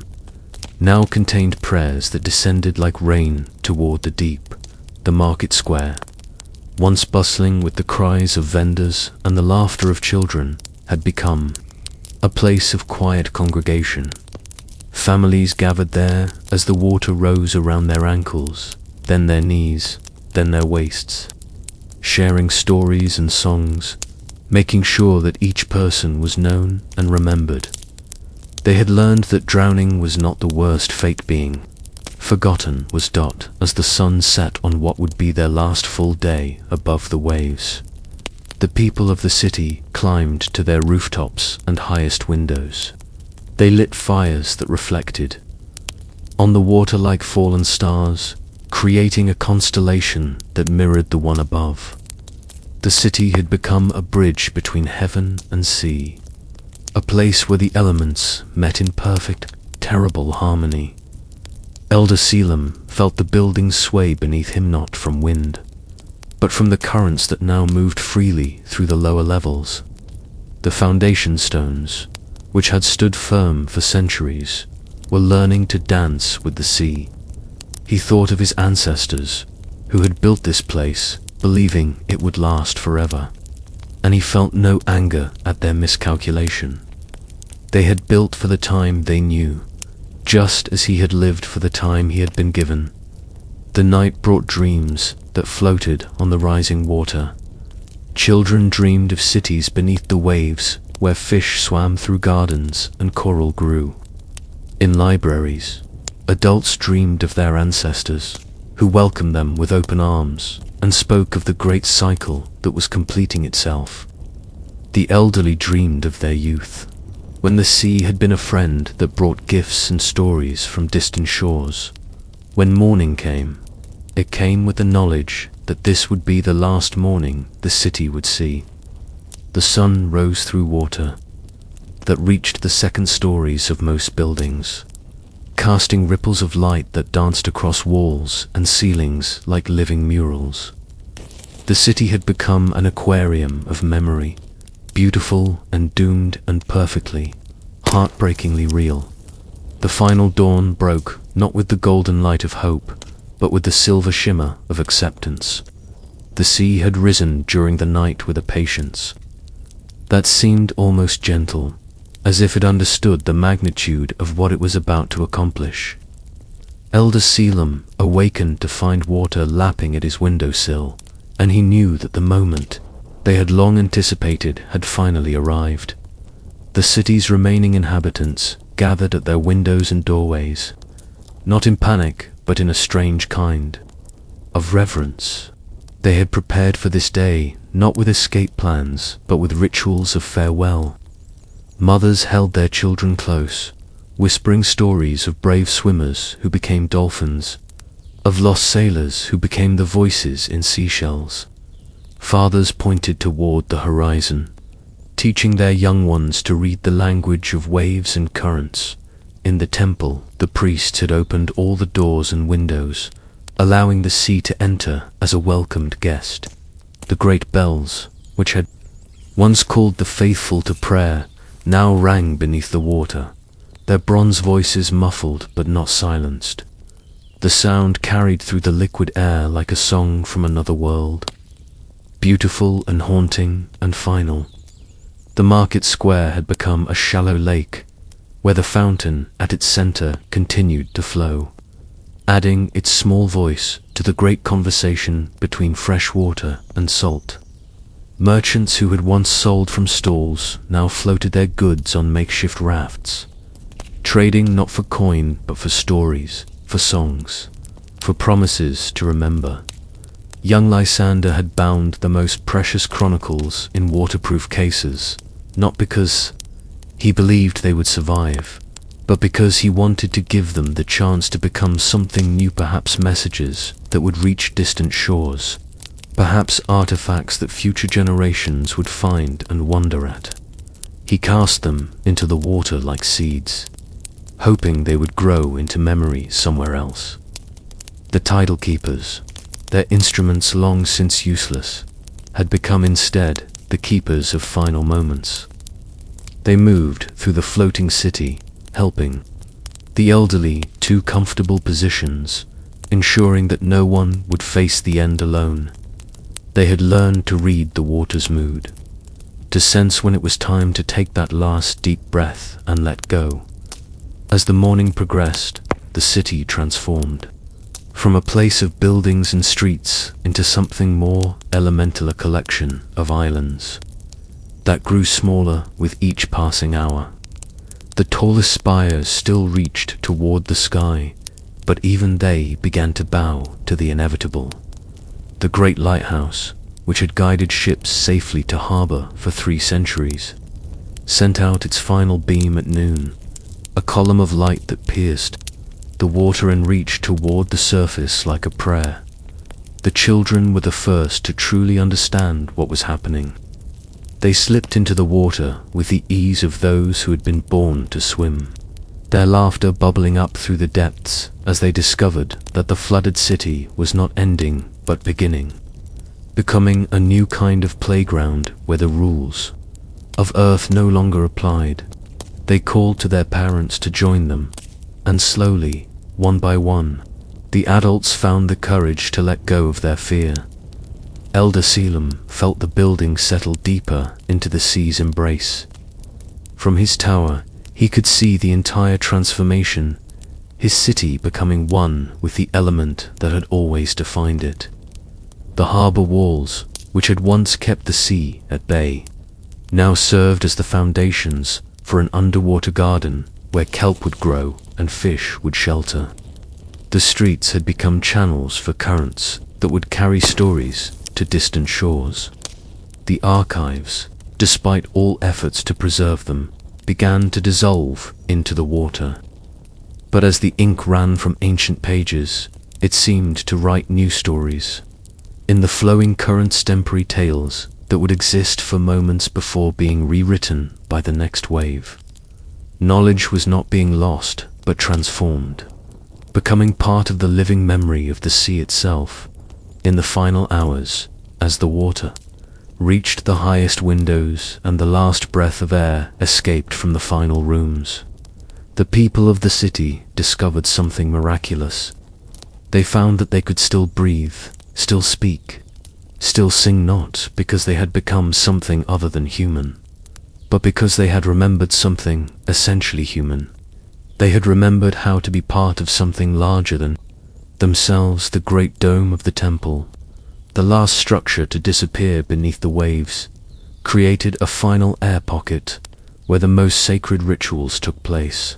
A: now contained prayers that descended like rain toward the deep. The market square, once bustling with the cries of vendors and the laughter of children, had become a place of quiet congregation. Families gathered there as the water rose around their ankles, then their knees, then their waists, sharing stories and songs, making sure that each person was known and remembered. They had learned that drowning was not the worst fate. Being forgotten was Dot as the sun set on what would be their last full day above the waves. The people of the city climbed to their rooftops and highest windows. They lit fires that reflected on the water like fallen stars, creating a constellation that mirrored the one above. The city had become a bridge between heaven and sea, a place where the elements met in perfect, terrible harmony. Elder Selim felt the buildings sway beneath him, not from wind, but from the currents that now moved freely through the lower levels. The foundation stones, which had stood firm for centuries, were learning to dance with the sea. He thought of his ancestors, who had built this place, believing it would last forever, and he felt no anger at their miscalculation. They had built for the time they knew, just as he had lived for the time he had been given. The night brought dreams that floated on the rising water. Children dreamed of cities beneath the waves, where fish swam through gardens and coral grew. In libraries, adults dreamed of their ancestors, who welcomed them with open arms and spoke of the great cycle that was completing itself. The elderly dreamed of their youth, when the sea had been a friend that brought gifts and stories from distant shores. When morning came, it came with the knowledge that this would be the last morning the city would see. The sun rose through water that reached the second stories of most buildings, casting ripples of light that danced across walls and ceilings like living murals. The city had become an aquarium of memory, beautiful and doomed and perfectly, heartbreakingly real. The final dawn broke not with the golden light of hope, but with the silver shimmer of acceptance. The sea had risen during the night with a patience that seemed almost gentle, as if it understood the magnitude of what it was about to accomplish. Elder Selim awakened to find water lapping at his windowsill, and he knew that the moment they had long anticipated had finally arrived. The city's remaining inhabitants gathered at their windows and doorways, not in panic, but in a strange kind of reverence. They had prepared for this day, not with escape plans, but with rituals of farewell. Mothers held their children close, whispering stories of brave swimmers who became dolphins, of lost sailors who became the voices in seashells. Fathers pointed toward the horizon, teaching their young ones to read the language of waves and currents. In the temple, the priests had opened all the doors and windows, allowing the sea to enter as a welcomed guest. The great bells, which had once called the faithful to prayer, now rang beneath the water, their bronze voices muffled but not silenced. The sound carried through the liquid air like a song from another world, beautiful and haunting and final. The market square had become a shallow lake, where the fountain at its center continued to flow. adding its small voice to the great conversation between fresh water and salt. Merchants who had once sold from stalls now floated their goods on makeshift rafts, trading not for coin but for stories, for songs, for promises to remember. Young Lysander had bound the most precious chronicles in waterproof cases, not because he believed they would survive, but because he wanted to give them the chance to become something new, perhaps messages that would reach distant shores, perhaps artifacts that future generations would find and wonder at. He cast them into the water like seeds, hoping they would grow into memory somewhere else. The Tidal keepers, their instruments long since useless, had become instead the keepers of final moments. They moved through the floating city, helping the elderly to comfortable positions, ensuring that no one would face the end alone. They had learned to read the water's mood, to sense when it was time to take that last deep breath and let go. As the morning progressed, the city transformed, from a place of buildings and streets into something more elemental, a collection of islands that grew smaller with each passing hour. The tallest spires still reached toward the sky, but even they began to bow to the inevitable. The great lighthouse, which had guided ships safely to harbor for 3 centuries, sent out its final beam at noon, a column of light that pierced the water and reached toward the surface like a prayer. The children were the first to truly understand what was happening. They slipped into the water with the ease of those who had been born to swim, their laughter bubbling up through the depths as they discovered that the flooded city was not ending but beginning, becoming a new kind of playground where the rules of Earth no longer applied. They called to their parents to join them, and slowly, one by one, the adults found the courage to let go of their fear. Elder Selim felt the building settle deeper into the sea's embrace. From his tower, he could see the entire transformation, his city becoming one with the element that had always defined it. The harbor walls, which had once kept the sea at bay, now served as the foundations for an underwater garden where kelp would grow and fish would shelter. The streets had become channels for currents that would carry stories to distant shores. The archives, despite all efforts to preserve them, began to dissolve into the water. But as the ink ran from ancient pages, it seemed to write new stories, in the flowing currents, temporary tales that would exist for moments before being rewritten by the next wave. Knowledge was not being lost, but transformed, becoming part of the living memory of the sea itself. In the final hours, as the water reached the highest windows and the last breath of air escaped from the final rooms, the people of the city discovered something miraculous. They found that they could still breathe, still speak, still sing, not because they had become something other than human, but because they had remembered something essentially human. They had remembered how to be part of something larger than themselves. The great dome of the temple, the last structure to disappear beneath the waves, created a final air pocket where the most sacred rituals took place.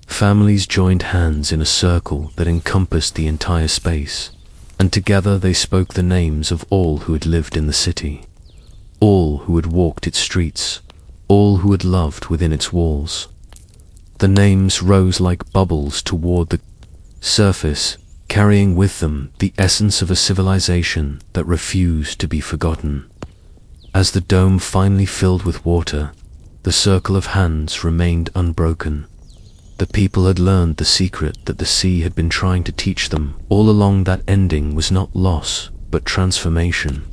A: Families joined hands in a circle that encompassed the entire space, and together they spoke the names of all who had lived in the city, all who had walked its streets, all who had loved within its walls. The names rose like bubbles toward the surface, carrying with them the essence of a civilization that refused to be forgotten. As the dome finally filled with water, the circle of hands remained unbroken. The people had learned the secret that the sea had been trying to teach them all along, that ending was not loss, but transformation,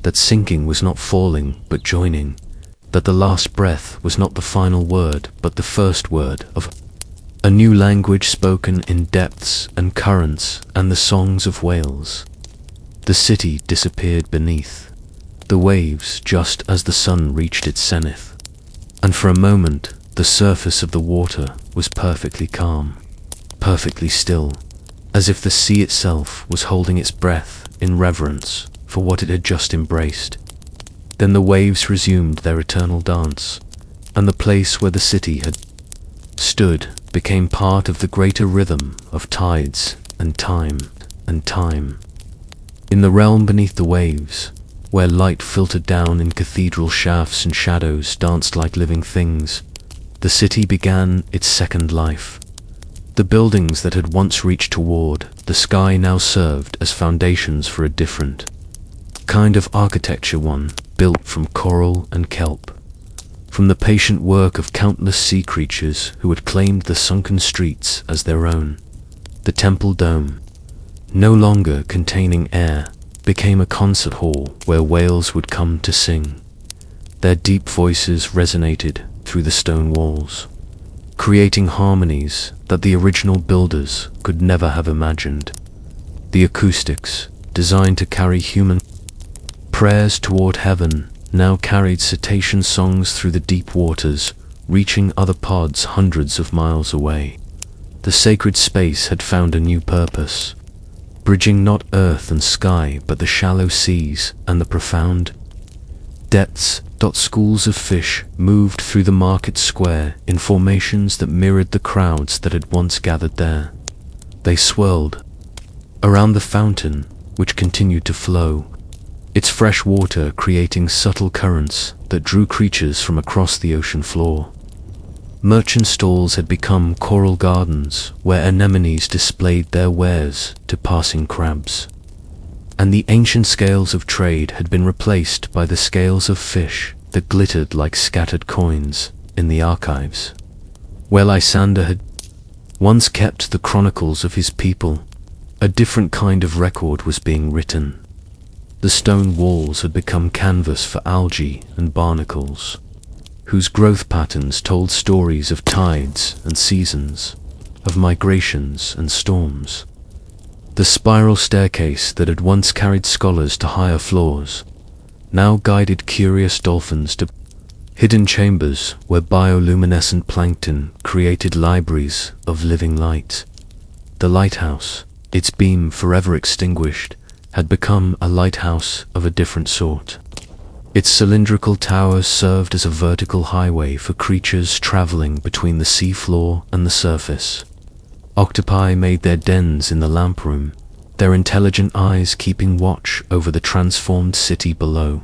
A: that sinking was not falling, but joining, that the last breath was not the final word, but the first word of a new language spoken in depths and currents and the songs of whales. The city disappeared beneath the waves just as the sun reached its zenith, and for a moment the surface of the water was perfectly calm, perfectly still, as if the sea itself was holding its breath in reverence for what it had just embraced. Then the waves resumed their eternal dance, and the place where the city had stood became part of the greater rhythm of tides and time and time. In the realm beneath the waves, where light filtered down in cathedral shafts and shadows danced like living things, the city began its second life. The buildings that had once reached toward the sky now served as foundations for a different kind of architecture, one built from coral and kelp, from the patient work of countless sea creatures who had claimed the sunken streets as their own. The temple dome, no longer containing air, became a concert hall where whales would come to sing. Their deep voices resonated through the stone walls, creating harmonies that the original builders could never have imagined. The acoustics, designed to carry human prayers toward heaven, now carried cetacean songs through the deep waters, reaching other pods hundreds of miles away. The sacred space had found a new purpose, bridging not earth and sky but the shallow seas and the profound depths. Schools of fish moved through the market square in formations that mirrored the crowds that had once gathered there. They swirled around the fountain, which continued to flow, its fresh water creating subtle currents that drew creatures from across the ocean floor. Merchant stalls had become coral gardens where anemones displayed their wares to passing crabs, and the ancient scales of trade had been replaced by the scales of fish that glittered like scattered coins in the archives. Where Lysander had once kept the chronicles of his people, a different kind of record was being written. The stone walls had become canvas for algae and barnacles, whose growth patterns told stories of tides and seasons, of migrations and storms. The spiral staircase that had once carried scholars to higher floors now guided curious dolphins to hidden chambers where bioluminescent plankton created libraries of living light. The lighthouse, its beam forever extinguished, had become a lighthouse of a different sort. Its cylindrical towers served as a vertical highway for creatures traveling between the seafloor and the surface. Octopi made their dens in the lamp room, their intelligent eyes keeping watch over the transformed city below.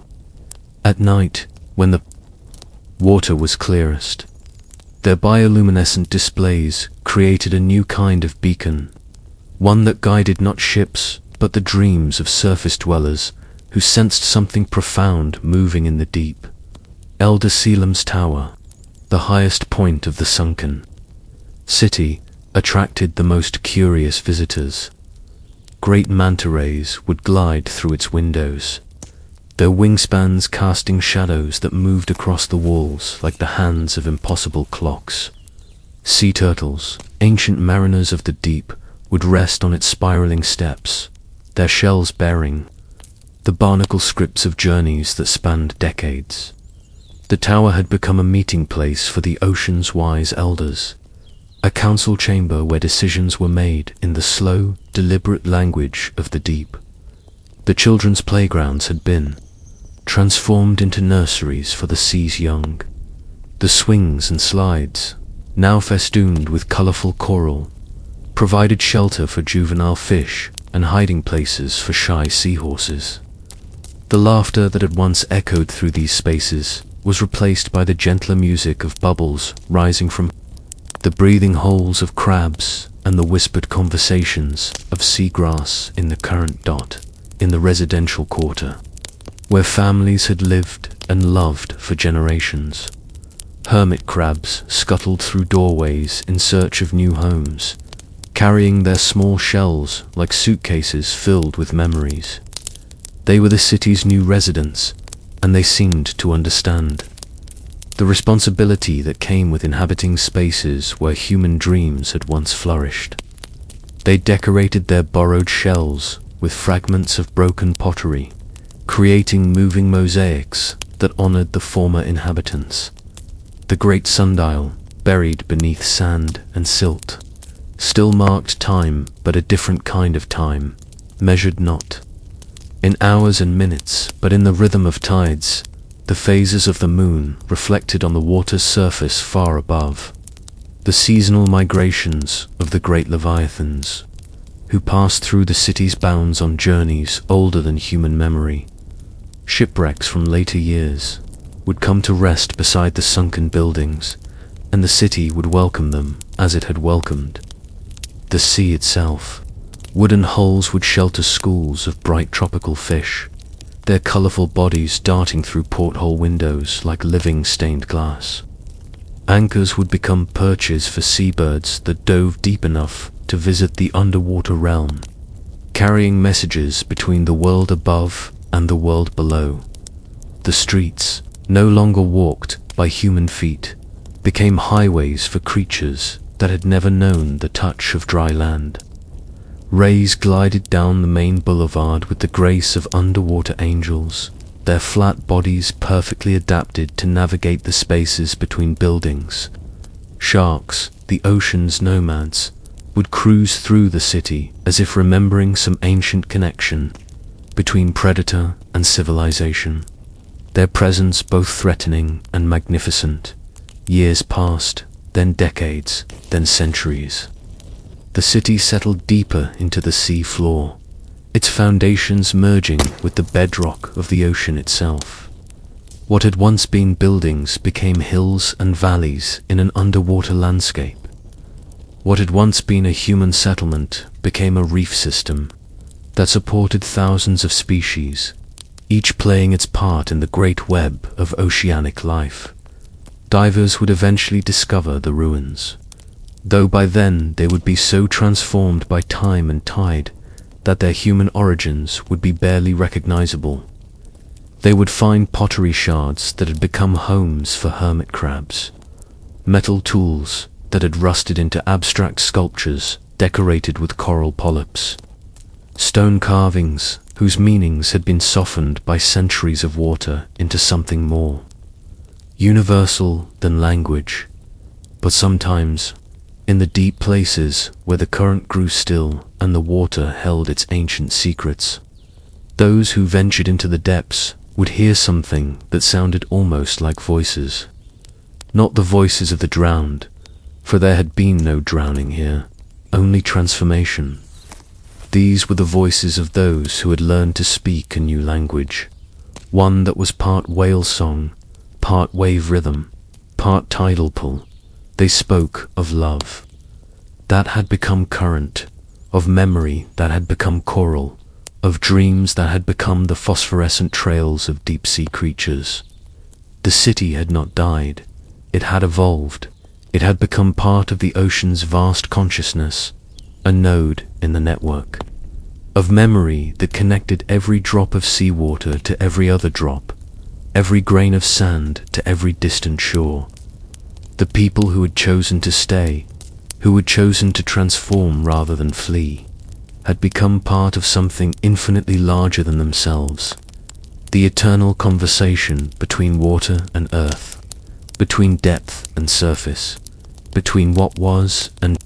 A: At night, when the water was clearest, their bioluminescent displays created a new kind of beacon, one that guided not ships but the dreams of surface dwellers who sensed something profound moving in the deep. Elder Selim's tower, the highest point of the sunken city, attracted the most curious visitors. Great manta rays would glide through its windows, their wingspans casting shadows that moved across the walls like the hands of impossible clocks. Sea turtles, ancient mariners of the deep, would rest on its spiraling steps, their shells bearing the barnacle scripts of journeys that spanned decades. The tower had become a meeting place for the ocean's wise elders, a council chamber where decisions were made in the slow, deliberate language of the deep. The children's playgrounds had been transformed into nurseries for the sea's young. The swings and slides, now festooned with colorful coral, provided shelter for juvenile fish and hiding places for shy seahorses. The laughter that had once echoed through these spaces was replaced by the gentler music of bubbles rising from the breathing holes of crabs and the whispered conversations of seagrass in the current. In the residential quarter, where families had lived and loved for generations, hermit crabs scuttled through doorways in search of new homes, carrying their small shells like suitcases filled with memories. They were the city's new residents, and they seemed to understand the responsibility that came with inhabiting spaces where human dreams had once flourished. They decorated their borrowed shells with fragments of broken pottery, creating moving mosaics that honored the former inhabitants. The great sundial, buried beneath sand and silt, still marked time, but a different kind of time, measured not in hours and minutes, but in the rhythm of tides, the phases of the moon reflected on the water's surface far above, the seasonal migrations of the great leviathans, who passed through the city's bounds on journeys older than human memory. Shipwrecks from later years would come to rest beside the sunken buildings, and the city would welcome them as it had welcomed the sea itself. Wooden hulls would shelter schools of bright tropical fish, their colorful bodies darting through porthole windows like living stained glass. Anchors would become perches for seabirds that dove deep enough to visit the underwater realm, carrying messages between the world above and the world below. The streets, no longer walked by human feet, became highways for creatures that had never known the touch of dry land. Rays glided down the main boulevard with the grace of underwater angels, their flat bodies perfectly adapted to navigate the spaces between buildings. Sharks, the ocean's nomads, would cruise through the city as if remembering some ancient connection between predator and civilization, their presence both threatening and magnificent. Years passed, then decades, then centuries. The city settled deeper into the sea floor, its foundations merging with the bedrock of the ocean itself. What had once been buildings became hills and valleys in an underwater landscape. What had once been a human settlement became a reef system that supported thousands of species, each playing its part in the great web of oceanic life. Divers would eventually discover the ruins, though by then they would be so transformed by time and tide that their human origins would be barely recognizable. They would find pottery shards that had become homes for hermit crabs, metal tools that had rusted into abstract sculptures decorated with coral polyps, stone carvings whose meanings had been softened by centuries of water into something more universal than language. But sometimes, in the deep places where the current grew still and the water held its ancient secrets, those who ventured into the depths would hear something that sounded almost like voices. Not the voices of the drowned, for there had been no drowning here, only transformation. These were the voices of those who had learned to speak a new language, one that was part whale song, part wave rhythm, part tidal pull. They spoke of love that had become current, of memory that had become choral, of dreams that had become the phosphorescent trails of deep-sea creatures. The city had not died, it had evolved, it had become part of the ocean's vast consciousness, a node in the network of memory that connected every drop of seawater to every other drop, every grain of sand to every distant shore. The people who had chosen to stay, who had chosen to transform rather than flee, had become part of something infinitely larger than themselves. The eternal conversation between water and earth, between depth and surface, between what was and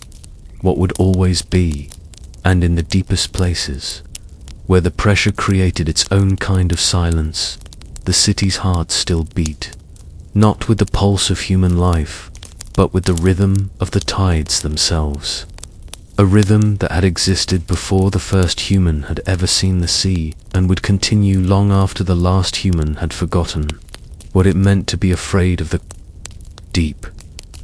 A: what would always be, and in the deepest places, where the pressure created its own kind of silence, the city's heart still beat, not with the pulse of human life, but with the rhythm of the tides themselves. A rhythm that had existed before the first human had ever seen the sea, and would continue long after the last human had forgotten what it meant to be afraid of the deep.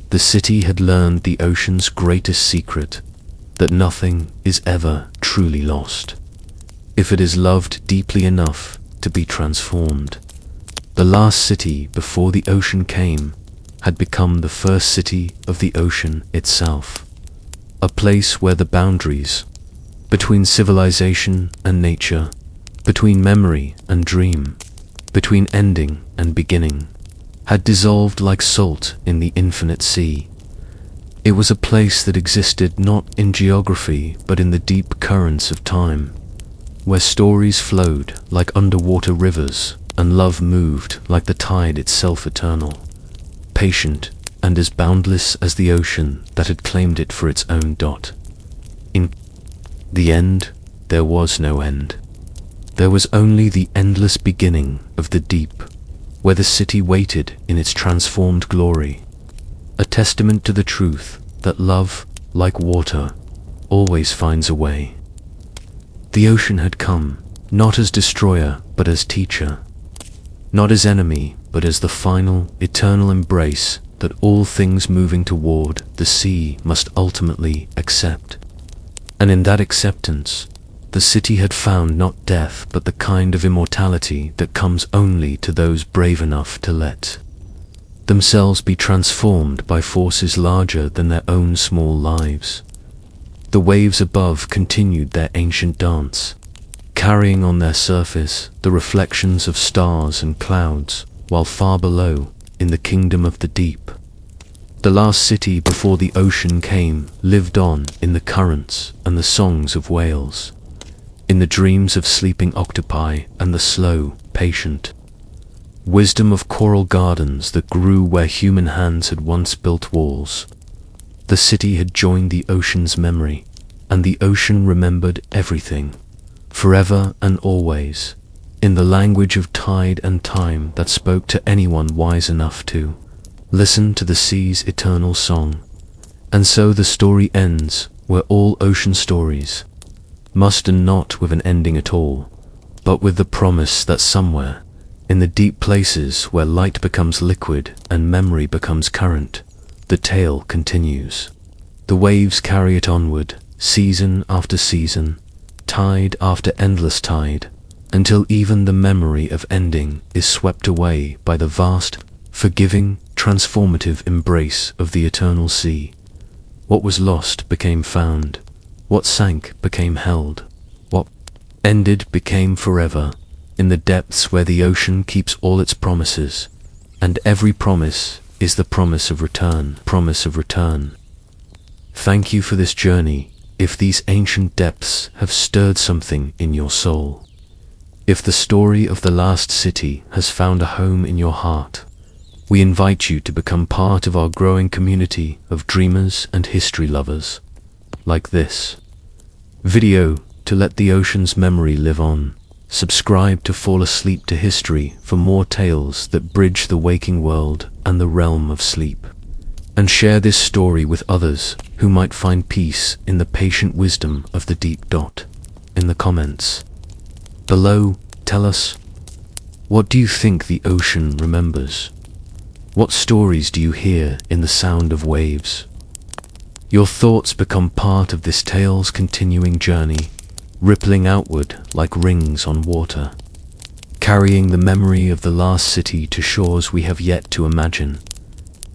A: The city had learned the ocean's greatest secret, that nothing is ever truly lost, if it is loved deeply enough to be transformed. The last city before the ocean came had become the first city of the ocean itself, a place where the boundaries between civilization and nature, between memory and dream, between ending and beginning, had dissolved like salt in the infinite sea. It was a place that existed not in geography but in the deep currents of time, where stories flowed like underwater rivers and love moved like the tide itself, eternal, patient, and as boundless as the ocean that had claimed it for its own dot. In the end, there was no end. There was only the endless beginning of the deep, where the city waited in its transformed glory, a testament to the truth that love, like water, always finds a way. The ocean had come, not as destroyer, but as teacher, not as enemy, but as the final, eternal embrace that all things moving toward the sea must ultimately accept. And in that acceptance, the city had found not death, but the kind of immortality that comes only to those brave enough to let themselves be transformed by forces larger than their own small lives. The waves above continued their ancient dance, carrying on their surface the reflections of stars and clouds, while far below, in the kingdom of the deep, the last city before the ocean came lived on in the currents and the songs of whales, in the dreams of sleeping octopi and the slow, patient wisdom of coral gardens that grew where human hands had once built walls. The city had joined the ocean's memory, and the ocean remembered everything, forever and always, in the language of tide and time that spoke to anyone wise enough to listen to the sea's eternal song. And so the story ends where all ocean stories must, and not with an ending at all, but with the promise that somewhere, in the deep places where light becomes liquid and memory becomes current, the tale continues. The waves carry it onward, season after season, tide after endless tide, until even the memory of ending is swept away by the vast, forgiving, transformative embrace of the eternal sea. What was lost became found, what sank became held, what ended became forever, in the depths where the ocean keeps all its promises, and every promise is the promise of return. Thank you for this journey, if these ancient depths have stirred something in your soul. If the story of the last city has found a home in your heart, we invite you to become part of our growing community of dreamers and history lovers, like this video, to let the ocean's memory live on. Subscribe to Fall Asleep to History for more tales that bridge the waking world and the realm of sleep. And share this story with others who might find peace in the patient wisdom of the deep. In the comments below, tell us, what do you think the ocean remembers? What stories do you hear in the sound of waves? Your thoughts become part of this tale's continuing journey, rippling outward like rings on water, carrying the memory of the last city to shores we have yet to imagine,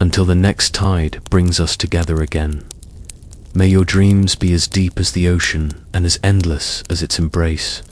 A: until the next tide brings us together again. May your dreams be as deep as the ocean and as endless as its embrace.